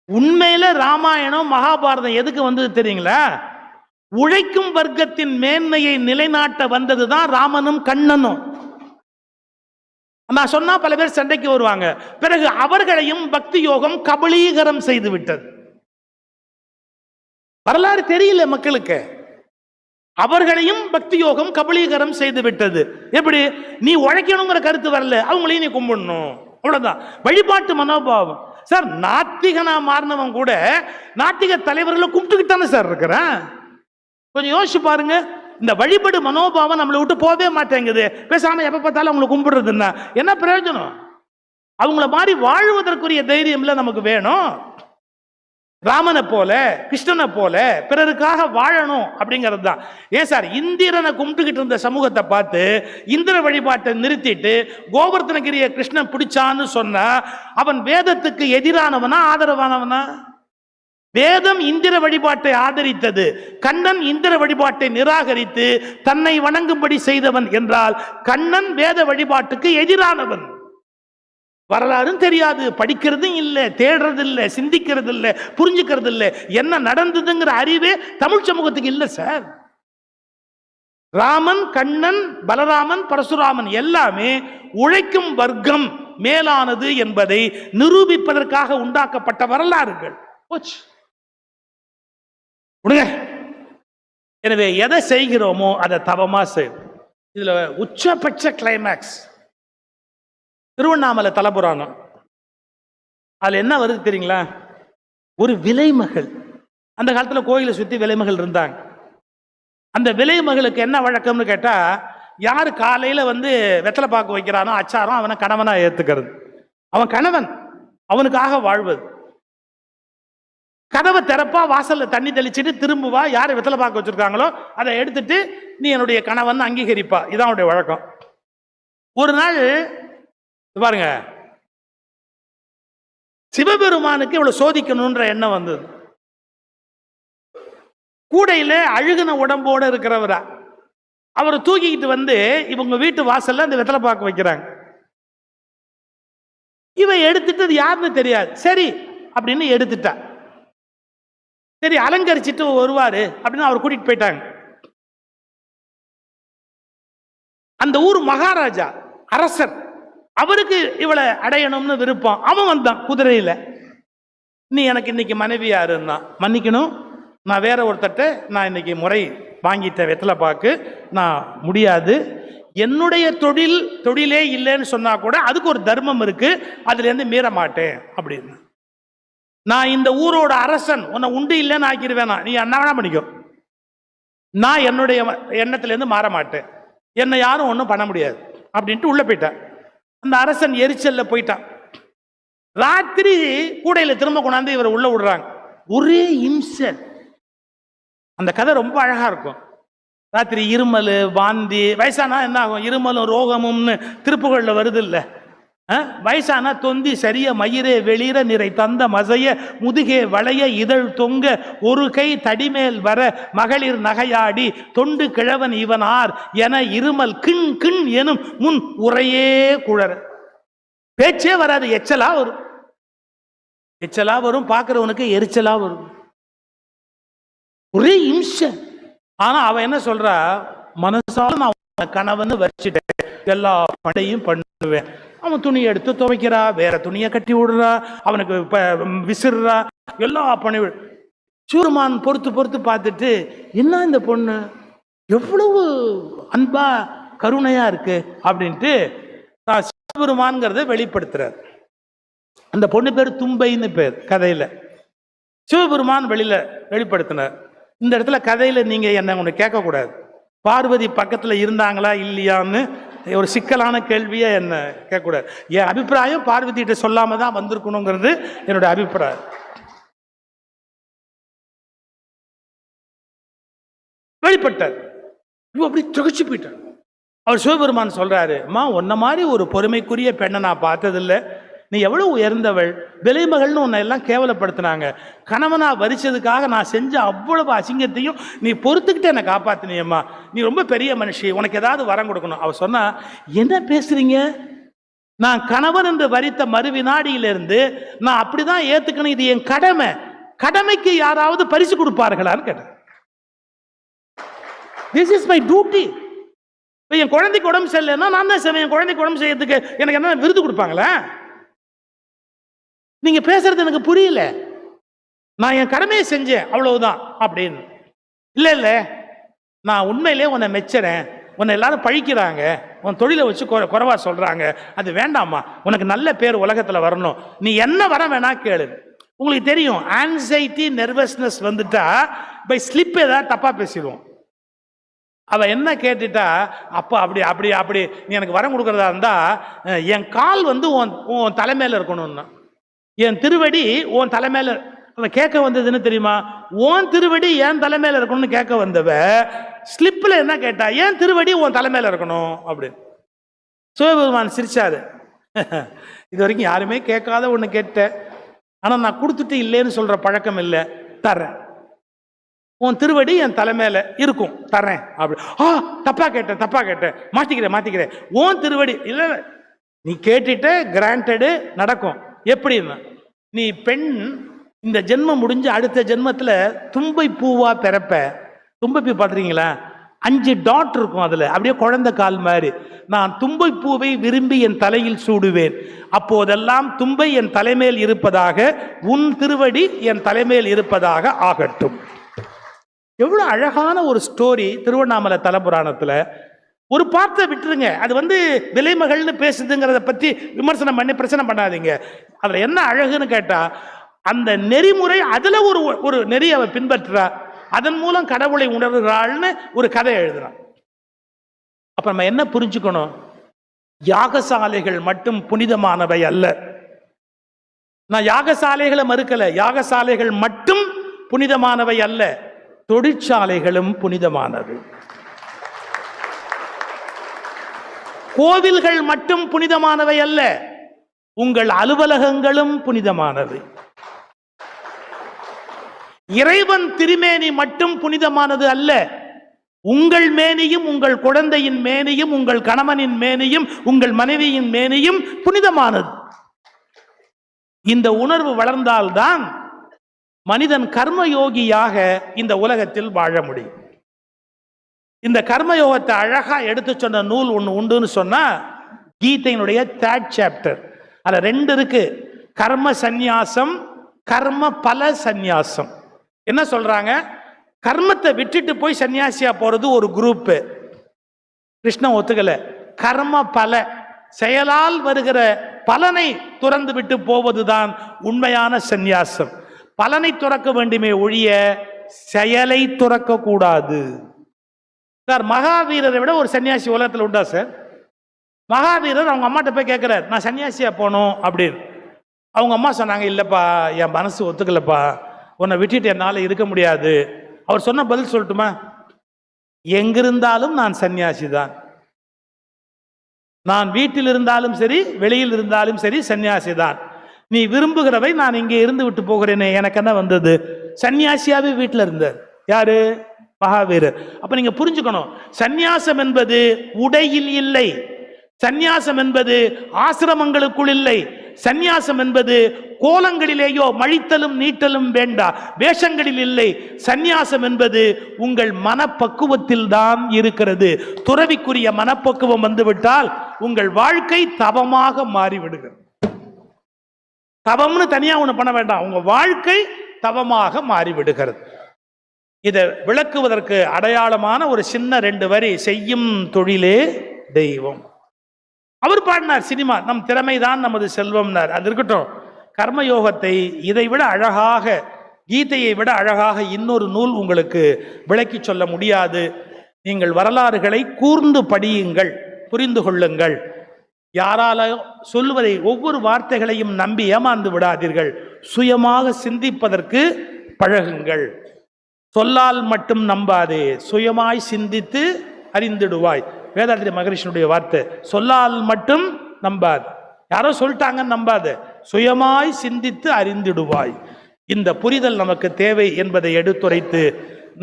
உண்மையில ராமாயணம் மகாபாரதம் எதுக்கு வந்தது தெரியுங்களா? உழைக்கும் வர்க்கத்தின் மேன்மையை நிலைநாட்ட வந்ததுதான் ராமனும் கண்ணனும். நான் சொன்னா பல பேர் சண்டைக்கு வருவாங்க. பிறகு அவர்களையும் பக்தி யோகம் கபலீகரம் செய்து விட்டது. வரலாறு தெரியல மக்களுக்கு. அவர்களையும் பக்தி யோகம் கபலீகரம் செய்து விட்டது. எப்படி? நீ உழைக்கணுங்கிற கருத்து வரல, அவங்களையும் நீ கும்பிடணும், அவ்வளவுதான். வழிபாட்டு மனோபாவம் சார். நாத்திகனா மாறினவன் கூட நாத்திக தலைவர்களை கும்பிட்டுக்கிட்டானே சார் இருக்கிறான். கொஞ்சம் யோசிச்சு பாருங்க. இந்த வழிபடு மனோபாவம் நம்மளை விட்டு போவே மாட்டேங்குது. பேசாம எப்ப பார்த்தாலும் அவங்களை கும்பிடுறதுன்னா என்ன பிரயோஜனம்? அவங்கள மாதிரி வாழ்வதற்குரிய தைரியம்ல நமக்கு வேணும். ராமனை போல கிருஷ்ணனை போல பிறருக்காக வாழணும் அப்படிங்கிறது தான். ஏன் சார் இந்திரனை கும்பிட்டுக்கிட்டு இருந்த சமூகத்தை பார்த்து இந்திர வழிபாட்டை நிறுத்திட்டு கோவர்த்தனகிரிய கிருஷ்ணன் பிடிச்சான்னு சொன்னா அவன் வேதத்துக்கு எதிரானவனா ஆதரவானவனா? வேதம் இந்திர வழிபாட்டை ஆதரித்தது, கண்ணன் இந்திர வழிபாட்டை நிராகரித்து தன்னை வணங்கும்படி செய்தவன் என்றால் கண்ணன் வேத வழிபாட்டுக்கு எதிரானவன். வரலாறும் தெரியாது, படிக்கிறதும் இல்லை, தேடுறது இல்லை, சிந்திக்கிறது இல்லை, புரிஞ்சுக்கிறது இல்லை, என்ன நடந்ததுங்கிற அறிவே தமிழ் சமூகத்துக்கு இல்லை சார். ராமன், கண்ணன், பலராமன், பரசுராமன் எல்லாமே உழைக்கும் வர்க்கம் மேலானது என்பதை நிரூபிப்பதற்காக உண்டாக்கப்பட்ட வரலாறுகள். எனவே எதை செய்கிறோமோ அதை தவமா செய்யும். இதுல உச்சபட்ச கிளைமேக்ஸ் திருவண்ணாமலை தலபுராணம். அதுல என்ன வருது தெரியுங்களா? ஒரு விலைமகள். அந்த காலத்துல கோயிலை சுத்தி விலைமகள் இருந்தாங்க. அந்த விலைமகளுக்கு என்ன வழக்கம்னு கேட்டா, யாரு காலையில வெத்தலை பாக்கு வைக்கிறானோ அச்சாரம் அவனை கணவனா ஏத்துக்கிறது. அவன் கணவன், அவனுக்காக வாழ்வது. கதவை திறப்பா, வாசல்ல தண்ணி தெளிச்சுட்டு திரும்புவா, யாரு வெத்தலை பாக்கு வச்சிருக்காங்களோ அதை எடுத்துட்டு நீ என்னுடைய கணவன் அங்கீகரிப்பா. இதான் அவனுடைய வழக்கம். ஒரு நாள் பாருங்க, சிவபெருமானுக்கு இவ்வளவு சோதிக்கணும்ன்ற எண்ணம் வந்தது. கூடையில அழுகுன உடம்போட இருக்கிறவரா அவரை தூக்கிக்கிட்டு இவங்க வீட்டு வாசல்ல அந்த வெத்தலை பாக்கு வைக்கிறாங்க. இவன் எடுத்துட்டு அது யாருன்னு தெரியாது, சரி அப்படின்னு எடுத்துட்டா. சரி அலங்கரிச்சுட்டு வருவாரு அப்படின்னு அவர் கூட்டிட்டு போயிட்டாங்க. அந்த ஊர் மகாராஜா அரசர், அவருக்கு இவளை அடையணும்னு விருப்பம். அவன் வந்தான் குதிரையில. நீ எனக்கு இன்னைக்கு மனைவி யாருன்னா, மன்னிக்கணும் நான் வேற ஒருத்தட்ட நான் இன்னைக்கு முறை வாங்கிட்ட வெத்தலை பாக்கு, நான் முடியாது. என்னுடைய தொழிலே இல்லைன்னு சொன்னா கூட அதுக்கு ஒரு தர்மம் இருக்கு, அதுல இருந்து மீற மாட்டேன் அப்படின்னு. நான் இந்த ஊரோட அரசன், உன்னை உண்டு இல்லைன்னு ஆக்கிடுவேனா, நீ என்ன வேணா பண்ணிக்கோ, நான் என்னுடைய எண்ணத்துல இருந்து மாற மாட்டேன், என்னை யாரும் ஒன்றும் பண்ண முடியாது அப்படின்ட்டு உள்ள போயிட்டான். அந்த அரசன் எரிச்சல்ல போயிட்டான். ராத்திரி கூடையில திரும்ப கொண்டாந்து இவரை உள்ள விடுறாங்க. ஒரே இம்சன். அந்த கதை ரொம்ப அழகா இருக்கும். ராத்திரி இருமல், வாந்தி, வயசானா என்ன ஆகும், இருமலும் ரோகமும்னு திருப்புகள்ல வருது இல்ல. வயசானா தொந்தி சரிய மயிரே வெளிர நிறை தந்த மசைய முதுகே வளைய இதழ் தொங்க ஒரு கை தடிமேல் வர மகளிர் நகையாடி தொண்டு கிழவன் இவனார் என இருமல் கிண் கிண் எனும் முன் உரையே குழற. பேச்சே வராது, எச்சலா வரும். எச்சலா வரும், பார்க்கிறவனுக்கு எரிச்சலா வரும். ஒரே இம்ச. ஆனா அவன் என்ன சொல்றா, மனசால நான் கணவன் வச்சுட்டேன், எல்லா பண்டையும் பண்ணுவேன். அவன் துணியை எடுத்து துவைக்கிறா, வேற துணியை கட்டி விடுறா, அவனுக்கு விசிறா, எல்லா பணி. சூரமான் பொறுத்து பொறுத்து பார்த்துட்டு, என்ன இந்த பொண்ணு எவ்வளவு அன்பா கருணையா இருக்கு அப்படின்ட்டு சிவபெருமான்கிறத வெளிப்படுத்துறார். அந்த பொண்ணு பேர் தும்பைன்னு பேர் கதையில. சிவபெருமான் வெளிப்படுத்தினார். இந்த இடத்துல கதையில நீங்க என்ன ஒன்று கேட்கக்கூடாது, பார்வதி பக்கத்துல இருந்தாங்களா இல்லையான்னு ஒரு சிக்கலான கேள்வியை என்ன கேட்கக்கூடாது. என் அபிப்பிராயம் பார்வதிகிட்ட சொல்லாம தான் வந்திருக்கணுங்கிறது என்னோட அபிப்பிராயம். வெளிப்பட்டார். அப்படி திகச்சு போயிட்டார். அவர் சிவபெருமான் சொல்றாரு, அம்மா உன்ன மாதிரி ஒரு பொறுமைக்குரிய பெண்ணை நான் பார்த்ததில்லை, நீ எவ்வளவு உயர்ந்தவள், விலைமகள்னு உன்னை எல்லாம் கேவலப்படுத்தினாங்க, கணவனா வரிச்சதுக்காக நான் செஞ்ச அவ்வளவு அசிங்கத்தையும் நீ பொறுத்துக்கிட்டு என்னை காப்பாத்தினியம்மா, நீ ரொம்ப பெரிய மனுஷி, உனக்கு ஏதாவது வரம் கொடுக்கணும். அவ சொன்னா, என்ன பேசுறீங்க, நான் கணவன் என்று வரித்த மறுவினாடியிலிருந்து நான் அப்படிதான் ஏத்துக்கணும், இது என் கடமை, கடமைக்கு யாராவது பரிசு கொடுப்பார்களான்னு கேட்டேன். This is my duty. என் குழந்தைக்கு உடம்பு சரியில்லைன்னா நான் தான் செய்வேன், என் குழந்தைக்கு உடம்பு செய்யறதுக்கு எனக்கு என்ன விருது கொடுப்பாங்களா? நீங்க பேசுறது எனக்கு புரியல, நான் என் கடமையை செஞ்சேன் அவ்வளவுதான் அப்படின்னு. இல்ல நான் உண்மையிலே உன்னை மெச்சுறேன், உன்னை எல்லாரும் பழிக்கிறாங்க, உன் தொழிலை வச்சு குறைவா சொல்றாங்க, அது வேண்டாமா, உனக்கு நல்ல பேர் உலகத்துல வரணும், நீ என்ன வர வேணா கேளு. உங்களுக்கு தெரியும், ஆன்சைட்டி நர்வஸ்னஸ் வந்துட்டா பை ஸ்லிப் ஏதாவது தப்பா பேசிடுவோம். அவ என்ன கேட்டுட்டா, அப்பா அப்படி அப்படி அப்படி நீ எனக்கு வரம் கொடுக்கறதா இருந்தா என் கால் வந்து உன் தலைமையில இருக்கணும்னா, என் திருவடி உன் தலைமையில. அவன் கேட்க வந்ததுன்னு தெரியுமா? உன் திருவடி என் தலைமையில இருக்கணும்னு கேட்க வந்தவ ஸ்லிப்ல என்ன கேட்டா, ஏன் திருவடி உன் தலைமையில இருக்கணும் அப்படின்னு. சிவபெருமான் சிரிச்சாரு. இது வரைக்கும் யாருமே கேட்காத ஒண்ணு கேட்டேன், ஆனா நான் கொடுத்துட்டு இல்லைன்னு சொல்ற பழக்கம் இல்லை, தர்றேன். உன் திருவடி என் தலைமையில இருக்கும், தர்றேன் அப்படி. தப்பா கேட்டேன், மாத்திக்கிறேன். உன் திருவடி இல்ல, நீ கேட்டுட்ட, கிராண்டடு, நடக்கும். எப்படின்னா, நீ பெண் இந்த ஜென்மம் முடிஞ்சு அடுத்த ஜென்மத்துல தும்பை பூவா பிறப்ப. தும்பை பூ பாத்துறீங்களா? 5 டாட் இருக்கும் அதுல, அப்படியே குழந்தை கால் மாதிரி. நான் தும்பை பூவை விரும்பி என் தலையில் சூடுவேன், அப்போதெல்லாம் தும்பை என் தலைமையில் இருப்பதாக, உன் திருவடி என் தலைமையில் இருப்பதாக ஆகட்டும். எவ்வளவு அழகான ஒரு ஸ்டோரி திருவண்ணாமலை தலபுராணத்துல. ஒரு பார்த்தை விட்டுருங்க, அது வந்து விலைமகள்னு பேசுதுங்கிறத பத்தி விமர்சனம் பண்ணி பிரச்சனை பண்ணாதீங்க. அதுல என்ன அழகுன்னு கேட்டா, அந்த நெறிமுறை அதுல ஒரு நெறி அவ பின்பற்றா, அதன் மூலம் கடவுளை உணர்கிறாள்னு ஒரு கதை எழுதுறான். அப்ப நம்ம என்ன புரிஞ்சுக்கணும்? யாகசாலைகள் மட்டும் புனிதமானவை அல்ல. நான் யாகசாலைகளை மறுக்கல, யாகசாலைகள் மட்டும் புனிதமானவை அல்ல, தொழிற்சாலைகளும் புனிதமானது. கோவில்கள் மட்டும் புனிதமானவை அல்ல, உங்கள் அலுவலகங்களும் புனிதமானது. இறைவன் திருமேனி மட்டும் புனிதமானது அல்ல, உங்கள் மேனியும் உங்கள் குழந்தையின் மேனியும் உங்கள் கணவனின் மேனியும் உங்கள் மனைவியின் மேனியும் புனிதமானது. இந்த உணர்வு வளர்ந்தால்தான் மனிதன் கர்மயோகியாக இந்த உலகத்தில் வாழ முடியும். இந்த கர்மயோகத்தை அழகா எடுத்து சொன்ன நூல் ஒன்று உண்டுன்னு சொன்னா, கீதையினுடைய 3rd சாப்டர். அதுல 2 இருக்கு, கர்ம சந்நியாசம், கர்ம பல சந்நியாசம். என்ன சொல்றாங்க? கர்மத்தை விட்டுட்டு போய் சன்னியாசியா போறது ஒரு குரூப், கிருஷ்ணன் ஒத்துக்கல. கர்ம பல, செயலால் வருகிற பலனை துறந்து விட்டு போவதுதான் உண்மையான சந்நியாசம். பலனை துறக்க வேண்டுமே ஒழிய செயலை துறக்க கூடாது. சார், மகாவீரரை விட ஒரு சன்னியாசி உலகத்தில் உண்டா சார்? மகாவீரர் அவங்க அம்மாட்ட போய் கேட்கிறார், நான் சன்னியாசியா போனோம் அப்படின்னு. அவங்க அம்மா சொன்னாங்க, இல்லப்பா என் மனசு ஒத்துக்கலப்பா, உன்னை விட்டுட்டு என்னால் இருக்க முடியாது. அவர் சொன்ன பதில் சொல்லட்டுமா? எங்கிருந்தாலும் நான் சன்னியாசி தான், நான் வீட்டில் இருந்தாலும் சரி வெளியில் இருந்தாலும் சரி சன்னியாசி தான். நீ விரும்புகிறவை நான் இங்கே இருந்து விட்டு போகிறேனே, எனக்கு என்ன வந்தது? சன்னியாசியாவே வீட்டில் இருந்தார். யாரு? மகாவீரர். அப்ப நீங்க புரிஞ்சுக்கணும், சந்நியாசம் என்பது உடையில் இல்லை, சந்நியாசம் என்பது ஆசிரமங்களுக்குள் இல்லை, சந்நியாசம் என்பது கோலங்களிலேயோ மழித்தலும் நீட்டலும் வேண்டா வேஷங்களில் இல்லை. சந்நியாசம் என்பது உங்கள் மனப்பக்குவத்தில் தான் இருக்கிறது. துறவிக்குரிய மனப்பக்குவம் வந்துவிட்டால் உங்கள் வாழ்க்கை தவமாக மாறிவிடுகிறது. தவம்னு தனியா ஒண்ணு பண்ண வேண்டாம், உங்க வாழ்க்கை தவமாக மாறிவிடுகிறது. இதை விளக்குவதற்கு அடையாளமான ஒரு சின்ன 2 வரி, செய்யும் தொழிலே தெய்வம். அவர் பாடினார் சினிமா, நம் திறமைதான் நமது செல்வம்னார். அது இருக்கட்டும். கர்மயோகத்தை இதை விட அழகாக, கீதையை விட அழகாக இன்னொரு நூல் உங்களுக்கு விளக்கி சொல்ல முடியாது. நீங்கள் வரலாறுகளை கூர்ந்து படியுங்கள், புரிந்து கொள்ளுங்கள். யாரால சொல்லுவதை ஒவ்வொரு வார்த்தைகளையும் நம்பி ஏமாந்து விடாதீர்கள். சுயமாக சிந்திப்பதற்கு பழகுங்கள். சொல்லால் மட்டும் நம்பாதே, சுயமாய் சிந்தித்து அறிந்திடுவாய். வேதாத்திரி மகரிஷனுடைய வார்த்தை. சொல்லால் மட்டும் நம்பாது, யாரோ சொல்லிட்டாங்கன்னு நம்பாது, சுயமாய் சிந்தித்து அறிந்திடுவாய். இந்த புரிதல் நமக்கு தேவை என்பதை எடுத்துரைத்து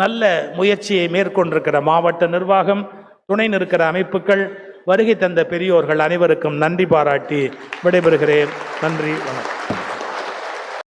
நல்ல முயற்சியை மேற்கொண்டிருக்கிற மாவட்ட நிர்வாகம், துணை நிற்கிற அமைப்புகள், வருகை தந்த பெரியோர்கள் அனைவருக்கும் நன்றி பாராட்டி விடைபெறுகிறேன். நன்றி, வணக்கம்.